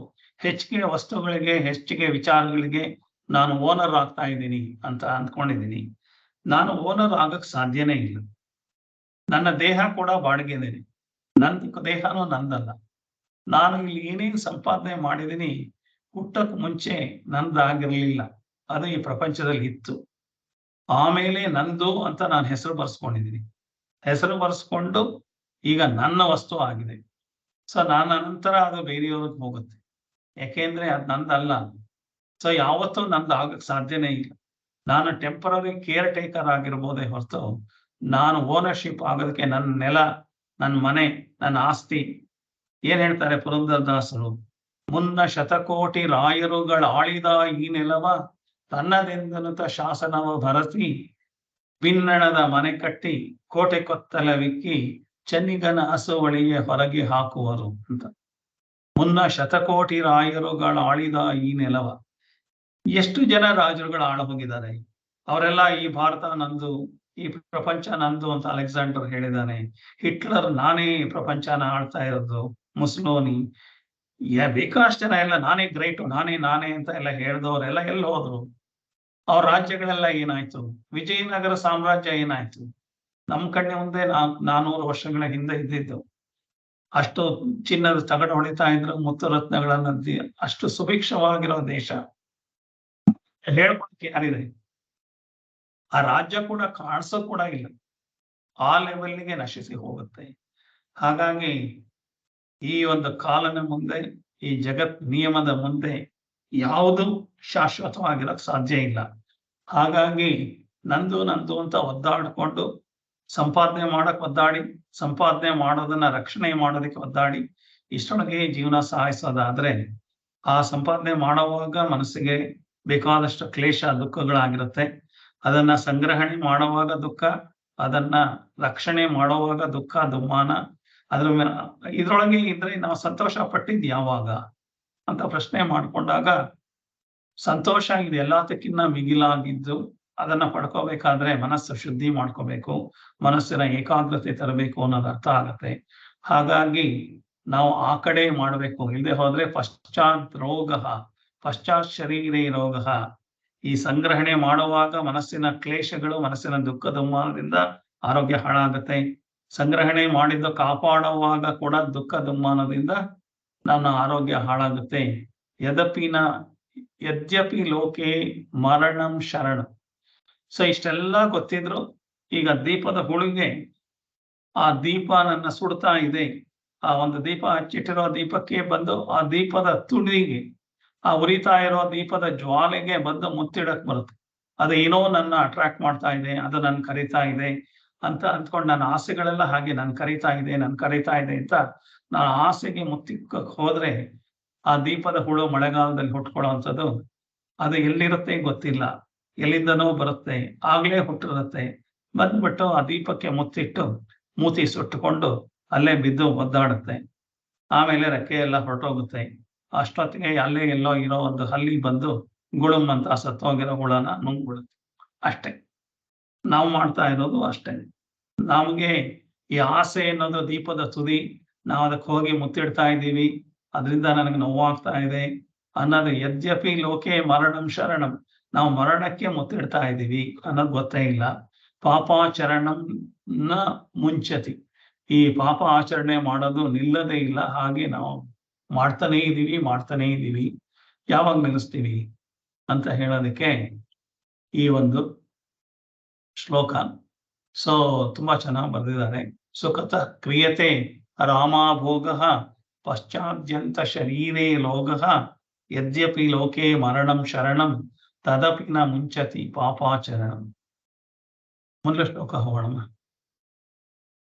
ಹೆಚ್ಚಿಗೆ ವಸ್ತುಗಳಿಗೆ, ಹೆಚ್ಚಿಗೆ ವಿಚಾರಗಳಿಗೆ ನಾನು ಓನರ್ ಆಗ್ತಾ ಇದ್ದೀನಿ ಅಂತ ಅಂದ್ಕೊಂಡಿದ್ದೀನಿ. ನಾನು ಓನರ್ ಆಗಕ್ ಸಾಧ್ಯನೇ ಇಲ್ಲ. ನನ್ನ ದೇಹ ಕೂಡ ಬಾಡಿಗೆದೇನೆ, ನನ್ನ ದೇಹನೂ ನಂದಲ್ಲ. ನಾನು ಇಲ್ಲಿ ಏನೇನು ಸಂಪಾದನೆ ಮಾಡಿದ್ದೀನಿ ಹುಟ್ಟಕ್ ಮುಂಚೆ ನಂದಾಗಿರ್ಲಿಲ್ಲ, ಅದು ಈ ಪ್ರಪಂಚದಲ್ಲಿ ಇತ್ತು. ಆಮೇಲೆ ನಂದು ಅಂತ ನಾನು ಹೆಸರು ಬರ್ಸ್ಕೊಂಡಿದ್ದೀನಿ. ಹೆಸರು ಬರ್ಸ್ಕೊಂಡು ಈಗ ನನ್ನ ವಸ್ತು ಆಗಿದೆ. ಸೊ ನನ್ನ ನಂತರ ಅದು ಬೇರೆಯವ್ರಿಗೆ ಹೋಗುತ್ತೆ, ಯಾಕೆಂದ್ರೆ ಅದು ನಂದಲ್ಲ. ಸೊ ಯಾವತ್ತೂ ನಂದು ಆಗಕ್ ಸಾಧ್ಯನೇ ಇಲ್ಲ. ನಾನು ಟೆಂಪರರಿ ಕೇರ್ ಟೇಕರ್ ಆಗಿರ್ಬೋದೇ ಹೊರತು ನಾನು ಓನರ್ಶಿಪ್ ಆಗೋದಕ್ಕೆ ನನ್ನ ನೆಲ, ನನ್ನ ಮನೆ, ನನ್ನ ಆಸ್ತಿ. ಏನ್ ಹೇಳ್ತಾರೆ ಪುರಂದರದಾಸರು, ಮುನ್ನ ಶತಕೋಟಿ ರಾಯರುಗಳ ಆಳಿದ ಈ ನೆಲವ ತನ್ನದೆಂದನುತ ಶಾಸನವ ಭರಸಿ ಬಿನ್ನಣದ ಮನೆ ಕಟ್ಟಿ ಕೋಟೆ ಕೊತ್ತಲವಿಕ್ಕಿ ಚೆನ್ನಿಗನ ಹಸುವಳಿಗೆ ಹೊರಗೆ ಹಾಕುವರು ಅಂತ. ಮುನ್ನ ಶತಕೋಟಿ ರಾಯರುಗಳ ಆಳಿದ ಈ ನೆಲವ, ಎಷ್ಟು ಜನ ರಾಜರುಗಳು ಆಳ ಹೋಗಿದ್ದಾರೆ. ಅವರೆಲ್ಲ ಈ ಭಾರತ ನಂದು, ಈ ಪ್ರಪಂಚ ನಂದು ಅಂತ ಅಲೆಕ್ಸಾಂಡರ್ ಹೇಳಿದಾನೆ. ಹಿಟ್ಲರ್ ನಾನೇ ಪ್ರಪಂಚನ ಆಳ್ತಾ ಇರೋದು, ಮುಸ್ಲೋನಿ, ಬೇಕಾಷ್ಟು ಜನ ಎಲ್ಲ ನಾನೇ ಗ್ರೇಟು, ನಾನೇ ಅಂತ ಎಲ್ಲ ಹೇಳ್ದವ್ರೆಲ್ಲ ಎಲ್ಲಿ ಹೋದ್ರು? ಅವ್ರ ರಾಜ್ಯಗಳೆಲ್ಲ ಏನಾಯ್ತು? ವಿಜಯನಗರ ಸಾಮ್ರಾಜ್ಯ ಏನಾಯ್ತು? ನಮ್ ಕಣ್ಣೆ ಮುಂದೆ 400 ವರ್ಷಗಳ ಹಿಂದೆ ಇದ್ದಿದ್ದು. ಅಷ್ಟು ಚಿನ್ನದ ತಗಡು ಹೊಳಿತಾ ಇದ್ರು, ಮುತ್ತು ರತ್ನಗಳ ನದಿ, ಅಷ್ಟು ಸುಭಿಕ್ಷವಾಗಿರೋ ದೇಶ. ಹೇಳ್ಕೊಳಕ್ಕೆ ಯಾರಿದೆ? ಆ ರಾಜ್ಯ ಕೂಡ ಕಾಣಿಸೋಕ್ ಕೂಡ ಇಲ್ಲ. ಆ ಲೆವೆಲ್ಗೆ ನಶಿಸಿ ಹೋಗುತ್ತೆ. ಹಾಗಾಗಿ ಈ ಒಂದು ಕಾಲನ ಮುಂದೆ, ಈ ಜಗತ್ ನಿಯಮದ ಮುಂದೆ ಯಾವುದು ಶಾಶ್ವತವಾಗಿರಕ್ ಸಾಧ್ಯ ಇಲ್ಲ. ಹಾಗಾಗಿ ನಂದು ಅಂತ ಒದ್ದಾಡ್ಕೊಂಡು ಸಂಪಾದನೆ ಮಾಡಕ್ ಒದ್ದಾಡಿ, ಸಂಪಾದನೆ ಮಾಡೋದನ್ನ ರಕ್ಷಣೆ ಮಾಡೋದಕ್ಕೆ ಒದ್ದಾಡಿ, ಇಷ್ಟೊಳಗೆ ಜೀವನ ಸಾಯಿಸೋದಾದ್ರೆ ಆ ಸಂಪಾದನೆ ಮಾಡುವಾಗ ಮನಸ್ಸಿಗೆ ಬೇಕಾದಷ್ಟು ಕ್ಲೇಶ ದುಃಖಗಳಾಗಿರುತ್ತೆ. ಅದನ್ನ ಸಂಗ್ರಹಣೆ ಮಾಡುವಾಗ ದುಃಖ, ಅದನ್ನ ರಕ್ಷಣೆ ಮಾಡುವಾಗ ದುಃಖ ದುಮ್ಮಾನ. ಇದ್ರೊಳಗೆ ಇದ್ರೆ ನಾವು ಸಂತೋಷ ಪಟ್ಟಿದ್ ಯಾವಾಗ ಅಂತ ಪ್ರಶ್ನೆ ಮಾಡ್ಕೊಂಡಾಗ, ಸಂತೋಷ ಇದು ಎಲ್ಲದಕ್ಕಿಂತ ಮಿಗಿಲಾಗಿದ್ದು. ಅದನ್ನ ಪಡ್ಕೋಬೇಕಾದ್ರೆ ಮನಸ್ಸು ಶುದ್ಧಿ ಮಾಡ್ಕೋಬೇಕು, ಮನಸ್ಸಿನ ಏಕಾಗ್ರತೆ ತರಬೇಕು ಅನ್ನೋದು ಅರ್ಥ ಆಗತ್ತೆ. ಹಾಗಾಗಿ ನಾವು ಆ ಕಡೆ ಮಾಡಬೇಕು. ಇಲ್ಲದೆ ಹೋದ್ರೆ ಪಶ್ಚಾತ್ ಶರೀರೇ ರೋಗ. ಈ ಸಂಗ್ರಹಣೆ ಮಾಡುವಾಗ ಮನಸ್ಸಿನ ಕ್ಲೇಶಗಳು, ಮನಸ್ಸಿನ ದುಃಖ ದುಮ್ಮಾನದಿಂದ ಆರೋಗ್ಯ ಹಾಳಾಗುತ್ತೆ. ಸಂಗ್ರಹಣೆ ಮಾಡಿದ್ದು ಕಾಪಾಡುವಾಗ ಕೂಡ ದುಃಖ ದುಮ್ಮಾನದಿಂದ ನನ್ನ ಆರೋಗ್ಯ ಹಾಳಾಗುತ್ತೆ. ಯದ್ಯಪಿ ಲೋಕೆ ಮರಣಂ ಶರಣ. ಸೊ ಇಷ್ಟೆಲ್ಲ ಗೊತ್ತಿದ್ರು ಈಗ ದೀಪದ ಹುಳಿಗೆ ಆ ದೀಪ ನನ್ನ ಸುಡ್ತಾ ಇದೆ. ಆ ಒಂದು ದೀಪ ಹಚ್ಚಿಟ್ಟಿರೋ ದೀಪಕ್ಕೆ ಬಂದು ಆ ದೀಪದ ತುಳಿಗೆ, ಆ ಉರಿತಾ ಇರೋ ದೀಪದ ಜ್ವಾಲೆಗೆ ಬಂದು ಮುತ್ತಿಡಕ್ ಬರುತ್ತೆ. ಅದು ಏನೋ ನನ್ನ ಅಟ್ರಾಕ್ಟ್ ಮಾಡ್ತಾ ಇದೆ, ಅದು ನನ್ ಕರೀತಾ ಇದೆ ಅಂತ ಅಂದ್ಕೊಂಡು ನನ್ನ ಆಸೆಗಳೆಲ್ಲ ಹಾಗೆ ನನ್ ಕರೀತಾ ಇದೆ ಅಂತ ನಾನು ಆಸೆಗೆ ಮುತ್ತಿಕ್ಕಕ್ ಹೋದ್ರೆ ಆ ದೀಪದ ಹುಳು ಮಳೆಗಾಲದಲ್ಲಿ ಹುಟ್ಕೊಳ್ಳೋವಂಥದ್ದು ಅದು ಎಲ್ಲಿರುತ್ತೆ ಗೊತ್ತಿಲ್ಲ, ಎಲ್ಲಿಂದನೋ ಬರುತ್ತೆ, ಆಗ್ಲೇ ಹುಟ್ಟಿರುತ್ತೆ. ಬಂದ್ಬಿಟ್ಟು ಆ ದೀಪಕ್ಕೆ ಮುತ್ತಿಟ್ಟು ಮೂತಿ ಸುಟ್ಟುಕೊಂಡು ಅಲ್ಲೇ ಬಿದ್ದು ಒದ್ದಾಡುತ್ತೆ. ಆಮೇಲೆ ರೆಕ್ಕೆ ಎಲ್ಲ ಹೊರಟೋಗುತ್ತೆ. ಅಷ್ಟೊತ್ತಿಗೆ ಅಲ್ಲೇ ಎಲ್ಲೋ ಇರೋ ಒಂದು ಹಲ್ಲಿ ಬಂದು ಗುಳುಮ್ ಅಂತ ಸತ್ತೋಗಿರೋ ಹುಳನ ನುಂಗ್ಬಿಡುತ್ತೆ. ಅಷ್ಟೇ ನಾವು ಮಾಡ್ತಾ ಇರೋದು. ಅಷ್ಟೇ ನಮ್ಗೆ ಈ ಆಸೆ ಅನ್ನೋದು ದೀಪದ ತುದಿ. ನಾವು ಅದಕ್ಕೆ ಹೋಗಿ ಮುತ್ತಿಡ್ತಾ ಇದ್ದೀವಿ, ಅದರಿಂದ ನನಗೆ ನೋವಾಗ್ತಾ ಇದೆ ಅನ್ನೋದು. ಯದ್ಯಪಿ ಲೋಕೆ ಮರಣಂ ಶರಣಂ, ನಾವು ಮರಣಕ್ಕೆ ಮುತ್ತಿಡ್ತಾ ಇದ್ದೀವಿ ಅನ್ನೋದು ಗೊತ್ತೇ ಇಲ್ಲ. ಪಾಪಾಚರಣಂ ನ ಮುಂಚತಿ, ಈ ಪಾಪ ಆಚರಣೆ ಮಾಡೋದು ನಿಲ್ಲದೇ ಇಲ್ಲ. ಹಾಗೆ ನಾವು ಮಾಡ್ತಾನೇ ಇದ್ದೀವಿ. ಯಾವಾಗ ನಿಲ್ಲಿಸ್ತೀವಿ ಅಂತ ಹೇಳೋದಕ್ಕೆ ಈ ಒಂದು ಶ್ಲೋಕ. ಸೊ ತುಂಬಾ ಚೆನ್ನಾಗಿ ಬರೆದಿದ್ದಾರೆ. ಸುಖತ ಕ್ರಿಯತೆ ರಾಮಾಭೋಗ ಪಶ್ಚಾದ್ಯಂತ ಶರೀರೇ ಲೋಗ, ಯದ್ಯಪಿ ಲೋಕೆ ಮರಣಂ ಶರಣಂ ತದಪಿ ನ ಮುಂಚತಿ ಪಾಪಾಚರಣಂ. ಮೊದಲ ಶ್ಲೋಕ ಹೋಗೋಣ.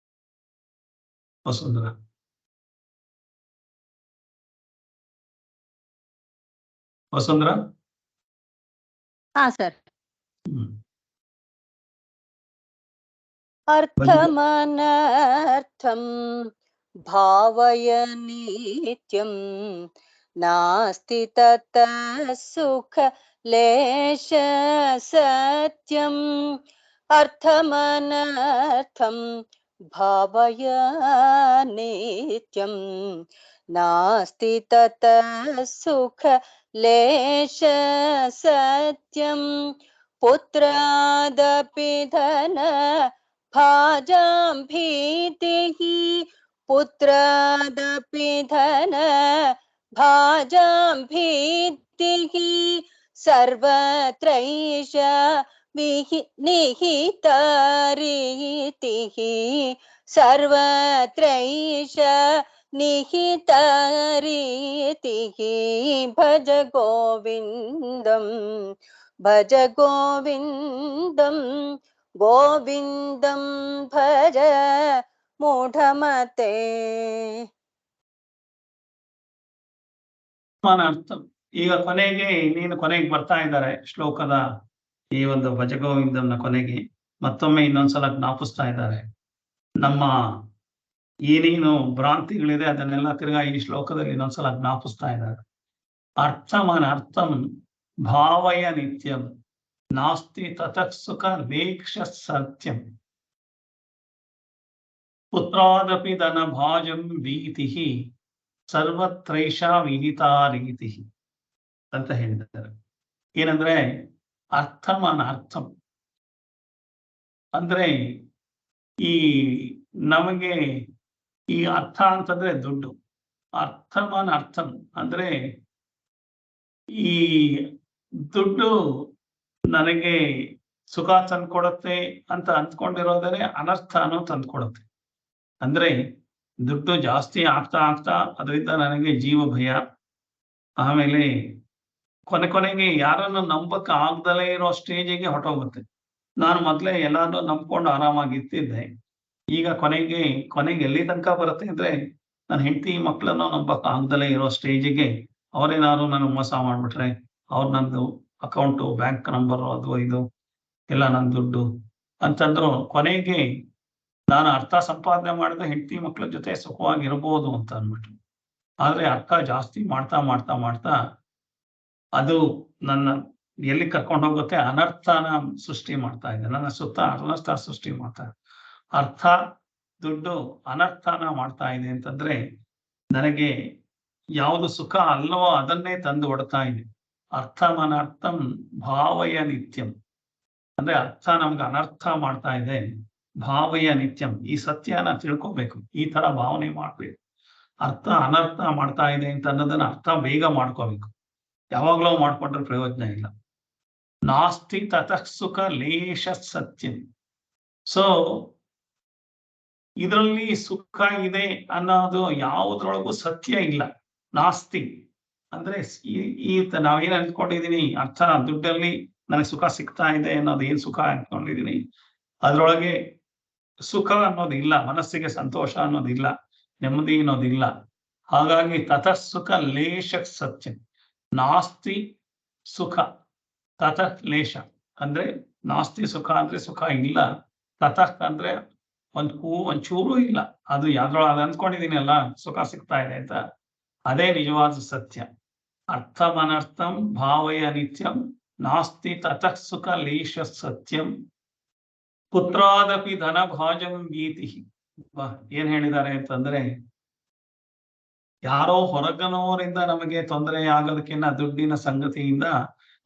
ವಸುಂಧರಾ. ಹಾ ಸರ್. ಅರ್ಥಮನರ್ಥಂ ಭಾವಯ ನಿತ್ಯಂ ನಾಸ್ತಿ ತತಃ ಸುಖ ಲೇಶ ಸತ್ಯಂ. ಅರ್ಥಮನರ್ಥಂ ಭಾವಯ ನಿತ್ಯಂ ನಾಸ್ತಿ ತತಃ ಸುಖ ಲೇಶ ಸತ್ಯಂ. ಪುತ್ರಾದಪಿ ಧನ ಭಾಜಾಂ ಭೀತಿಃ, ಪುತ್ರಾದಪಿ ಧನ ಭಾಜಾಂ ಭೀತಿಃ. ಸರ್ವತ್ರೈಷ ನಿಹಿತ ರೀತಿಃ, ಸರ್ವತ್ರೈಷ ನಿಹಿತ ರೀತಿಃ. ಭಜ ಗೋವಿಂದಂ ಭಜ ಗೋವಿಂದಂ ಗೋವಿಂದಂ ಭಜ ಮೂಢಮತೆ. ಅರ್ಥ ಈಗ ಕೊನೆಗೆ ನೀನು ಕೊನೆಗೆ ಬರ್ತಾ ಇದ್ದಾರೆ ಶ್ಲೋಕದ ಈ ಒಂದು ಭಜಗೋವಿಂದಂನ ಕೊನೆಗೆ ಮತ್ತೊಮ್ಮೆ ಇನ್ನೊಂದ್ಸಲ ಜ್ಞಾಪಿಸ್ತಾ ಇದ್ದಾರೆ. ನಮ್ಮ ಏನೇನು ಭ್ರಾಂತಿಗಳಿದೆ ಅದನ್ನೆಲ್ಲ ತಿರ್ಗಾ ಈ ಶ್ಲೋಕದಲ್ಲಿ ಇನ್ನೊಂದ್ಸಲ ಜ್ಞಾಪಿಸ್ತಾ ಇದ್ದಾರೆ. ಅರ್ಥಂ ಭಾವಯ ನಿತ್ಯಂ ನಾಸ್ತಿ ತತಃ ಸುಖ ಲೇಕ್ಷ ಸತ್ಯಂ ಪುತ್ರಾದಪಿ ಧನ ಭಾಜಂ ಭೀತಿ ಸರ್ವತ್ರೈಷಾ ವಿಹಿತಾ ರೀತಿ ಅಂತ ಹೇಳಿದ್ದಾರೆ. ಏನಂದ್ರೆ ಅರ್ಥಮನ ಅರ್ಥಂ ಅಂದ್ರೆ ಈ ನಮಗೆ ಈ ಅರ್ಥ ಅಂತಂದ್ರೆ ದುಡ್ಡು. ಅರ್ಥಮನ ಅರ್ಥಂ ಅಂದ್ರೆ ಈ ದುಡ್ಡು ನನಗೆ ಸುಖ ತಂದ್ಕೊಡುತ್ತೆ ಅಂತ ಅಂದ್ಕೊಂಡಿರೋದೇ ಅನರ್ಥನೂ ತಂದ್ಕೊಡುತ್ತೆ. ಅಂದ್ರೆ ದುಡ್ಡು ಜಾಸ್ತಿ ಆಗ್ತಾ ಆಗ್ತಾ ಅದರಿಂದ ನನಗೆ ಜೀವ ಭಯ, ಆಮೇಲೆ ಕೊನೆಗೆ ಯಾರನ್ನು ನಂಬಕ್ಕೆ ಆಗ್ದಲೇ ಇರೋ ಸ್ಟೇಜಿಗೆ ಹೊಟ್ಟೋಗುತ್ತೆ. ನಾನು ಮೊದಲೇ ಎಲ್ಲಾನು ನಂಬ್ಕೊಂಡು ಆರಾಮಾಗಿ ಇರ್ತಿದ್ದೆ. ಈಗ ಕೊನೆಗೆ ಎಲ್ಲಿ ತನಕ ಬರುತ್ತೆ ಅಂದ್ರೆ ನನ್ನ ಹೆಂಡತಿ ಮಕ್ಕಳನ್ನು ನಂಬಕ್ ಆಗ್ದಲೇ ಇರೋ ಸ್ಟೇಜಿಗೆ ಅವರೇನಾದ್ರು ನನಗೆ ಮೋಸ ಮಾಡ್ಬಿಟ್ರೆ ಅವ್ರು ನಂದು ಅಕೌಂಟು, ಬ್ಯಾಂಕ್ ನಂಬರು, ಅದು ಇದು ಎಲ್ಲ ನನ್ನ ದುಡ್ಡು ಅಂತಂದ್ರು ಕೊನೆಗೆ ನಾನು ಅರ್ಥ ಸಂಪಾದನೆ ಮಾಡಿದ್ರೆ ಹೆಂಡತಿ ಮಕ್ಕಳ ಜೊತೆ ಸುಖವಾಗಿರ್ಬೋದು ಅಂತ ಅಂದ್ಬಿಟ್ಟು. ಆದ್ರೆ ಅರ್ಥ ಜಾಸ್ತಿ ಮಾಡ್ತಾ ಮಾಡ್ತಾ ಮಾಡ್ತಾ ಅದು ನನ್ನ ಎಲ್ಲಿ ಕರ್ಕೊಂಡು ಹೋಗುತ್ತೆ, ಅನರ್ಥನ ಸೃಷ್ಟಿ ಮಾಡ್ತಾ ಇದೆ. ನನ್ನ ಸುತ್ತ ಅನರ್ಥ ಸೃಷ್ಟಿ ಮಾಡ್ತಾ ಇದೆ. ಅರ್ಥ ದುಡ್ಡು ಅನರ್ಥನ ಮಾಡ್ತಾ ಇದೆ ಅಂತಂದ್ರೆ ನನಗೆ ಯಾವುದು ಸುಖ ಅಲ್ಲವೋ ಅದನ್ನೇ ತಂದು ಒಡ್ತಾ ಇದೆ. ಅರ್ಥಮನರ್ಥಂ ಭಾವಯ ನಿತ್ಯಂ ಅಂದ್ರೆ ಅರ್ಥ ನಮ್ಗೆ ಅನರ್ಥ ಮಾಡ್ತಾ ಇದೆ, ಭಾವಯ ನಿತ್ಯಂ. ಈ ಸತ್ಯನ ತಿಳ್ಕೊಬೇಕು, ಈ ತರ ಭಾವನೆ ಮಾಡ್ಬೇಕು. ಅರ್ಥ ಅನರ್ಥ ಮಾಡ್ತಾ ಇದೆ ಅಂತ ಅನ್ನೋದನ್ನ ಅರ್ಥ ಬೇಗ ಮಾಡ್ಕೋಬೇಕು. ಯಾವಾಗ್ಲೂ ಮಾಡ್ಕೊಂಡ್ರೆ ಪ್ರಯೋಜನ ಇಲ್ಲ. ನಾಸ್ತಿ ತತಃ ಸುಖ ಲೇಷ ಸತ್ಯಂ. ಸೊ ಇದರಲ್ಲಿ ಸುಖ ಇದೆ ಅನ್ನೋದು ಯಾವುದ್ರೊಳಗೂ ಸತ್ಯ ಇಲ್ಲ. ನಾಸ್ತಿ ಅಂದ್ರೆ ನಾವೇನ್ ಅಂದ್ಕೊಂಡಿದೀನಿ, ಅರ್ಥ ದುಡ್ಡಲ್ಲಿ ನನಗೆ ಸುಖ ಸಿಗ್ತಾ ಇದೆ ಅನ್ನೋದು ಏನ್ ಸುಖ ಅಂದ್ಕೊಂಡಿದೀನಿ, ಅದ್ರೊಳಗೆ ಸುಖ ಅನ್ನೋದಿಲ್ಲ, ಮನಸ್ಸಿಗೆ ಸಂತೋಷ ಅನ್ನೋದಿಲ್ಲ, ನೆಮ್ಮದಿ ಅನ್ನೋದಿಲ್ಲ. ಹಾಗಾಗಿ ತತಃ ಸುಖ ಲೇಷ ಸತ್ಯ. ನಾಸ್ತಿ ಸುಖ ತತಃ ಲೇಷ ಅಂದ್ರೆ ನಾಸ್ತಿ ಸುಖ ಅಂದ್ರೆ ಸುಖ ಇಲ್ಲ, ತತಃ ಅಂದ್ರೆ ಒಂಚೂರು ಇಲ್ಲ. ಅದು ಯಾವ್ದ್ರೊಳಗೆ ಅಂದ್ಕೊಂಡಿದೀನಿ ಅಲ್ಲ ಸುಖ ಸಿಗ್ತಾ ಇದೆ ಅಂತ, ಅದೇ ನಿಜವಾದ ಸತ್ಯ. ಅರ್ಥಮನರ್ಥಂ ಭಾವಯ ನಿತ್ಯಂ ನಾಸ್ತಿ ತತಃ ಸುಖ ಲೇಷ ಸತ್ಯಂ ಪುತ್ರಾದಪಿ ಧನ ಭಾಜಂ ಭೀತಿ. ಏನ್ ಹೇಳಿದ್ದಾರೆ ಅಂತಂದ್ರೆ, ಯಾರೋ ಹೊರಗನವರಿಂದ ನಮಗೆ ತೊಂದರೆ ಆಗೋದಕ್ಕಿಂತ ದುಡ್ಡಿನ ಸಂಗತಿಯಿಂದ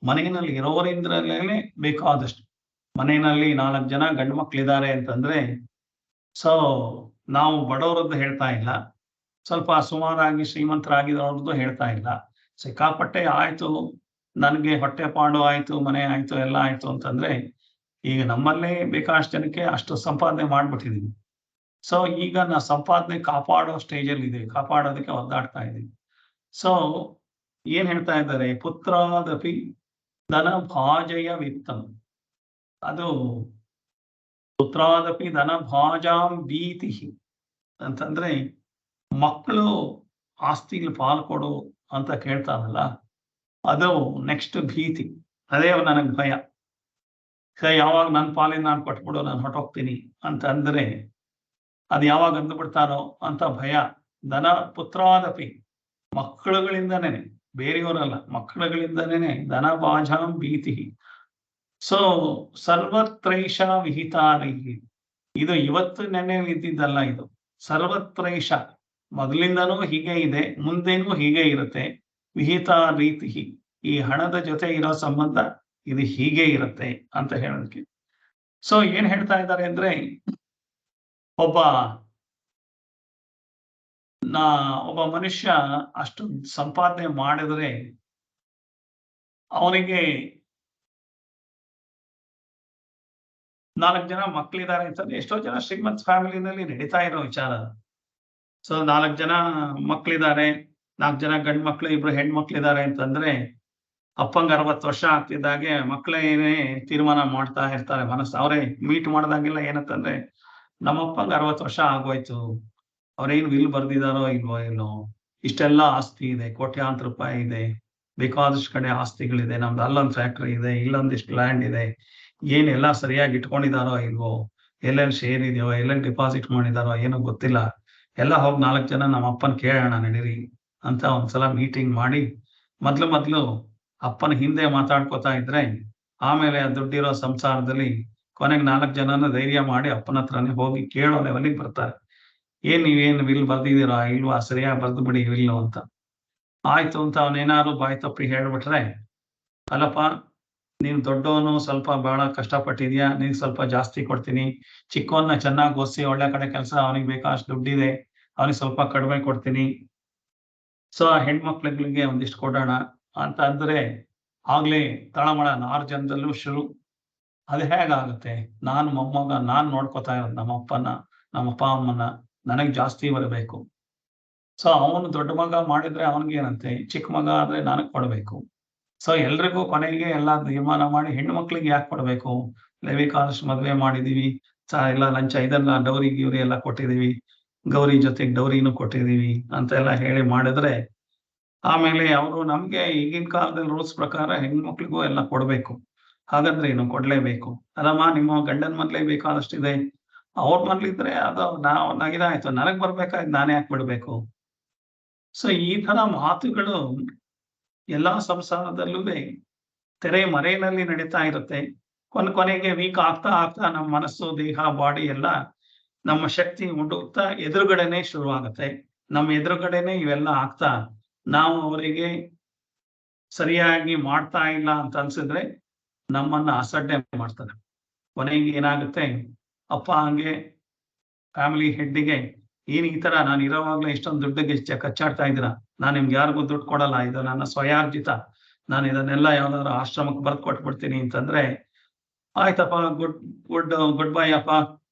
ಮನೆಯಲ್ಲಿ ಇರೋರಿಂದಲೇ ಬೇಕಾದಷ್ಟು. ಮನೆಯಲ್ಲಿ 4 ಜನ ಗಂಡು ಮಕ್ಳಿದ್ದಾರೆ ಅಂತಂದ್ರೆ, ಸೊ ನಾವು ಬಡವರದ್ದು ಹೇಳ್ತಾ ಇಲ್ಲ, ಸ್ವಲ್ಪ ಸುಮಾರಾಗಿ ಶ್ರೀಮಂತರಾಗಿರೋರದ್ದು ಹೇಳ್ತಾ ಇಲ್ಲ. ಸಿಕ್ಕಾಪಟ್ಟೆ ಆಯ್ತು, ನನಗೆ ಹೊಟ್ಟೆ ಪಾಡು ಆಯ್ತು, ಮನೆ ಆಯ್ತು, ಎಲ್ಲ ಆಯ್ತು ಅಂತಂದ್ರೆ ಈಗ ನಮ್ಮಲ್ಲೇ ಬೇಕಾದಷ್ಟು ಜನಕ್ಕೆ ಅಷ್ಟು ಸಂಪಾದನೆ ಮಾಡ್ಬಿಟ್ಟಿದೀವಿ. ಸೊ ಈಗ ನಾ ಸಂಪಾದನೆ ಕಾಪಾಡೋ ಸ್ಟೇಜಲ್ಲಿ ಇದೆ, ಕಾಪಾಡೋದಕ್ಕೆ ಒದ್ದಾಡ್ತಾ ಇದ್ದೀವಿ. ಸೊ ಏನ್ ಹೇಳ್ತಾ ಇದ್ದಾರೆ, ಪುತ್ರಾದಪಿ ಧನ ಭಾಜಯ ವಿತ್ತಂ. ಅದು ಪುತ್ರಾದಪಿ ಧನ ಭಾಜಾಂ ಭೀತಿ ಅಂತಂದ್ರೆ ಮಕ್ಕಳು ಆಸ್ತಿಗೆ ಪಾಲು ಕೊಡು ಅಂತ ಕೇಳ್ತಾರಲ್ಲ, ಅದು ನೆಕ್ಸ್ಟ್ ಭೀತಿ. ಅದೇ ನನಗೆ ಭಯ. ಯಾವಾಗ ನನ್ನ ಪಾಲಿನ ನಾನು ಕೊಟ್ಬಿಡು, ನಾನು ಹೊಟ್ಟೋಗ್ತೀನಿ ಅಂತ ಅಂದ್ರೆ ಅದು ಯಾವಾಗ ಅಂದ್ಬಿಡ್ತಾರೋ ಅಂತ ಭಯ. ಧನ ಪುತ್ರಾದಪಿ ಮಕ್ಕಳುಗಳಿಂದನೇ, ಬೇರೆಯವರಲ್ಲ, ಮಕ್ಕಳುಗಳಿಂದನೇ ಧನ ಭಾಜಾಂ ಭೀತಿ. ಸೊ ಸರ್ವತ್ರೈಷ ವಿಹಿತಾರಿ. ಇದು ಇವತ್ತು ನೆನ್ನೆ ಇದ್ದಿದ್ದಲ್ಲ, ಇದು ಸರ್ವತ್ರೈಷ ಮೊದಲಿಂದನೂ ಹೀಗೆ ಇದೆ, ಮುಂದೇನೂ ಹೀಗೆ ಇರುತ್ತೆ. ವಿಹಿತ ರೀತಿ, ಈ ಹಣದ ಜೊತೆ ಇರೋ ಸಂಬಂಧ ಇದು ಹೀಗೆ ಇರುತ್ತೆ ಅಂತ ಹೇಳೋದಕ್ಕೆ. ಸೊ ಏನ್ ಹೇಳ್ತಾ ಇದ್ದಾರೆ ಅಂದ್ರೆ, ಒಬ್ಬ ಮನುಷ್ಯ ಅಷ್ಟು ಸಂಪಾದನೆ ಮಾಡಿದ್ರೆ ಅವನಿಗೆ 4 ಜನ ಮಕ್ಕಳಿದ್ದಾರೆ ಅಂತಂದ್ರೆ, ಎಷ್ಟೋ ಜನ ಶ್ರೀಮಂತ ಫ್ಯಾಮಿಲಿನಲ್ಲಿ ನಡೀತಾ ಇರೋ ವಿಚಾರ. ಸೊ 4 ಜನ ಮಕ್ಕಳಿದ್ದಾರೆ, 4 ಜನ ಗಂಡು ಮಕ್ಳು, 2 ಹೆಣ್ಮಕ್ಳಿದ್ದಾರೆ ಅಂತಂದ್ರೆ ಅಪ್ಪಂಗೆ 60 ವರ್ಷ ಆಗ್ತಿದ್ದಾಗೆ ಮಕ್ಕಳೇನೇ ತೀರ್ಮಾನ ಮಾಡ್ತಾ ಇರ್ತಾರೆ ಮನಸ್ಸು. ಅವರೇ ಮೀಟ್ ಮಾಡ್ದಂಗೆಲ್ಲ ಏನಂತಂದ್ರೆ, ನಮ್ಮಪ್ಪಂಗೆ 60 ವರ್ಷ ಆಗೋಯ್ತು, ಅವ್ರೇನು ವಿಲ್ ಬರ್ದಿದಾರೋ ಇಲ್ವೋ, ಇಷ್ಟೆಲ್ಲ ಆಸ್ತಿ ಇದೆ, ಕೋಟ್ಯಾಂತರ ರೂಪಾಯಿ ಇದೆ, ಬೇಕಾದಷ್ಟು ಕಡೆ ಆಸ್ತಿಗಳಿದೆ, ನಮ್ದು ಅಲ್ಲೊಂದು ಫ್ಯಾಕ್ಟ್ರಿ ಇದೆ, ಇಲ್ಲೊಂದಿಷ್ಟು ಲ್ಯಾಂಡ್ ಇದೆ, ಏನೆಲ್ಲ ಸರಿಯಾಗಿ ಇಟ್ಕೊಂಡಿದಾರೋ ಇಲ್ವೋ, ಎಲ್ಲೆಲ್ಲಿ ಶೇರ್ ಇದೆಯೋ, ಎಲ್ಲೆಲ್ಲಿ ಡಿಪಾಸಿಟ್ ಮಾಡಿದಾರೋ ಏನೋ ಗೊತ್ತಿಲ್ಲ, ಎಲ್ಲ ಹೋಗಿ 4 ಜನ ನಮ್ಮ ಅಪ್ಪನ ಕೇಳೋಣ ನಡೀರಿ ಅಂತ ಒಂದ್ಸಲ ಮೀಟಿಂಗ್ ಮಾಡಿ ಮೊದ್ಲು ಅಪ್ಪನ ಹಿಂದೆ ಮಾತಾಡ್ಕೋತಾ ಇದ್ರೆ ಆಮೇಲೆ ಆ ದುಡ್ಡಿರೋ ಸಂಸಾರದಲ್ಲಿ ಕೊನೆಗೆ 4 ಜನನ ಧೈರ್ಯ ಮಾಡಿ ಅಪ್ಪನ ಹತ್ರನೇ ಹೋಗಿ ಕೇಳೋ ಲೆವೆಲಿಗೆ ಬರ್ತಾರೆ. ನೀವೇನು ವಿಲ್ ಬರ್ದಿದ್ದೀರಾ ಇಲ್ವಾ, ಸರಿಯಾಗಿ ಬರ್ದು ಬಿಡಿ ವಿಲ್ಲು ಅಂತ. ಆಯ್ತು ಅಂತ ಅವನೇನಾದ್ರು ಬಾಯಿ ತಪ್ಪಿ ಹೇಳ್ಬಿಟ್ರೆ, ಅಲ್ಲಪ್ಪ ನೀನು ದೊಡ್ಡವನು, ಸ್ವಲ್ಪ ಬಹಳ ಕಷ್ಟಪಟ್ಟಿದ್ಯಾ, ನೀನ್ ಸ್ವಲ್ಪ ಜಾಸ್ತಿ ಕೊಡ್ತೀನಿ, ಚಿಕ್ಕವನ್ನ ಚೆನ್ನಾಗಿ ಓದಿಸಿ ಒಳ್ಳೆ ಕಡೆ ಕೆಲಸ, ಅವನಿಗೆ ಬೇಕಾಷ್ಟು ದುಡ್ಡಿದೆ, ಅವನಿಗೆ ಸ್ವಲ್ಪ ಕಡಿಮೆ ಕೊಡ್ತೀನಿ, ಸೊ ಆ ಹೆಣ್ಮಕ್ಳುಗಳಿಗೆ ಒಂದಿಷ್ಟು ಕೊಡೋಣ ಅಂತ ಅಂದ್ರೆ ಆಗ್ಲೇ ತಳಮಳ 6 ಜನದಲ್ಲೂ ಶುರು. ಅದು ಹೇಗಾಗುತ್ತೆ? ನಾನು ಮೊಮ್ಮಗ, ನಾನ್ ನೋಡ್ಕೊತಾ ಇರೋದು ನಮ್ಮ ಅಪ್ಪ ಅಮ್ಮನ, ನನಗ್ ಜಾಸ್ತಿ ಬರಬೇಕು. ಸೊ ಅವನು ದೊಡ್ಡ ಮಗ ಮಾಡಿದ್ರೆ ಅವನಿಗೇನಂತೆ, ಚಿಕ್ಕ ಮಗ ಆದ್ರೆ ನನಗ್ ಕೊಡ್ಬೇಕು. ಸೊ ಎಲ್ರಿಗೂ ಕೊನೆಗೆ ಎಲ್ಲ ತೀರ್ಮಾನ ಮಾಡಿ ಹೆಣ್ಣು ಮಕ್ಳಿಗೆ ಯಾಕೆ ಕೊಡ್ಬೇಕು, ಬೇಕಾದಷ್ಟು ಮದ್ವೆ ಮಾಡಿದೀವಿ, ಎಲ್ಲ ಲಂಚ ಇದೆಲ್ಲ ಡೌರಿ ಗಿವ್ರಿ ಎಲ್ಲ ಕೊಟ್ಟಿದೀವಿ, ಗೌರಿ ಜೊತೆಗೆ ಡೌರಿನೂ ಕೊಟ್ಟಿದೀವಿ ಅಂತೆಲ್ಲ ಹೇಳಿ ಮಾಡಿದ್ರೆ ಆಮೇಲೆ ಅವರು ನಮ್ಗೆ ಈಗಿನ ಕಾಲದಲ್ಲಿ ರೂಲ್ಸ್ ಪ್ರಕಾರ ಹೆಣ್ಮಕ್ಳಿಗೂ ಎಲ್ಲ ಕೊಡ್ಬೇಕು. ಹಾಗಾದ್ರೆ ಏನು ಕೊಡ್ಲೇಬೇಕು. ಅಲ್ಲಮ್ಮ ನಿಮ್ಮ ಗಂಡನ ಮನ್ಲೇ ಬೇಕಾದಷ್ಟಿದೆ, ಅವ್ರ ಮನ್ಲಿದ್ರೆ ಅದು ಇದಾಯ್ತು, ನನಗ್ ಬರ್ಬೇಕಾಯ್ತು, ನಾನೇ ಯಾಕೆ ಬಿಡ್ಬೇಕು? ಸೊ ಈ ತರ ಮಾತುಗಳು ಎಲ್ಲಾ ಸಂಸಾರದಲ್ಲೂ ತೆರೆ ಮರೆಯಲ್ಲಿ ನಡೀತಾ ಇರುತ್ತೆ. ಕೊನೆಗೆ ವೀಕ್ ಆಗ್ತಾ ಆಗ್ತಾ ನಮ್ಮ ಮನಸ್ಸು, ದೇಹ, ಬಾಡಿ ಎಲ್ಲ ನಮ್ಮ ಶಕ್ತಿ ಉಂಡುತ್ತಾ ಎದುರುಗಡೆನೆ ಶುರುವಾಗುತ್ತೆ. ನಮ್ಮ ಎದುರುಗಡೆನೆ ಇವೆಲ್ಲ ಆಗ್ತಾ ನಾವು ಅವರಿಗೆ ಸರಿಯಾಗಿ ಮಾಡ್ತಾ ಇಲ್ಲ ಅಂತ ಅನ್ಸಿದ್ರೆ ನಮ್ಮನ್ನ ಅಸಡ್ಡೆ ಮಾಡ್ತಾರೆ. ಕೊನೆಗೆ ಏನಾಗುತ್ತೆ, ಅಪ್ಪ ಹಂಗೆ ಫ್ಯಾಮಿಲಿ ಹೆಡ್ಡಿಗೆ ಈ ತರ ನಾನು ಇರೋವಾಗ್ಲೇ ಇಷ್ಟೊಂದು ದುಡ್ಡಿಗೆ ಕಚ್ಚಾಡ್ತಾ ಇದ್ದೀರಾ, ನಾನು ನಿಮ್ಗೆ ಯಾರಿಗೂ ದುಡ್ಡು ಕೊಡಲ್ಲ, ಇದು ನನ್ನ ಸ್ವಯಾರ್ಜಿತ, ನಾನು ಇದನ್ನೆಲ್ಲ ಯಾವ್ದಾದ್ರು ಆಶ್ರಮಕ್ಕೆ ಬರ್ದು ಕೊಟ್ಬಿಡ್ತೀನಿ ಅಂತಂದ್ರೆ, ಆಯ್ತಪ್ಪ, ಗುಡ್ ಬೈ ಅಪ್ಪ,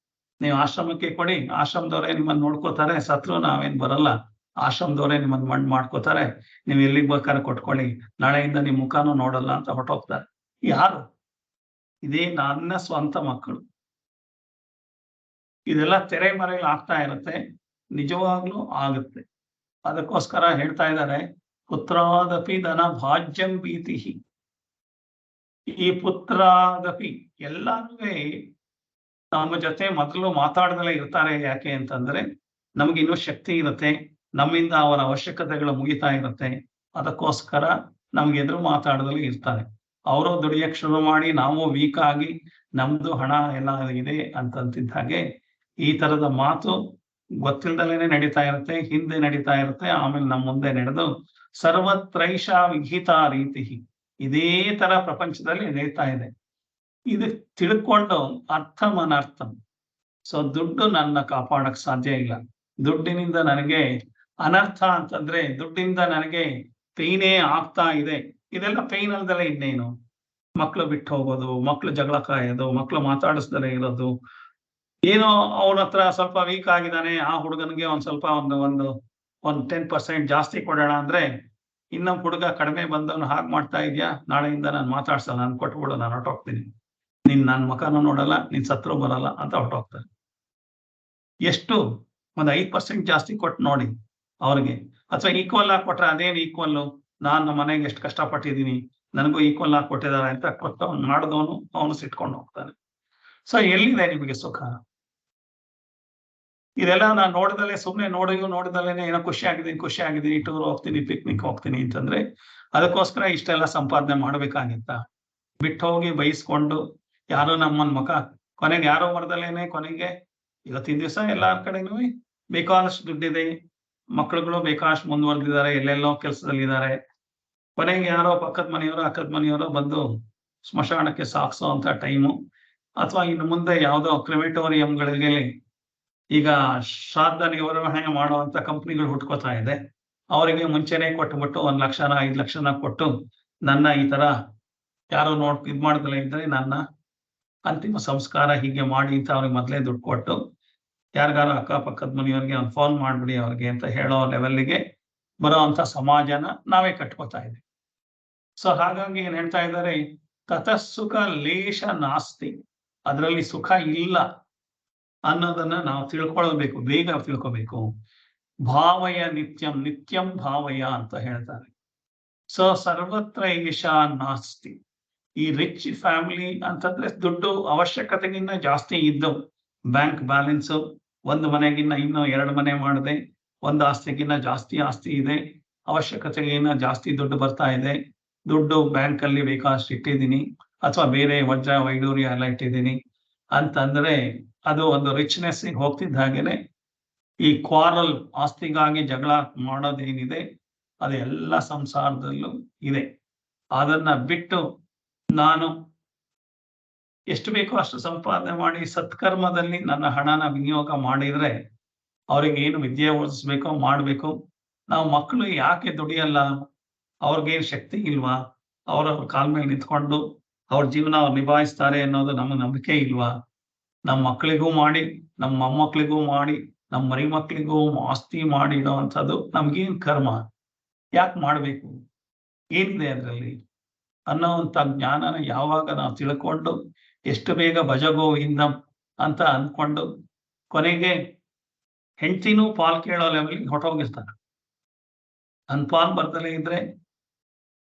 ನೀವು ಆಶ್ರಮಕ್ಕೆ ಕೊಡಿ, ಆಶ್ರಮದವರೇ ನಿಮ್ಮನ್ನ ನೋಡ್ಕೋತಾರೆ, ಸತ್ರು ನಾವೇನ್ ಬರಲ್ಲ, ಆಶ್ರಮದವರೇ ನಿಮ್ಮನ್ನ ಮಣ್ಣು ಮಾಡ್ಕೋತಾರೆ, ನೀವು ಎಲ್ಲಿಗೆ ಬೇಕಾದ್ರೆ ಕೊಟ್ಕೊಳ್ಳಿ, ನಾಳೆಯಿಂದ ನಿಮ್ ಮುಖಾನು ನೋಡಲ್ಲ ಅಂತ ಹೊರಟೋಗ್ತಾರೆ. ಯಾರು? ಇದೇ ನನ್ನ ಸ್ವಂತ ಮಕ್ಕಳು. ಇದೆಲ್ಲ ತೆರೆ ಮರೆಯಲ್ಲಿ ಆಗ್ತಾ ಇರುತ್ತೆ, ನಿಜವಾಗ್ಲೂ ಆಗುತ್ತೆ. ಅದಕ್ಕೋಸ್ಕರ ಹೇಳ್ತಾ ಇದ್ದಾರೆ, ಪುತ್ರಾದಪಿ ಧನ ಭಾಜ್ಯಂ ಭೀತಿ. ಈ ಪುತ್ರಾದಪಿ ಎಲ್ಲಾನು ನಮ್ಮ ಜೊತೆ ಮೊದಲು ಮಾತಾಡದಲ್ಲೇ ಇರ್ತಾರೆ. ಯಾಕೆ ಅಂತಂದ್ರೆ ನಮ್ಗೆ ಇನ್ನೂ ಶಕ್ತಿ ಇರುತ್ತೆ, ನಮ್ಮಿಂದ ಅವರ ಅವಶ್ಯಕತೆಗಳು ಮುಗಿತಾ ಇರುತ್ತೆ, ಅದಕ್ಕೋಸ್ಕರ ನಮ್ಗೆ ಎದುರು ಮಾತಾಡದಲ್ಲೇ ಇರ್ತಾರೆ. ಅವರು ದುಡಿಯಕ್ ಶುರು ಮಾಡಿ ನಾವು ವೀಕ್ ಆಗಿ ನಮ್ದು ಹಣ ಎಲ್ಲ ಇದೆ ಅಂತಂತಿದ್ದ ಹಾಗೆ ಈ ತರದ ಮಾತು ಗೊತ್ತಿಲ್ದಲೇನೆ ನಡೀತಾ ಇರುತ್ತೆ, ಹಿಂದೆ ನಡೀತಾ ಇರುತ್ತೆ, ಆಮೇಲೆ ನಮ್ಮ ಮುಂದೆ ನಡೆದು ಸರ್ವತ್ರೈಷ ವಿಹಿತ ರೀತಿ ಇದೇ ತರ ಪ್ರಪಂಚದಲ್ಲಿ ನಡೀತಾ ಇದೆ. ಇದು ತಿಳ್ಕೊಂಡು ಅರ್ಥಂ. ಸೊ ದುಡ್ಡು ನನ್ನ ಕಾಪಾಡಕ್ ಸಾಧ್ಯ ಇಲ್ಲ. ದುಡ್ಡಿನಿಂದ ನನಗೆ ಅನರ್ಥ ಅಂತಂದ್ರೆ ದುಡ್ಡಿಂದ ನನಗೆ ಪೈನೇ ಆಗ್ತಾ ಇದೆ. ಇದೆಲ್ಲ ಪೈನ್ ಅಲ್ದಲೆ ಇನ್ನೇನು? ಮಕ್ಳು ಬಿಟ್ಟು ಹೋಗೋದು, ಮಕ್ಳು ಜಗಳ ಕಾಯೋದು, ಮಕ್ಳು ಮಾತಾಡಿಸ್ದಲೇ ಇರೋದು, ಏನೋ ಅವನ ಹತ್ರ ಸ್ವಲ್ಪ ವೀಕ್ ಆಗಿದ್ದಾನೆ, ಆ ಹುಡುಗನಿಗೆ ಒಂದ್ ಸ್ವಲ್ಪ ಒಂದು 10% ಜಾಸ್ತಿ ಕೊಡೋಣ ಅಂದ್ರೆ ಇನ್ನೊಬ್ಬ ಹುಡುಗ ಕಡಿಮೆ ಬಂದವನು ಹಾಗೆ ಮಾಡ್ತಾ ಇದ್ಯಾ, ನಾಳೆಯಿಂದ ನಾನು ಮಾತಾಡ್ಸಲ್ಲ, ನಾನು ಕೊಟ್ಬಿಡು, ನಾನು ಹೊರಟೋಗ್ತೀನಿ, ನನ್ನ ಮುಖನೂ ನೋಡಲ್ಲ, ನೀನ್ ಸತ್ರು ಬರಲ್ಲ ಅಂತ ಹೊರಟೋಗ್ತಾರೆ. ಎಷ್ಟು? ಒಂದು 5% ಜಾಸ್ತಿ ಕೊಟ್ಟು ನೋಡಿ ಅವ್ರಿಗೆ, ಅಥವಾ ಈಕ್ವಲ್ ಆಗಿ ಕೊಟ್ರೆ ಅದೇನು ಈಕ್ವಲ್ಲು, ನಾನು ನಮ್ಮ ಮನೆಗೆ ಎಷ್ಟು ಕಷ್ಟಪಟ್ಟಿದ್ದೀನಿ, ನನಗೂ ಈಕ್ವಲ್ ಆಗಿ ಕೊಟ್ಟಿದ್ದಾರೆ ಅಂತ ಕೊಟ್ಟು ಅವ್ನು ಮಾಡಿದವನು ಅವನು ಸಿಟ್ಕೊಂಡು ಹೋಗ್ತಾನೆ. ಸೊ ಎಲ್ಲಿದೆ ನಿಮಗೆ ಸುಖ? ಇದೆಲ್ಲ ನಾನು ನೋಡಿದಲ್ಲೇ, ಸುಮ್ಮನೆ ನೋಡಿದಲ್ಲೇನೆ ಏನೋ ಖುಷಿ ಆಗಿದ್ದೀನಿ, ಟೂರ್ ಹೋಗ್ತೀನಿ, ಪಿಕ್ನಿಕ್ ಹೋಗ್ತೀನಿ ಅಂತಂದ್ರೆ ಅದಕ್ಕೋಸ್ಕರ ಇಷ್ಟೆಲ್ಲ ಸಂಪಾದನೆ ಮಾಡ್ಬೇಕಾಗಿತ್ತ? ಬಿಟ್ಟು ಹೋಗಿ ಬಯಸ್ಕೊಂಡು ಯಾರು ನಮ್ಮನ್ ಮುಖ, ಕೊನೆಗೆ ಯಾರೋ ಮರದಲ್ಲೇನೆ, ಕೊನೆಗೆ ಇವತ್ತಿನ ದಿವಸ ಎಲ್ಲಾರ ಕಡೆನೂ ಬೇಕಾದಷ್ಟು ದುಡ್ಡಿದೆ, ಮಕ್ಳುಗಳು ಬೇಕಾದಷ್ಟು ಮುಂದುವರೆದಿದ್ದಾರೆ, ಎಲ್ಲೆಲ್ಲೋ ಕೆಲಸದಲ್ಲಿದ್ದಾರೆ, ಕೊನೆಗೆ ಯಾರೋ ಪಕ್ಕದ ಮನೆಯವರೋ ಬಂದು ಸ್ಮಶಾನಕ್ಕೆ ಸಾಕ್ಸೋ ಅಂತ ಟೈಮು, ಅಥವಾ ಇನ್ನು ಮುಂದೆ ಯಾವುದೋ ಕ್ರಿಮೇಟೋರಿಯಂಗಳಿಗೆ ಈಗ ಶ್ರಾದ್ದ ನಿರ್ವಹಣೆ ಮಾಡುವಂತ ಕಂಪ್ನಿಗಳು ಹುಟ್ಕೋತಾ ಇದೆ, ಅವರಿಗೆ ಮುಂಚೆನೆ ಕೊಟ್ಬಿಟ್ಟು 1 ಲಕ್ಷನ 5 ಲಕ್ಷನ ಕೊಟ್ಟು ನನ್ನ ಈ ತರ ಯಾರೋ ಇದ್ ಮಾಡ್ದಲೇ ಇದ್ರೆ ನನ್ನ ಅಂತಿಮ ಸಂಸ್ಕಾರ ಹೀಗೆ ಮಾಡಿ ಅಂತ ಅವ್ರಿಗೆ ಮೊದಲೇ ದುಡ್ಡು ಕೊಟ್ಟು ಯಾರಿಗಾರ ಅಕ್ಕಪಕ್ಕದ ಮನೆಯವ್ರಿಗೆ ಒಂದು ಫೋನ್ ಮಾಡ್ಬಿಡಿ ಅವ್ರಿಗೆ ಅಂತ ಹೇಳೋ ಲೆವೆಲ್ಗೆ ಬರೋ ಅಂತ ಸಮಾಜನ ನಾವೇ ಕಟ್ಕೋತಾ ಇದ್ದೀವಿ. ಸೊ ಹಾಗಾಗಿ ಏನ್ ಹೇಳ್ತಾ ಇದ್ದಾರೆ, ತತಃಸುಖ ಲೇಷ ನಾಸ್ತಿ, ಅದರಲ್ಲಿ ಸುಖ ಇಲ್ಲ ಅನ್ನೋದನ್ನ ನಾವು ತಿಳ್ಕೊಳ್ಬೇಕು, ಬೇಗ ತಿಳ್ಕೊಬೇಕು. ಭಾವಯ ನಿತ್ಯಂ ಭಾವಯ ಅಂತ ಹೇಳ್ತಾರೆ. ಸೊ ಸರ್ವತ್ರ ಈಶ ನಾಸ್ತಿ. ಈ ರಿಚ್ ಫ್ಯಾಮಿಲಿ ಅಂತಂದ್ರೆ ದುಡ್ಡು ಅವಶ್ಯಕತೆಗಿನ್ನ ಜಾಸ್ತಿ ಇದ್ದು, ಬ್ಯಾಂಕ್ ಬ್ಯಾಲೆನ್ಸ್, ಒಂದು ಮನೆಗಿನ್ನ ಇನ್ನೂ 2 ಮನೆ ಮಾಡಿದೆ, ಒಂದು ಆಸ್ತಿಗಿನ್ನ ಜಾಸ್ತಿ ಆಸ್ತಿ ಇದೆ, ಅವಶ್ಯಕತೆಗಿನ್ನ ಜಾಸ್ತಿ ದುಡ್ಡು ಬರ್ತಾ ಇದೆ, ದುಡ್ಡು ಬ್ಯಾಂಕಲ್ಲಿ ಬೇಕಾದಷ್ಟು ಇಟ್ಟಿದ್ದೀನಿ ಅಥವಾ ಬೇರೆ ವಜ್ರ ವೈಡೂರ್ಯ ಎಲ್ಲ ಇಟ್ಟಿದ್ದೀನಿ ಅಂತಂದ್ರೆ ಅದು ಒಂದು ರಿಚ್ನೆಸ್ ಹೋಗ್ತಿದ್ದ ಹಾಗೇನೆ ಈ ಕ್ವಾರಲ್ ಆಸ್ತಿಗಾಗಿ ಜಗಳ ಮಾಡೋದೇನಿದೆ ಅದೆಲ್ಲ ಸಂಸಾರದಲ್ಲೂ ಇದೆ. ಅದನ್ನ ಬಿಟ್ಟು ನಾನು ಎಷ್ಟು ಬೇಕೋ ಅಷ್ಟು ಸಂಪಾದನೆ ಮಾಡಿ ಸತ್ಕರ್ಮದಲ್ಲಿ ನನ್ನ ಹಣನ ವಿನಿಯೋಗ ಮಾಡಿದ್ರೆ ಅವ್ರಿಗೆ ಏನು ವಿದ್ಯೆ ಓದಿಸ್ಬೇಕೋ ಮಾಡಬೇಕು. ನಾವು ಮಕ್ಕಳು ಯಾಕೆ ದುಡಿಯಲ್ಲ, ಅವ್ರಿಗೇನು ಶಕ್ತಿ ಇಲ್ವಾ, ಅವ್ರ ಕಾಲ ಮೇಲೆ ನಿಂತ್ಕೊಂಡು ಅವ್ರ ಜೀವನ ಅವ್ರು ನಿಭಾಯಿಸ್ತಾರೆ ಅನ್ನೋದು ನಮಗೆ ನಂಬಿಕೆ ಇಲ್ವಾ? ನಮ್ಮ ಮಕ್ಕಳಿಗೂ ಮಾಡಿ, ನಮ್ಮ ಮೊಮ್ಮಕ್ಕಳಿಗೂ ಮಾಡಿ, ನಮ್ಮ ಮರಿ ಮಕ್ಕಳಿಗೂ ಆಸ್ತಿ ಮಾಡಿ ಇಡೋವಂಥದ್ದು ನಮ್ಗೇನ್ ಕರ್ಮ, ಯಾಕೆ ಮಾಡಬೇಕು, ಏನಿದೆ ಅದರಲ್ಲಿ ಅನ್ನೋವಂಥ ಜ್ಞಾನನ ಯಾವಾಗ ನಾವು ತಿಳ್ಕೊಂಡು ಎಷ್ಟು ಬೇಗ ಭಜಗೋವಿಂದ ಅಂತ ಅಂದ್ಕೊಂಡು ಕೊನೆಗೆ ಹೆಂಡತಿನೂ ಪಾಲ್ ಕೇಳೋ ಲೆವೆಲ್ಗೆ ಹೊರಟೋಗಿರ್ತಾರೆ. ನನ್ ಪಾಲ್ ಬರ್ದಲೇ ಇದ್ರೆ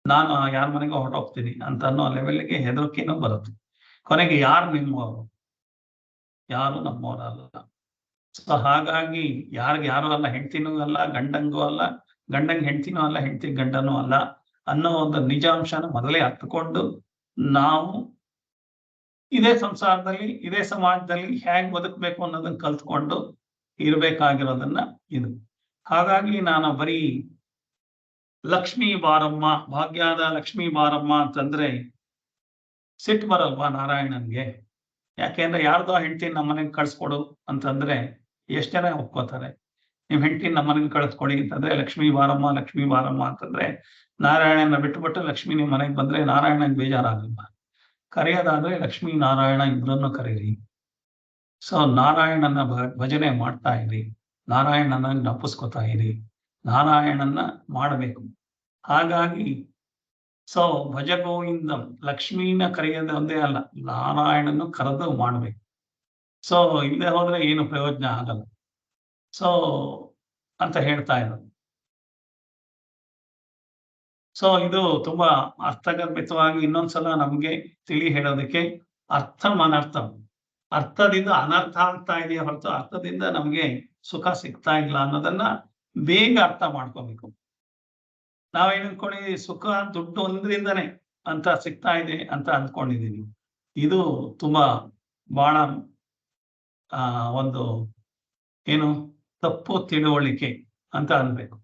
ನಾನು ಯಾರ ಮನೆಗೂ ಹೊರಟೋಗ್ತೀನಿ ಅಂತ ಅನ್ನೋ ಲೆವೆಲ್ಗೆ ಹೆದರಿಕೆನೂ ಬರುತ್ತೆ. ಕೊನೆಗೆ ಯಾರು ನಿಮ್ಮವರು, ಯಾರು ನಮ್ಮವರಲ್ಲ. ಸೊ ಹಾಗಾಗಿ ಯಾರು ಅಲ್ಲ, ಹೆಂಡತಿನೂ ಅಲ್ಲ, ಗಂಡಂಗೂ ಅಲ್ಲ, ಗಂಡಂಗೆ ಹೆಂಡತಿನೂ ಅಲ್ಲ, ಹೆಂಡತಿ ಗಂಡನೂ ಅಲ್ಲ ಅನ್ನೋ ಒಂದು ನಿಜಾಂಶನ ಮೊದಲೇ ಹತ್ಕೊಂಡು ನಾವು ಇದೇ ಸಂಸಾರದಲ್ಲಿ ಇದೇ ಸಮಾಜದಲ್ಲಿ ಹೇಗೆ ಬದುಕಬೇಕು ಅನ್ನೋದನ್ನ ಕಲ್ತ್ಕೊಂಡು ಇರ್ಬೇಕಾಗಿರೋದನ್ನ ಇದು. ಹಾಗಾಗಿ ನಾನು ಬರೀ ಲಕ್ಷ್ಮೀ ಬಾರಮ್ಮ, ಭಾಗ್ಯದ ಲಕ್ಷ್ಮೀ ಬಾರಮ್ಮ ಅಂತಂದ್ರೆ ಸಿಟ್ಟು ಬರಲ್ವಾ ನಾರಾಯಣನ್ಗೆ? ಯಾಕೆಂದ್ರೆ ಯಾರ್ದೋ ಹೆಂಡತಿ ನಮ್ಮನೆಗೆ ಕಳ್ಸ್ಕೊಡು ಅಂತಂದ್ರೆ ಎಷ್ಟ್ ಜನ ಒಪ್ಕೋತಾರೆ? ನಿಮ್ ಹೆಂಡತಿ ನಮ್ಮನೆಗೆ ಕಳಿಸ್ಕೊಡಿ ಅಂತಂದ್ರೆ ಲಕ್ಷ್ಮೀ ಬಾರಮ್ಮ, ಲಕ್ಷ್ಮೀ ಬಾರಮ್ಮ ಅಂತಂದ್ರೆ ನಾರಾಯಣನ ಬಿಟ್ಟುಬಿಟ್ಟು ಲಕ್ಷ್ಮೀ ನಿಮ್ ಮನೆಗೆ ಬಂದ್ರೆ ನಾರಾಯಣನ್ ಬೇಜಾರಾಗಲ್ವಾ? ಕರೆಯೋದಾದ್ರೆ ಲಕ್ಷ್ಮೀ ನಾರಾಯಣ ಇಬ್ಬರನ್ನು ಕರೀರಿ. ಸೊ ನಾರಾಯಣನ ಭಜನೆ ಮಾಡ್ತಾ ಇರಿ, ನಾರಾಯಣನ ಜ್ಞಾಪಿಸ್ಕೊತಾ ಇರಿ, ನಾರಾಯಣನ ಮಾಡಬೇಕು. ಹಾಗಾಗಿ ಸೊ ಭಜಗೋವಿಂದಂ, ಲಕ್ಷ್ಮೀನ ಕರೆಯೋದು ಒಂದೇ ಅಲ್ಲ, ನಾರಾಯಣನ್ನು ಕರೆದು ಮಾಡ್ಬೇಕು. ಸೊ ಇಲ್ಲದೆ ಹೋದ್ರೆ ಏನು ಪ್ರಯೋಜನ ಆಗಲ್ಲ. ಸೊ ಅಂತ ಹೇಳ್ತಾ ಇರೋದು. ಸೊ ಇದು ತುಂಬಾ ಅರ್ಥಗರ್ಭಿತವಾಗಿ ಇನ್ನೊಂದ್ಸಲ ನಮ್ಗೆ ತಿಳಿ ಹೇಳೋದಕ್ಕೆ ಅರ್ಥಂ ಅನರ್ಥಂ, ಅರ್ಥದಿಂದ ಅನರ್ಥ ಆಗ್ತಾ ಇದೆಯಾ ಹೊರತು ಅರ್ಥದಿಂದ ನಮ್ಗೆ ಸುಖ ಸಿಗ್ತಾ ಇಲ್ಲ ಅನ್ನೋದನ್ನ ಬೇಗ ಅರ್ಥ ಮಾಡ್ಕೋಬೇಕು. ನಾವೇನ್ ಅನ್ಕೊಂಡಿದೀವಿ, ಸುಖ ದುಡ್ಡು ಒಂದ್ರಿಂದನೇ ಅಂತ ಸಿಗ್ತಾ ಇದೆ ಅಂತ ಅಂದ್ಕೊಂಡಿದೀವಿ. ಇದು ತುಂಬಾ ಬಹಳ ಒಂದು ಏನು ತಪ್ಪು ತಿಳುವಳಿಕೆ ಅಂತ ಅನ್ಬೇಕು.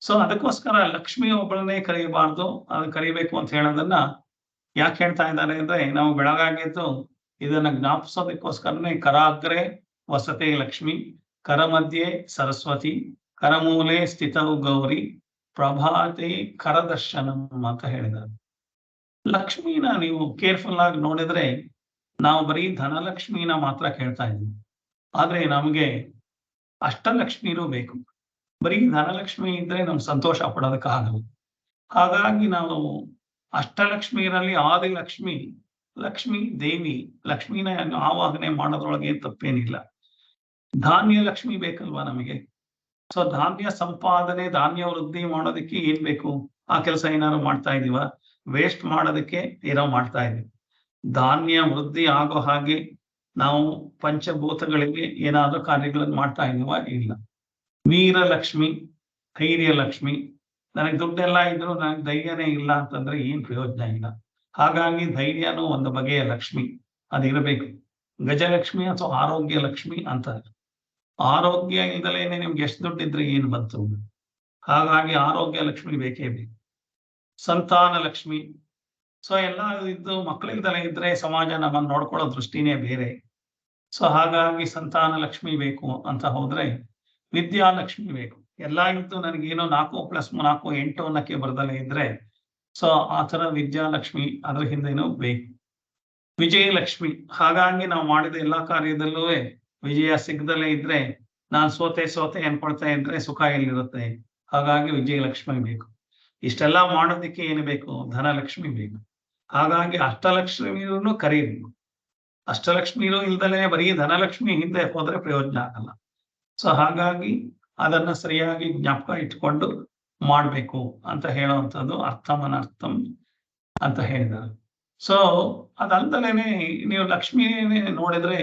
ಸೊ ಅದಕ್ಕೋಸ್ಕರ ಲಕ್ಷ್ಮಿ ಒಬ್ಬಳನ್ನೇ ಕರೀಬಾರ್ದು, ಅದನ್ನ ಕರಿಬೇಕು ಅಂತ ಹೇಳೋದನ್ನ ಯಾಕೆ ಹೇಳ್ತಾ ಇದ್ದಾರೆ ಅಂದ್ರೆ, ನಾವು ಬೆಳಗಾಗಿದ್ದು ಇದನ್ನ ಜ್ಞಾಪಿಸೋದಕ್ಕೋಸ್ಕರನೇ ಕರಾಗ್ರೆ ವಸತೆ ಲಕ್ಷ್ಮಿ, ಕರ ಮಧ್ಯೆ ಸರಸ್ವತಿ, ಕರಮೂಲೆ ಸ್ಥಿತವು ಗೌರಿ, ಪ್ರಭಾತೆ ಕರದರ್ಶನಂ ಅಂತ ಹೇಳಿದ್ದಾರೆ. ಲಕ್ಷ್ಮೀನ ನೀವು ಕೇರ್ಫುಲ್ ಆಗಿ ನೋಡಿದ್ರೆ ನಾವು ಬರೀ ಧನಲಕ್ಷ್ಮೀನ ಮಾತ್ರ ಕೇಳ್ತಾ ಇದ್ದೀವಿ. ಆದ್ರೆ ನಮ್ಗೆ ಅಷ್ಟಲಕ್ಷ್ಮಿನೂ ಬೇಕು. ಬರೀ ಧನಲಕ್ಷ್ಮಿ ಇದ್ರೆ ನಮ್ಗೆ ಸಂತೋಷ ಪಡೋದಕ್ಕಾಗಲ್ಲ. ಹಾಗಾಗಿ ನಾವು ಅಷ್ಟಲಕ್ಷ್ಮಿಯರಲ್ಲಿ ಆದಿಲಕ್ಷ್ಮಿ ಲಕ್ಷ್ಮಿ ದೇವಿ, ಲಕ್ಷ್ಮಿನ ಆವಾಹನೆ ಮಾಡೋದ್ರೊಳಗೆ ತಪ್ಪೇನಿಲ್ಲ. ಧಾನ್ಯ ಲಕ್ಷ್ಮಿ ಬೇಕಲ್ವಾ ನಮಗೆ? ಸೊ ಧಾನ್ಯ ಸಂಪಾದನೆ, ಧಾನ್ಯ ವೃದ್ಧಿ ಮಾಡೋದಕ್ಕೆ ಏನ್ ಬೇಕು, ಆ ಕೆಲಸ ಏನಾದ್ರು ಮಾಡ್ತಾ ಇದೀವ? ವೇಸ್ಟ್ ಮಾಡೋದಕ್ಕೆ ಏನೋ ಮಾಡ್ತಾ ಇದೀವಿ. ಧಾನ್ಯ ವೃದ್ಧಿ ಆಗೋ ಹಾಗೆ ನಾವು ಪಂಚಭೂತಗಳಿಗೆ ಏನಾದ್ರೂ ಕಾರ್ಯಗಳನ್ನು ಮಾಡ್ತಾ ಇದೀವ? ಇಲ್ಲ. ವೀರಲಕ್ಷ್ಮಿ, ಧೈರ್ಯ ಲಕ್ಷ್ಮಿ. ನನಗೆ ದುಡ್ಡೆಲ್ಲ ಇದ್ರು ನನಗೆ ಧೈರ್ಯನೇ ಇಲ್ಲ ಅಂತಂದ್ರೆ ಏನ್ ಪ್ರಯೋಜನ ಇಲ್ಲ. ಹಾಗಾಗಿ ಧೈರ್ಯನೂ ಒಂದು ಬಗೆಯ ಲಕ್ಷ್ಮಿ, ಅದಿರಬೇಕು. ಗಜಲಕ್ಷ್ಮಿ ಅಥವಾ ಆರೋಗ್ಯ ಲಕ್ಷ್ಮಿ ಅಂತ. ಆರೋಗ್ಯ ಇಲ್ದಲೇನೆ ನಿಮ್ಗೆ ಎಷ್ಟು ದುಡ್ಡಿದ್ರೆ ಏನ್ ಬಂತು? ಹಾಗಾಗಿ ಆರೋಗ್ಯ ಲಕ್ಷ್ಮಿ ಬೇಕೇ ಬೇಕು. ಸಂತಾನ ಲಕ್ಷ್ಮಿ. ಸೊ ಎಲ್ಲ ಇದ್ದು ಮಕ್ಕಳಿಲ್ದಲೇ ಇದ್ರೆ ಸಮಾಜ ನಮ್ಮನ್ನು ನೋಡ್ಕೊಳ್ಳೋ ದೃಷ್ಟಿನೇ ಬೇರೆ. ಸೊ ಹಾಗಾಗಿ ಸಂತಾನ ಲಕ್ಷ್ಮಿ ಬೇಕು ಅಂತ ಹೋದ್ರೆ ವಿದ್ಯಾಲಕ್ಷ್ಮಿ ಬೇಕು. ಎಲ್ಲ ಇದ್ದು ನನಗೇನೋ 4+4 8 ಅನ್ನಕ್ಕೆ ಬರ್ದಲೇ ಇದ್ರೆ ಸೊ ಆ ತರ ವಿದ್ಯಾಲಕ್ಷ್ಮಿ ಅದ್ರ ಹಿಂದೆನೂ ಬೇಕು. ವಿಜಯಲಕ್ಷ್ಮಿ. ಹಾಗಾಗಿ ನಾವು ಮಾಡಿದ ಎಲ್ಲಾ ಕಾರ್ಯದಲ್ಲೂ ವಿಜಯ ಸಿಗದಲೇ ಇದ್ರೆ ನಾನ್ ಸೋತೆ ಅನ್ಕೊಳ್ತಾ ಇದ್ರೆ ಸುಖ ಎಲ್ಲಿರುತ್ತೆ? ಹಾಗಾಗಿ ವಿಜಯಲಕ್ಷ್ಮಿ ಬೇಕು. ಇಷ್ಟೆಲ್ಲ ಮಾಡೋದಕ್ಕೆ ಏನು ಬೇಕು? ಧನಲಕ್ಷ್ಮಿ ಬೇಕು. ಹಾಗಾಗಿ ಅಷ್ಟಲಕ್ಷ್ಮಿಯೂ ಕರೀಬೇಕು. ಅಷ್ಟಲಕ್ಷ್ಮಿಯೂ ಇಲ್ದಲೇ ಬರೀ ಧನಲಕ್ಷ್ಮಿ ಹಿಂದೆ ಹೋದ್ರೆ ಪ್ರಯೋಜನ ಆಗಲ್ಲ. ಸೊ ಹಾಗಾಗಿ ಅದನ್ನ ಸರಿಯಾಗಿ ಜ್ಞಾಪಕ ಇಟ್ಕೊಂಡು ಮಾಡ್ಬೇಕು ಅಂತ ಹೇಳುವಂಥದ್ದು ಅರ್ಥಮನರ್ಥಂ ಅಂತ ಹೇಳಿದ್ದಾರೆ. ಸೊ ಅದಲ್ದಲೇನೆ ನೀವು ಲಕ್ಷ್ಮೀ ನೋಡಿದ್ರೆ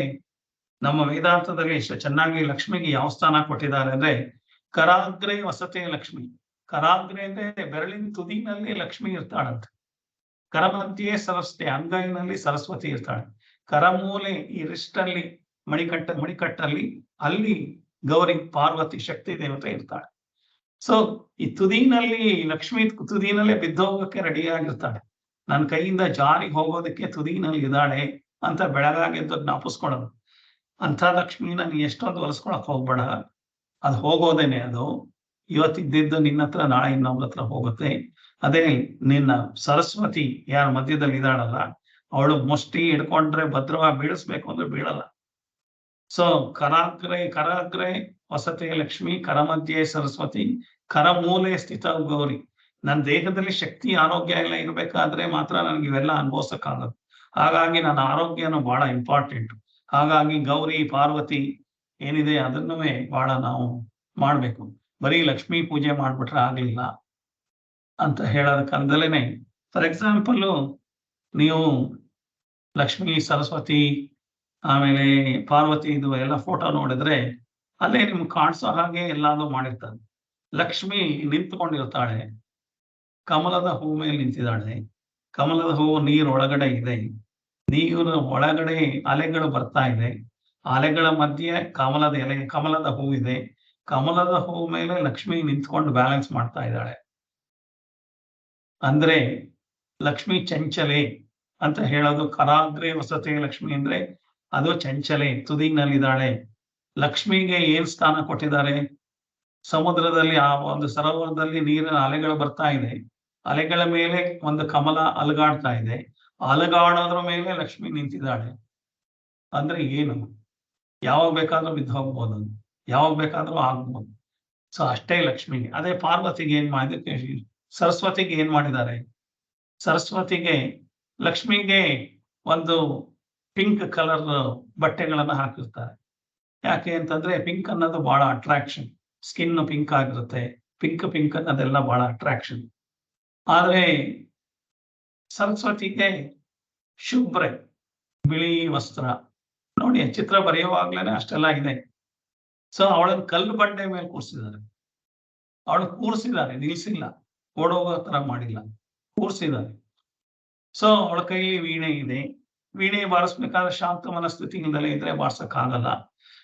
ನಮ್ಮ ವೇದಾಂತದಲ್ಲಿ ಎಷ್ಟು ಚೆನ್ನಾಗಿ ಲಕ್ಷ್ಮಿಗೆ ಯಾವ ಸ್ಥಾನ ಕೊಟ್ಟಿದ್ದಾರೆ ಅಂದ್ರೆ ಕರಾಗ್ರೆ ವಸತೆ ಲಕ್ಷ್ಮಿ. ಕರಾಗ್ರೆ ಅಂದ್ರೆ ಬೆರಳಿನ ತುದಿನಲ್ಲಿ ಲಕ್ಷ್ಮಿ ಇರ್ತಾಳಂತೆ. ಕರಮಧ್ಯೆ ಸರಸ್ವತಿ, ಅಂಗೈನಲ್ಲಿ ಸರಸ್ವತಿ ಇರ್ತಾಳೆ. ಕರಮೂಲೆ ಈ ರಿಸ್ಟಲ್ಲಿ ಮಣಿಕಟ್ಟಲ್ಲಿ ಅಲ್ಲಿ ಗೌರಿ ಪಾರ್ವತಿ ಶಕ್ತಿ ದೇವತೆ ಇರ್ತಾಳೆ. ಸೊ ಈ ತುದಿನಲ್ಲಿ ಲಕ್ಷ್ಮಿ ತುದಿನಲ್ಲೇ ಬಿದ್ದೋಗಕ್ಕೆ ರೆಡಿ ಆಗಿರ್ತಾಳೆ. ನನ್ನ ಕೈಯಿಂದ ಜಾರಿ ಹೋಗೋದಕ್ಕೆ ತುದಿನಲ್ಲಿ ಇದ್ದಾಳೆ ಅಂತ ಬೆಳಗಾಗೆದ್ದು ಜ್ಞಾಪಿಸ್ಕೊಳ್ಳೋದು. ಅಂಥ ಲಕ್ಷ್ಮಿನ ನೀ ಎಷ್ಟೊಂದು ಒಲಿಸ್ಕೊಳಕ್ ಹೋಗ್ಬೇಡ, ಅದು ಹೋಗೋದೇನೆ. ಅದು ಇವತ್ತಿದ್ದು ನಿನ್ನ ಹತ್ರ, ನಾಳೆ ಇನ್ನೊಬ್ರ ಹತ್ರ ಹೋಗುತ್ತೆ. ಅದೇ ನಿನ್ನ ಸರಸ್ವತಿ ಯಾರ ಮಧ್ಯದಲ್ಲಿ ಇದ್ದಾಳಲ್ಲ, ಅವಳು ಮುಷ್ಟಿ ಹಿಡ್ಕೊಂಡ್ರೆ ಭದ್ರವಾಗಿ ಬೀಳಿಸ್ಬೇಕು ಅಂದ್ರೆ ಬೀಳಲ್ಲ. ಸೊ ಕರಾಗ್ರೆ ವಸತೆ ಲಕ್ಷ್ಮಿ, ಕರಮಧ್ಯೆ ಸರಸ್ವತಿ, ಕರಮೂಲೆ ಸ್ಥಿತ ಗೌರಿ. ನನ್ನ ದೇಹದಲ್ಲಿ ಶಕ್ತಿ ಆರೋಗ್ಯ ಎಲ್ಲ ಇರ್ಬೇಕಾದ್ರೆ ಮಾತ್ರ ನನಗೆ ಇವೆಲ್ಲ ಅನುಭವಿಸಕ್ಕಾಗದು. ಹಾಗಾಗಿ ನನ್ನ ಆರೋಗ್ಯನೂ ಬಹಳ ಇಂಪಾರ್ಟೆಂಟ್. ಹಾಗಾಗಿ ಗೌರಿ ಪಾರ್ವತಿ ಏನಿದೆ ಅದನ್ನೂ ಬಹಳ ನಾವು ಮಾಡ್ಬೇಕು. ಬರೀ ಲಕ್ಷ್ಮೀ ಪೂಜೆ ಮಾಡ್ಬಿಟ್ರೆ ಆಗ್ಲಿಲ್ಲ ಅಂತ ಹೇಳೋದ ಕಾಲದಲ್ಲೇನೆ. ಫಾರ್ ಎಕ್ಸಾಂಪಲ್, ನೀವು ಲಕ್ಷ್ಮೀ, ಸರಸ್ವತಿ, ಆಮೇಲೆ ಪಾರ್ವತಿ ಇದು ಎಲ್ಲ ಫೋಟೋ ನೋಡಿದ್ರೆ ಅಲ್ಲೇ ನಿಮ್ಗೆ ಕಾಣಿಸೋ ಹಾಗೆ ಎಲ್ಲಾದ್ರೂ ಮಾಡಿರ್ತಾರೆ. ಲಕ್ಷ್ಮಿ ನಿಂತ್ಕೊಂಡಿರ್ತಾಳೆ, ಕಮಲದ ಹೂ ಮೇಲೆ ನಿಂತಿದ್ದಾಳೆ. ಕಮಲದ ಹೂವು ನೀರೊಳಗಡೆ ಇದೆ, ನೀರು ಒಳಗಡೆ ಅಲೆಗಳು ಬರ್ತಾ ಇದೆ, ಅಲೆಗಳ ಮಧ್ಯೆ ಕಮಲದ ಹೂ ಇದೆ. ಕಮಲದ ಹೂ ಮೇಲೆ ಲಕ್ಷ್ಮಿ ನಿಂತ್ಕೊಂಡು ಬ್ಯಾಲೆನ್ಸ್ ಮಾಡ್ತಾ ಇದ್ದಾಳೆ. ಅಂದ್ರೆ ಲಕ್ಷ್ಮಿ ಚಂಚಲೆ ಅಂತ ಹೇಳೋದು. ಕರಾಗ್ರೆ ವಸತೆ ಲಕ್ಷ್ಮಿ ಅಂದ್ರೆ ಅದು ಚಂಚಲೆ, ತುದಿನಲ್ಲಿದ್ದಾಳೆ. ಲಕ್ಷ್ಮಿಗೆ ಏನ್ ಸ್ಥಾನ ಕೊಟ್ಟಿದ್ದಾರೆ? ಸಮುದ್ರದಲ್ಲಿ ಆ ಒಂದು ಸರೋವರದಲ್ಲಿ ನೀರಿನ ಅಲೆಗಳು ಬರ್ತಾ ಇದೆ, ಅಲೆಗಳ ಮೇಲೆ ಒಂದು ಕಮಲ ಅಲುಗಾಡ್ತಾ ಇದೆ, ಅಲುಗಾಡೋದ್ರ ಮೇಲೆ ಲಕ್ಷ್ಮಿ ನಿಂತಿದ್ದಾಳೆ. ಅಂದ್ರೆ ಏನು? ಯಾವಾಗ ಬೇಕಾದ್ರೂ ಬಿದ್ದು ಹೋಗ್ಬೋದು, ಯಾವಾಗ ಬೇಕಾದ್ರೂ ಆಗ್ಬೋದು. ಸೊ ಅಷ್ಟೇ ಲಕ್ಷ್ಮಿಗೆ. ಅದೇ ಪಾರ್ವತಿಗೆ ಏನ್ ಮಾಡಿದಕ್ಕೆ, ಸರಸ್ವತಿಗೆ ಏನ್ ಮಾಡಿದ್ದಾರೆ? ಸರಸ್ವತಿಗೆ, ಲಕ್ಷ್ಮಿಗೆ ಒಂದು ಪಿಂಕ್ ಕಲರ್ ಬಟ್ಟೆಗಳನ್ನ ಹಾಕಿರ್ತಾರೆ. ಯಾಕೆ ಅಂತಂದ್ರೆ ಪಿಂಕ್ ಅನ್ನೋದು ಬಹಳ ಅಟ್ರಾಕ್ಷನ್. ಸ್ಕಿನ್ ಪಿಂಕ್ ಆಗಿರುತ್ತೆ, ಪಿಂಕ್ ಅನ್ನೋದೆಲ್ಲ ಬಹಳ ಅಟ್ರಾಕ್ಷನ್. ಆದ್ರೆ ಸರಸ್ವತಿಗೆ ಶುಭ್ರೆ, ಬಿಳಿ ವಸ್ತ್ರ. ನೋಡಿ, ಚಿತ್ರ ಬರೆಯುವಾಗ್ಲೇನೆ ಅಷ್ಟೆಲ್ಲ ಇದೆ. ಸೊ ಅವಳನ್ನ ಕಲ್ಲು ಬಂಡೆ ಮೇಲೆ ಕೂರಿಸಿದ್ದಾರೆ. ಅವಳು ಕೂರಿಸಿದ್ದಾರೆ, ನಿಲ್ಸಿಲ್ಲ, ಓಡೋಗೋ ತರ ಮಾಡಿಲ್ಲ, ಕೂರಿಸಿದ್ದಾರೆ. ಸೊ ಅವಳ ಕೈಲಿ ವೀಣೆ ಇದೆ. ವೀಣೆ ಬಾರಿಸ್ಬೇಕಾದ್ರೆ ಶಾಂತ ಮನಸ್ಥಿತಿ ಇಲ್ದಲೇ ಇದ್ರೆ ಬಾರ್ಸಕ್ಕಾಗಲ್ಲ,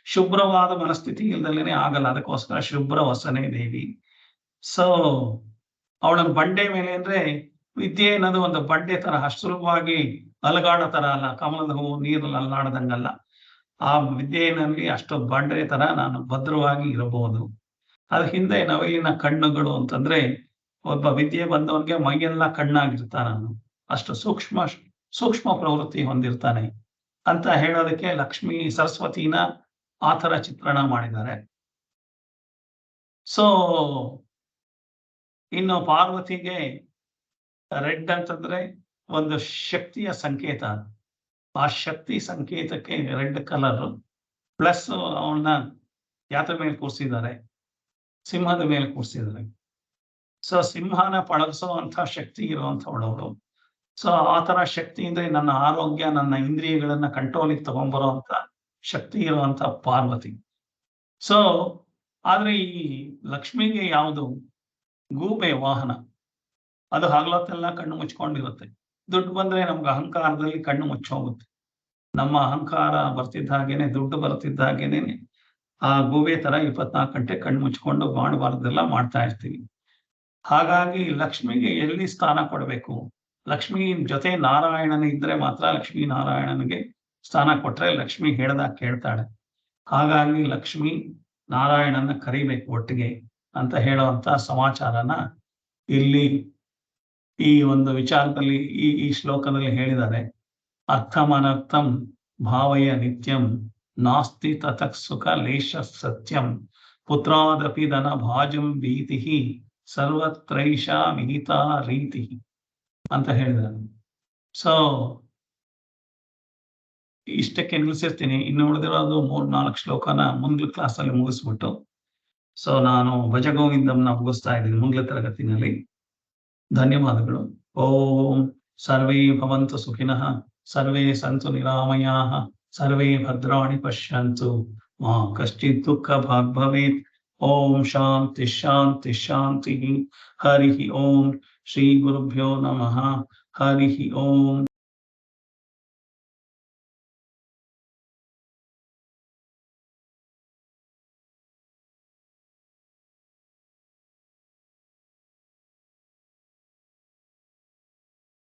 ಶುಭ್ರವಾದ ಮನಸ್ಥಿತಿ ಇಲ್ದಲೇನೆ ಆಗಲ್ಲ. ಅದಕ್ಕೋಸ್ಕರ ಶುಭ್ರ ವಸನೆ ದೇವಿ. ಸೊ ಅವಳನ್ನ ಬಂಡೆ ಮೇಲೆ ಅಂದ್ರೆ ವಿದ್ಯೆ ಅನ್ನೋದು ಒಂದು ಬಂಡೆ ತರ ಸುಲಭವಾಗಿ ಅಲಗಾಡೋ ತರ ಅಲ್ಲ. ಕಮಲದ ಹೂವು ನೀರಲ್ಲಿ ಅಲ್ಲಾಡದಂಗಲ್ಲ. ಆ ವಿದ್ಯೆಯಲ್ಲಿ ಅಷ್ಟು ಬಂಡೆ ತರ ನಾನು ಭದ್ರವಾಗಿ ಇರಬಹುದು. ಅದ್ರ ಹಿಂದೆ ನವಿಲಿನ ಕಣ್ಣುಗಳು ಅಂತಂದ್ರೆ ಒಬ್ಬ ವಿದ್ಯೆ ಬಂದವನಿಗೆ ಮೈಯೆಲ್ಲ ಕಣ್ಣಾಗಿರ್ತಾನ, ಅಷ್ಟು ಸೂಕ್ಷ್ಮ ಪ್ರವೃತ್ತಿ ಹೊಂದಿರ್ತಾನೆ ಅಂತ ಹೇಳೋದಕ್ಕೆ ಲಕ್ಷ್ಮಿ ಸರಸ್ವತಿನ ಆ ತರ ಚಿತ್ರಣ ಮಾಡಿದ್ದಾರೆ. ಸೊ ಇನ್ನು ಪಾರ್ವತಿಗೆ ರೆಡ್ ಅಂತಂದ್ರೆ ಒಂದು ಶಕ್ತಿಯ ಸಂಕೇತ. ಆ ಶಕ್ತಿ ಸಂಕೇತಕ್ಕೆ ರೆಡ್ ಕಲರ್ ಪ್ಲಸ್ ಅವಳನ್ನ ಯಾತ್ರ ಮೇಲೆ ಕೂರಿಸಿದ್ದಾರೆ, ಸಿಂಹದ ಮೇಲೆ ಕೂರಿಸಿದ್ದಾರೆ. ಸೊ ಸಿಂಹನ ಪಳಗಿಸುವಂತ ಶಕ್ತಿ ಇರುವಂತವಳವಳು. ಸೊ ಆ ತರ ಶಕ್ತಿ ಅಂದ್ರೆ ನನ್ನ ಆರೋಗ್ಯ, ನನ್ನ ಇಂದ್ರಿಯಗಳನ್ನ ಕಂಟ್ರೋಲಿಗೆ ತಗೊಂಡ್ಬರುವಂತ ಶಕ್ತಿ ಇರುವಂತ ಪಾರ್ವತಿ. ಸೊ ಆದ್ರೆ ಈ ಲಕ್ಷ್ಮಿಗೆ ಯಾವುದು? ಗೂಬೆ ವಾಹನ. ಅದು ಹಗಲೊತ್ತೆಲ್ಲ ಕಣ್ಣು ಮುಚ್ಕೊಂಡಿರುತ್ತೆ. ದುಡ್ಡು ಬಂದ್ರೆ ನಮ್ಗೆ ಅಹಂಕಾರದಲ್ಲಿ ಕಣ್ಣು ಮುಚ್ಚೋಗುತ್ತೆ. ನಮ್ಮ ಅಹಂಕಾರ ಬರ್ತಿದ್ದ ಹಾಗೇನೆ, ದುಡ್ಡು ಬರ್ತಿದ್ದ ಹಾಗೇನೆ ಆ ಗೂಬೆ ತರ 24 ಗಂಟೆ ಕಣ್ಣು ಮುಚ್ಕೊಂಡು ಮಾಡಬಾರ್ದೆಲ್ಲ ಮಾಡ್ತಾ ಇರ್ತೀವಿ. ಹಾಗಾಗಿ ಲಕ್ಷ್ಮಿಗೆ ಎಲ್ಲಿ ಸ್ಥಾನ ಕೊಡಬೇಕು? ಲಕ್ಷ್ಮಿ ಜೊತೆ ನಾರಾಯಣನ ಇದ್ರೆ ಮಾತ್ರ ಲಕ್ಷ್ಮೀ ನಾರಾಯಣನಿಗೆ ಸ್ಥಾನ ಕೊಟ್ರೆ ಲಕ್ಷ್ಮಿ ಹೇಳ್ದಾಗ ಕೇಳ್ತಾಳೆ. ಹಾಗಾಗಿ ಲಕ್ಷ್ಮಿ ನಾರಾಯಣನ ಕರಿಬೇಕು ಒಟ್ಟಿಗೆ ಅಂತ ಹೇಳುವಂತ ಸಮಾಚಾರನ ಇಲ್ಲಿ ಈ ಒಂದು ವಿಚಾರದಲ್ಲಿ ಈ ಶ್ಲೋಕದಲ್ಲಿ ಹೇಳಿದ್ದಾರೆ. ಅರ್ಥಮನರ್ಥಂ ಭಾವಯ ನಿತ್ಯಂ ನಾಸ್ತಿ ತತಃ ಸುಖ ಲೇಷ ಸತ್ಯಂ ಪುತ್ರಾದಪಿ ಧನ ಭಾಜಂ ಭೀತಿ ಸರ್ವತ್ರೈಷ ವಿಹಿತಾ ರೀತಿ ಅಂತ ಹೇಳಿದ್ದಾರೆ. ಸೊ ಇಷ್ಟಕ್ಕೆ ನಿಲ್ಲಿಸಿರ್ತೀನಿ. ಇನ್ನು ಉಳಿದಿರೋದು 3-4 ಶ್ಲೋಕನ ಮುಂದಿನ ಕ್ಲಾಸಲ್ಲಿ ಮುಗಿಸ್ಬಿಟ್ಟು ಸೊ ನಾನು ಭಜಗೋವಿಂದಂನ ಮುಗಿಸ್ತಾ ಇದ್ದೀನಿ ಮುಂದಿನ ತರಗತಿನಲ್ಲಿ. ಧನ್ಯವಾದಗಳು. ಓಂ ಸರ್ವೇ ಭವಂತು ಸುಖಿನಃ, ಸರ್ವೇ ಸಂತು ನಿರಾಮಯಾಃ, ಸರ್ವೇ ಭದ್ರಾಣಿ ಪಶ್ಯಂತು, ಮಾ ಕಶ್ಚಿತ್ ದುಃಖ ಭಾಗ್ ಭವೇತ್. ಓಂ ಶಾಂತಿ ಶಾಂತಿ ಶಾಂತಿ. ಹರಿ ಓಂ. ಶ್ರೀ ಗುರುಭ್ಯೋ ನಮಃ. ಹರಿ ಓಂ.